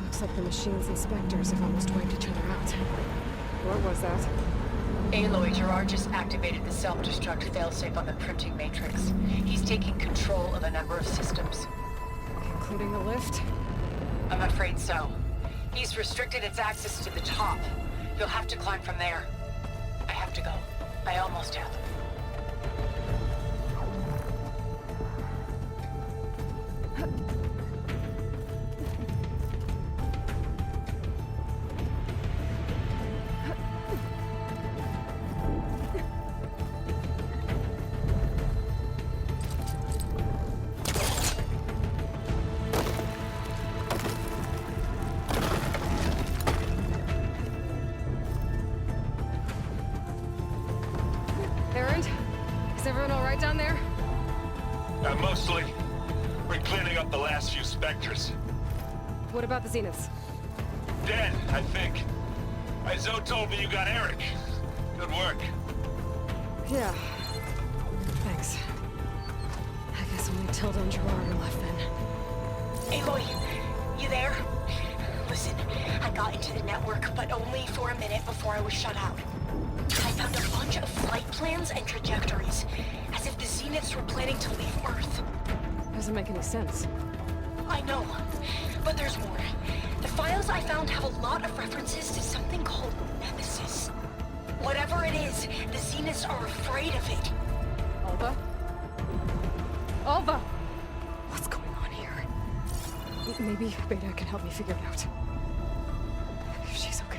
Looks like the machine's inspectors have almost wiped each other out. What was that? Aloy, Gerard just activated the self-destruct failsafe on the printing matrix. He's taking control of a number of systems. Including the lift? I'm afraid so. He's restricted its access to the top. You'll have to climb from there. I have to go. I almost have. Errand? Is everyone all right down there? Mostly. We're cleaning up the last few specters. What about the Zeniths? Dead, I think. Zoe told me you got Eric. Good work. Yeah. Thanks. I guess only Tilda and Gerard are left then. Aloy, you there? Listen, I got into the network, but only for a minute before I was shut out. I found a bunch of flight plans and trajectories, as if the Zeniths were planning to leave Earth. Doesn't make any sense. I know, but there's more. The files I found have a lot of references to something called Nemesis. Whatever it is, the Zeniths are afraid of it. Alva? Alva! What's going on here? Maybe Beta can help me figure it out. If she's okay.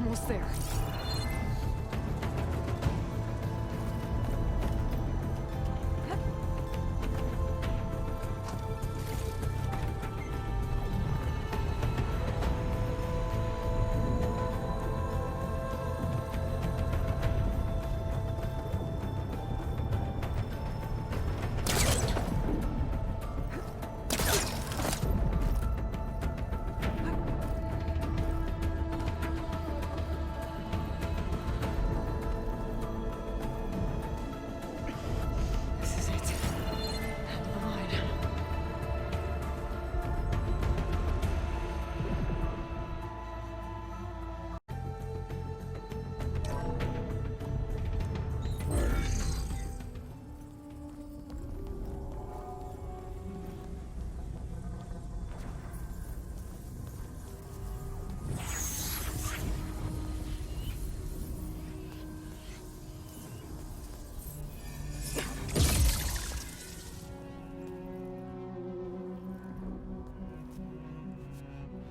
Almost there. This is it. End of the line.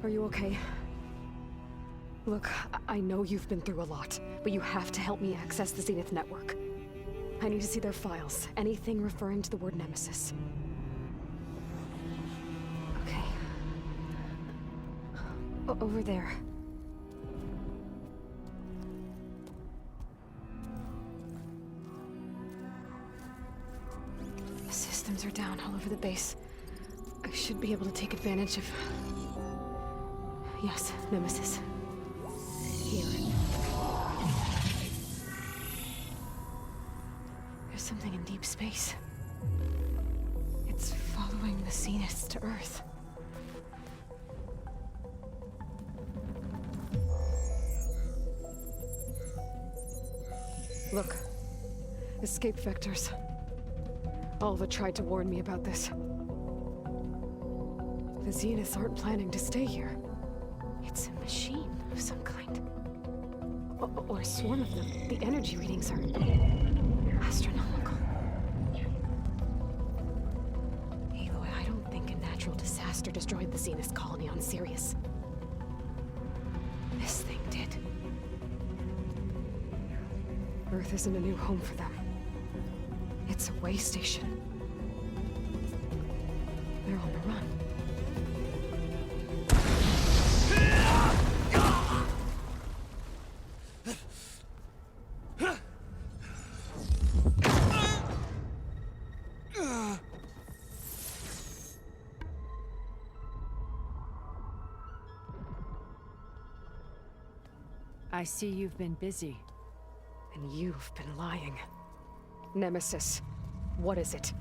Are you okay? Look, I know you've been through a lot, but you have to help me access the Zenith network. I need to see their files, anything referring to the word Nemesis. Okay. Over there. The systems are down all over the base. I should be able to take advantage of... Yes, Nemesis. Here. There's something in deep space. It's following the Zeniths to Earth. Look. Escape vectors. Alva tried to warn me about this. The Zeniths aren't planning to stay here. It's a machine of some kind. Or a swarm of them. The energy readings are... astronomical. Aloy, I don't think a natural disaster destroyed the Zenith colony on Sirius. This thing did. Earth isn't a new home for them. It's a way station. They're on the run. I see you've been busy. And you've been lying. Nemesis, what is it?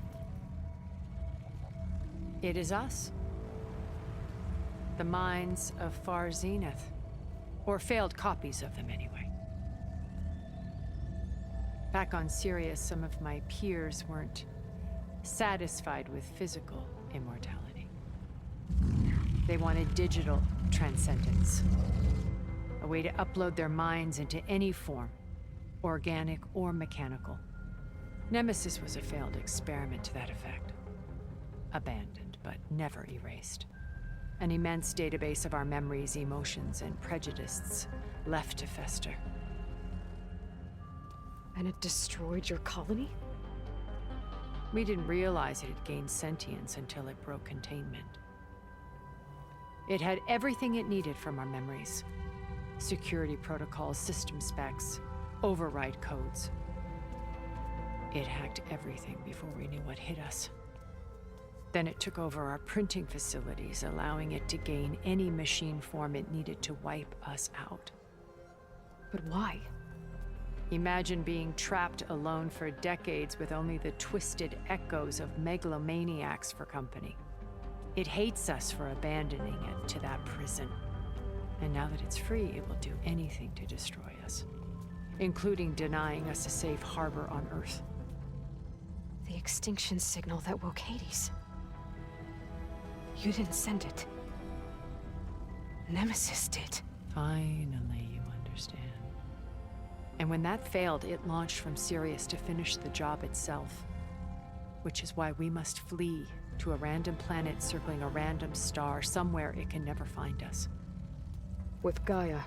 It is us. The minds of Far Zenith. Or failed copies of them, anyway. Back on Sirius, some of my peers weren't satisfied with physical immortality. They wanted digital transcendence. A way to upload their minds into any form, organic or mechanical. Nemesis was a failed experiment to that effect. Abandoned, but never erased. An immense database of our memories, emotions, and prejudices left to fester. And it destroyed your colony? We didn't realize it had gained sentience until it broke containment. It had everything it needed from our memories. Security protocols, system specs, override codes. It hacked everything before we knew what hit us. Then it took over our printing facilities, allowing it to gain any machine form it needed to wipe us out. But why? Imagine being trapped alone for decades with only the twisted echoes of megalomaniacs for company. It hates us for abandoning it to that prison. And now that it's free, it will do anything to destroy us, including denying us a safe harbor on Earth. The extinction signal that woke Hades. You didn't send it. Nemesis did. Finally, you understand. And when that failed, it launched from Sirius to finish the job itself. Which is why we must flee to a random planet circling a random star, somewhere it can never find us. With Gaia,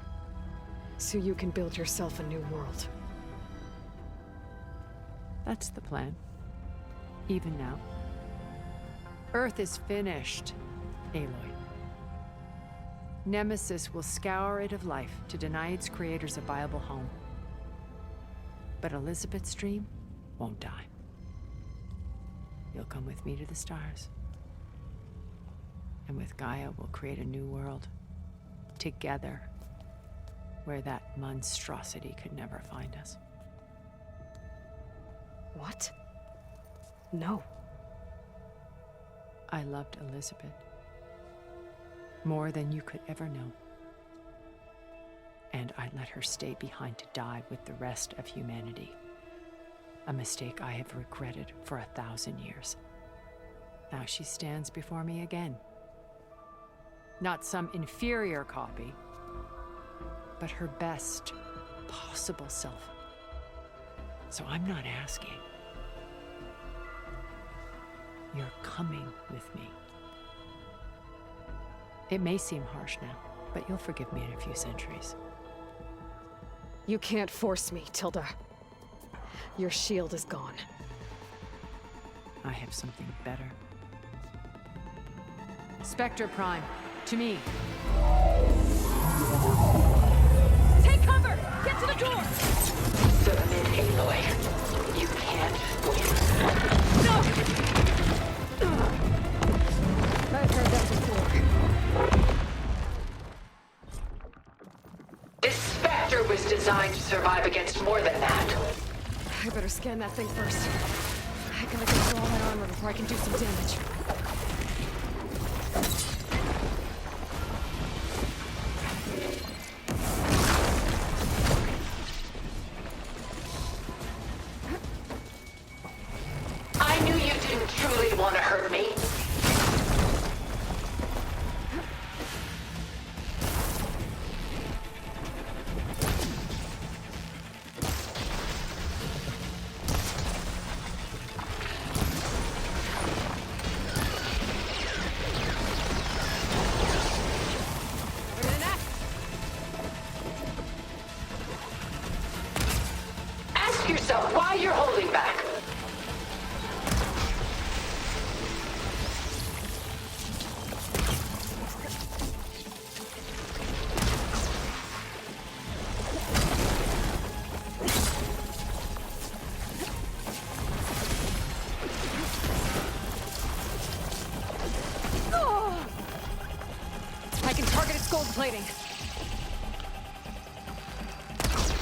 so you can build yourself a new world. That's the plan. Even now. Earth is finished, Aloy. Nemesis will scour it of life to deny its creators a viable home. But Elizabeth's dream won't die. You'll come with me to the stars. And with Gaia, we'll create a new world. Together, where that monstrosity could never find us. What? No. I loved Elizabeth. More than you could ever know. And I let her stay behind to die with the rest of humanity. A mistake I have regretted for 1,000 years. Now she stands before me again. Not some inferior copy, but her best possible self. So I'm not asking. You're coming with me. It may seem harsh now, but you'll forgive me in a few centuries. You can't force me, Tilda. Your shield is gone. I have something better. Spectre Prime, to me. Take cover! Get to the door! Submit, Aloy. You can't win. No! I've heard that before. This Spectre was designed to survive against more than that. I better scan that thing first. I gotta get through all that armor before I can do some damage. I knew you didn't truly want to hurt me. Ask yourself why you're holding back. I can target its gold plating.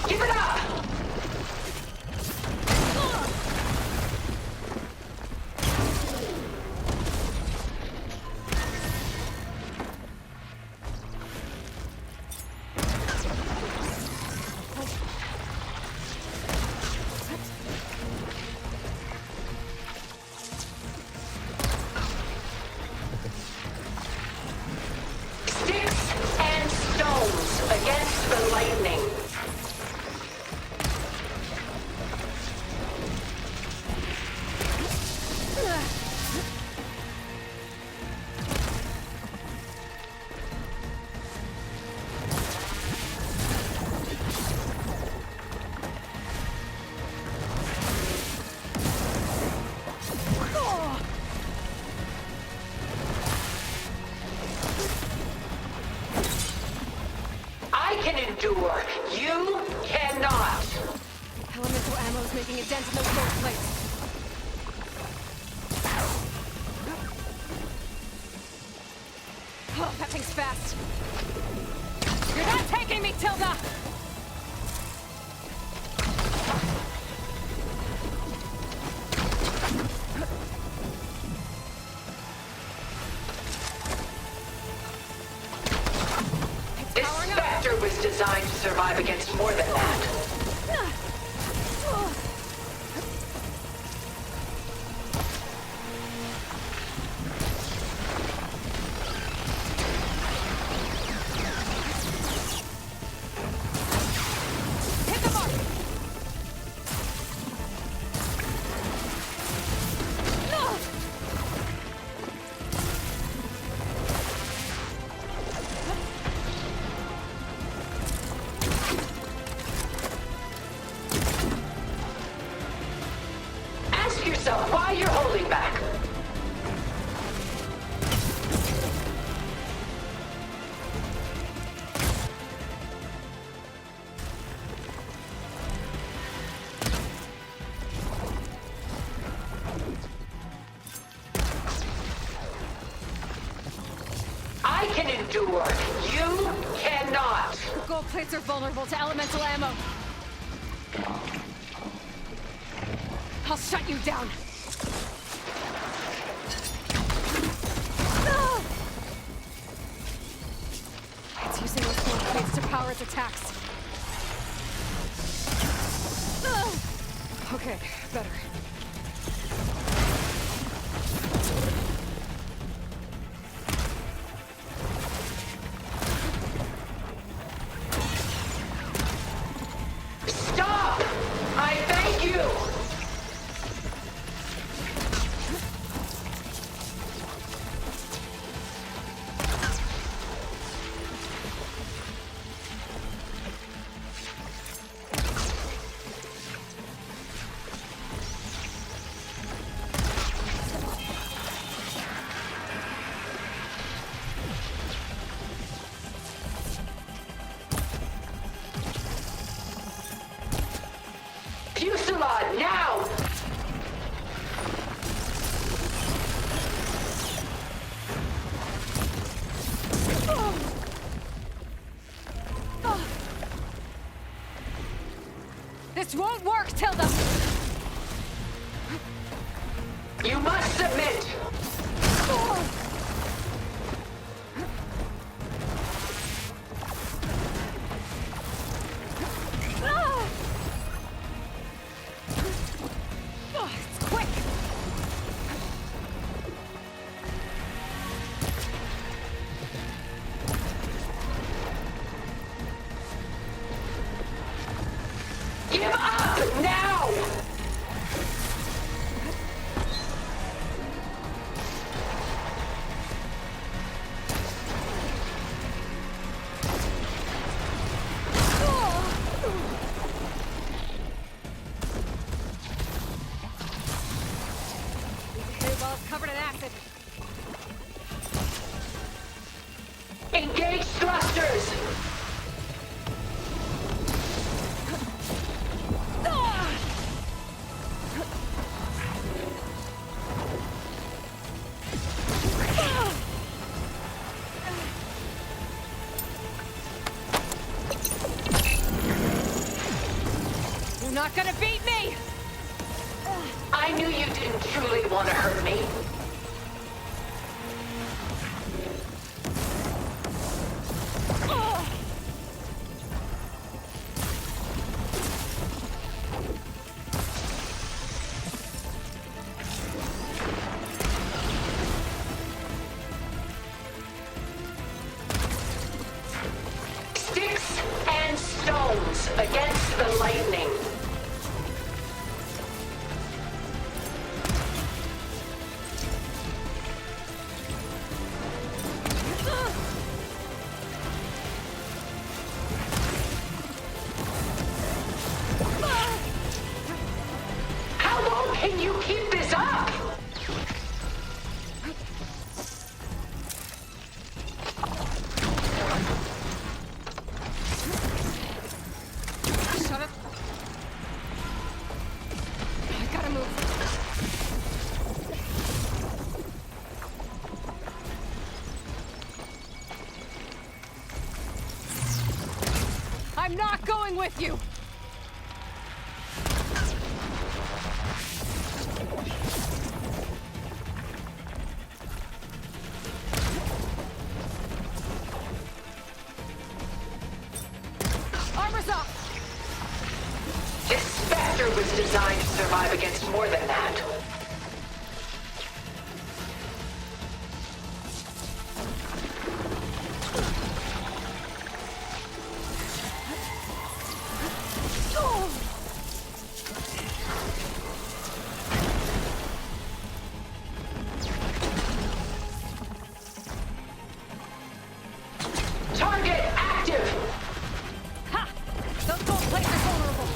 Give it up! Sticks and stones against the lightning. I can endure. You cannot. Elemental ammo's making a dent in those gold plates. Oh, that thing's fast. You're not taking me, Tilda! This Spectre was designed to survive against more than that. Hit the mark! Ask yourself why you're holding back. I can endure. You cannot. Gold plates are vulnerable to elemental ammo. I'll shut you down. It's using those gold plates to power its attacks. Okay, better. Stop! I beg you! This won't work, Tilda! You must submit! It's quick! Give up now! Covered in acid. Engage thrusters! You're not gonna beat me! I knew you didn't truly want to hurt me. Sticks and stones against the lightning. How long can you keep this up? Shut up. I gotta move. I'm not going with you! Armor's up! This Spectre was designed to survive against more than that. Target active! Ha! Those gold plates are vulnerable.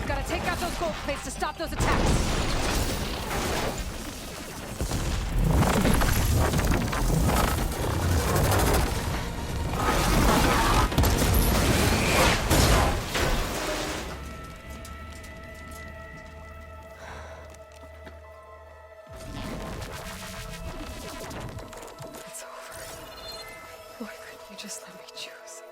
Gotta take out those gold plates to stop those attacks. It's over. Why couldn't you just let me choose?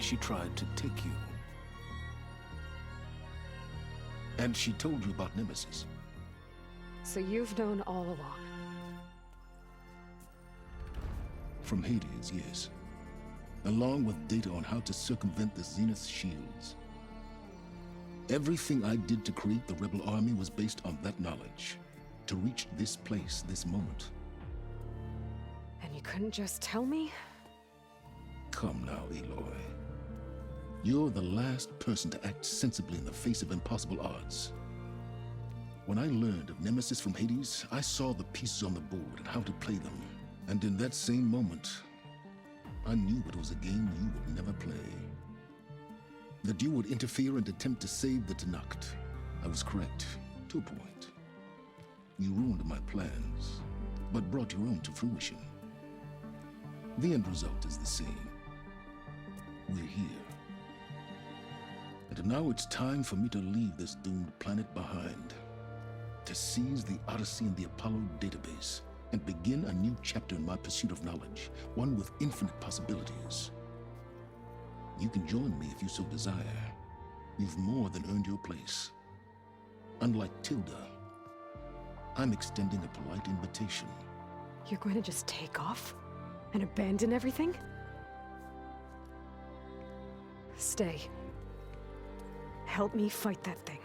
She tried to take you. And she told you about Nemesis. So you've known all along. From Hades, yes. Along with data on how to circumvent the Zenith's shields. Everything I did to create the Rebel Army was based on that knowledge. To reach this place, this moment. And you couldn't just tell me? Come now, Aloy. You're the last person to act sensibly in the face of impossible odds. When I learned of Nemesis from Hades, I saw the pieces on the board and how to play them. And in that same moment, I knew it was a game you would never play. That you would interfere and attempt to save the Tenakth. I was correct, to a point. You ruined my plans, but brought your own to fruition. The end result is the same. We're here. And now it's time for me to leave this doomed planet behind. To seize the Odyssey and the Apollo database, and begin a new chapter in my pursuit of knowledge, one with infinite possibilities. You can join me if you so desire. You've more than earned your place. Unlike Tilda, I'm extending a polite invitation. You're going to just take off? And abandon everything? Stay. Help me fight that thing.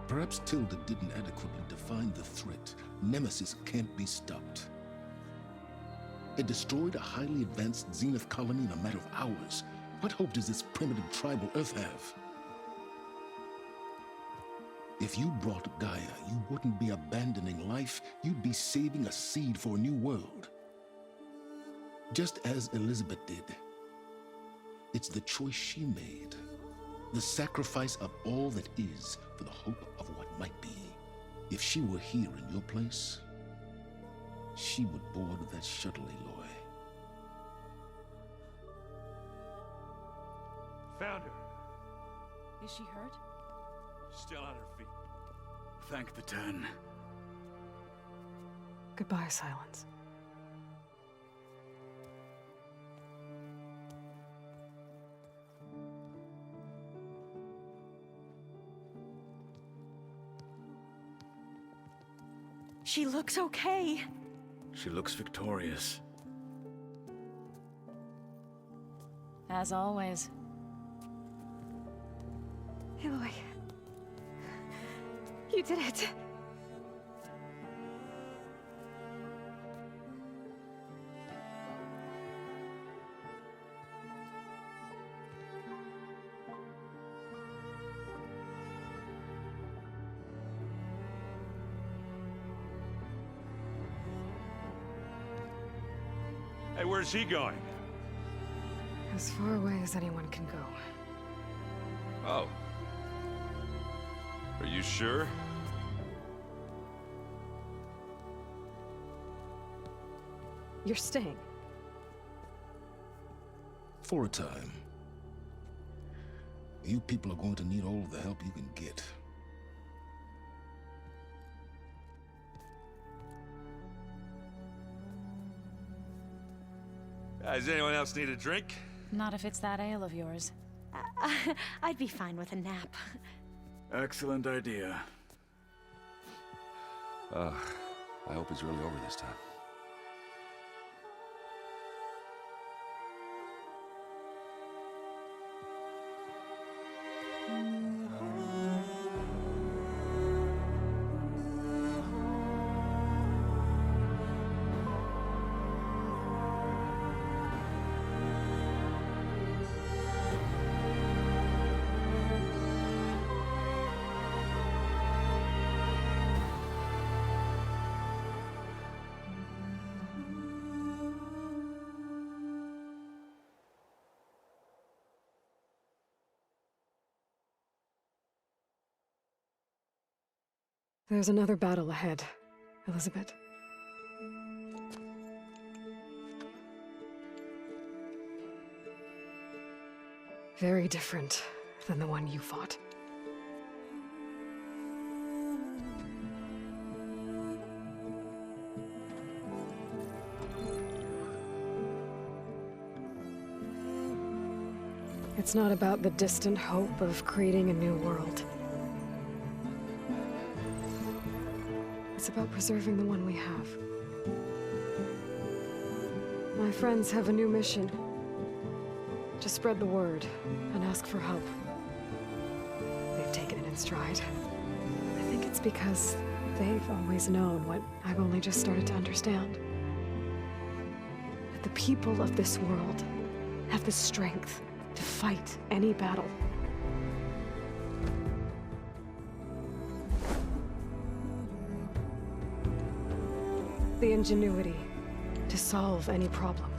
Perhaps Tilda didn't adequately define the threat. Nemesis can't be stopped. It destroyed a highly advanced Zenith colony in a matter of hours. What hope does this primitive tribal Earth have? If you brought Gaia, you wouldn't be abandoning life, you'd be saving a seed for a new world. Just as Elizabeth did. It's the choice she made. The sacrifice of all that is for the hope of what might be. If she were here in your place, she would board that shuttle, Aloy. Found her. Is she hurt? Still on her feet. Thank the Ten. Goodbye, Silence. She looks okay. She looks victorious. As always. Aloy. You did it. Hey, where's he going? As far away as anyone can go. Oh. Are you sure? You're staying. For a time. You people are going to need all of the help you can get. Does anyone else need a drink? Not if it's that ale of yours. I'd be fine with a nap. Excellent idea. I hope it's really over this time. There's another battle ahead, Elizabeth. Very different than the one you fought. It's not about the distant hope of creating a new world. It's about preserving the one we have. My friends have a new mission. To spread the word and ask for help. They've taken it in stride. I think it's because they've always known what I've only just started to understand. That the people of this world have the strength to fight any battle. The ingenuity to solve any problem.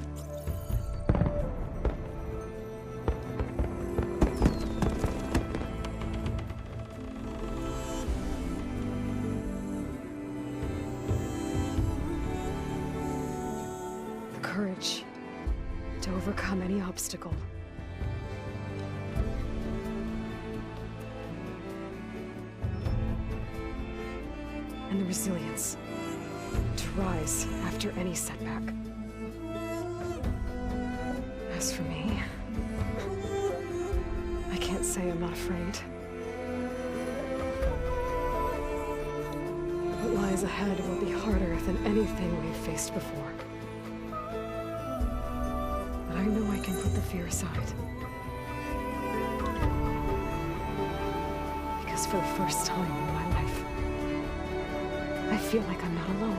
The courage to overcome any obstacle. And the resilience to rise after any setback. As for me, I can't say I'm not afraid. What lies ahead will be harder than anything we've faced before. But I know I can put the fear aside. Because for the first time in my life, I feel like I'm not alone.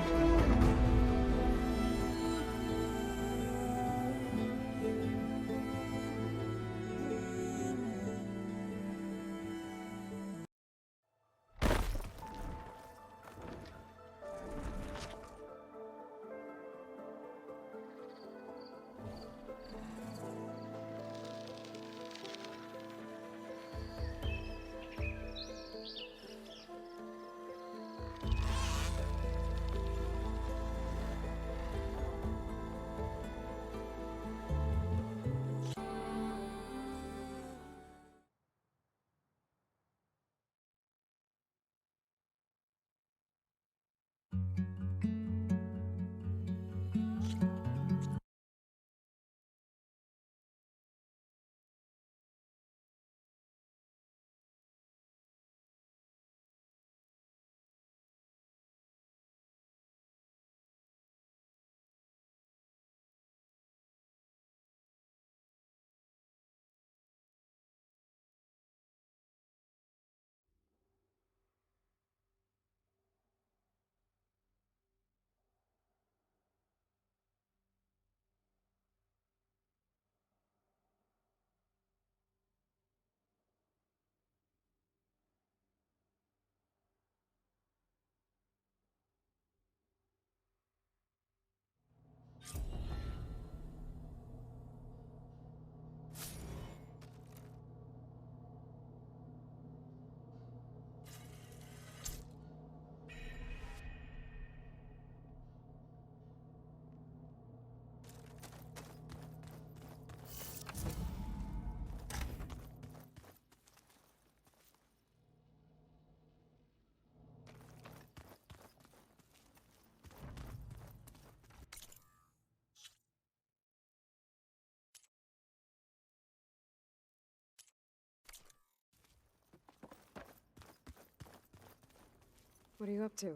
What are you up to?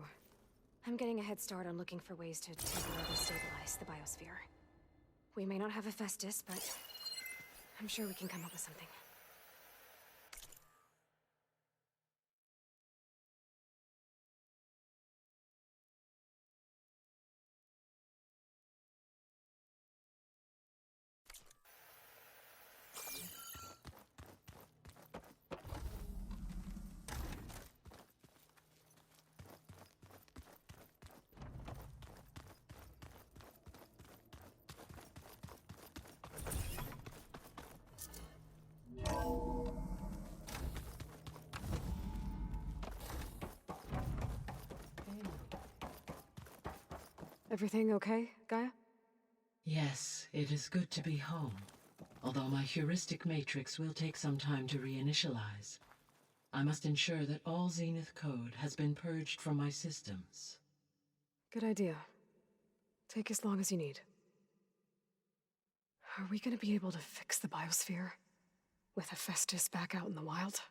I'm getting a head start on looking for ways to temporarily stabilize the biosphere. We may not have Hephaestus, but I'm sure we can come up with something. Everything okay, Gaia? Yes, it is good to be home. Although my heuristic matrix will take some time to reinitialize. I must ensure that all Zenith code has been purged from my systems. Good idea. Take as long as you need. Are we gonna be able to fix the biosphere? With Hephaestus back out in the wild?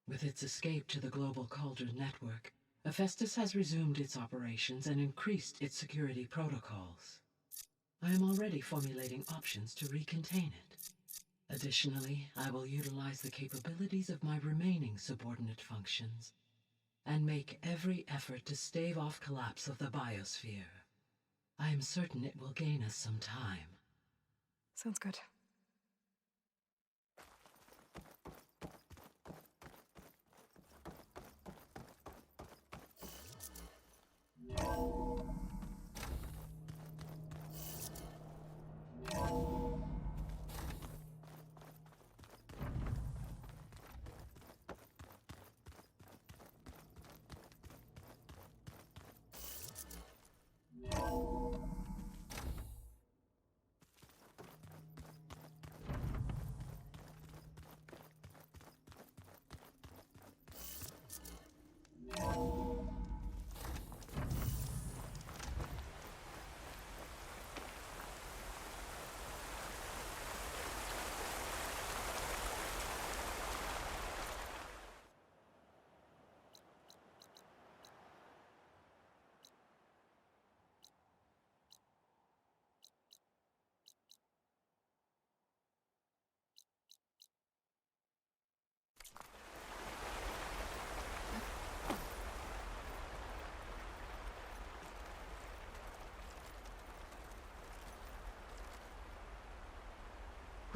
With its escape to the global Cauldron network, Hephaestus has resumed its operations and increased its security protocols. I am already formulating options to recontain it. Additionally, I will utilize the capabilities of my remaining subordinate functions and make every effort to stave off collapse of the biosphere. I am certain it will gain us some time. Sounds good.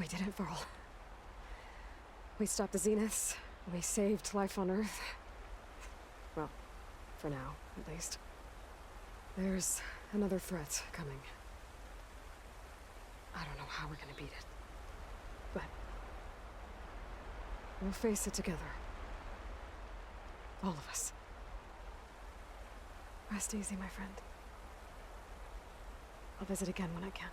We did it, Varl. We stopped the Zeniths. We saved life on Earth. Well, for now, at least. There's another threat coming. I don't know how we're gonna beat it. But we'll face it together. All of us. Rest easy, my friend. I'll visit again when I can.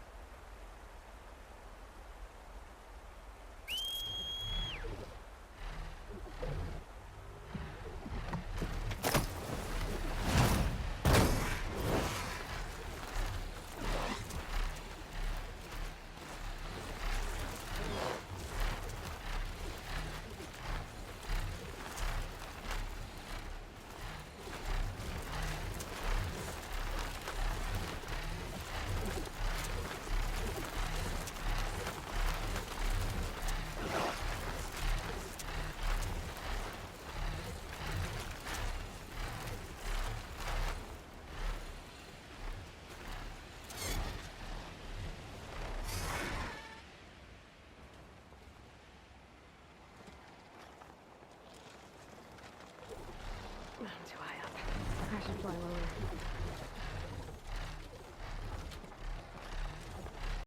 I'm too high up. I should fly lower.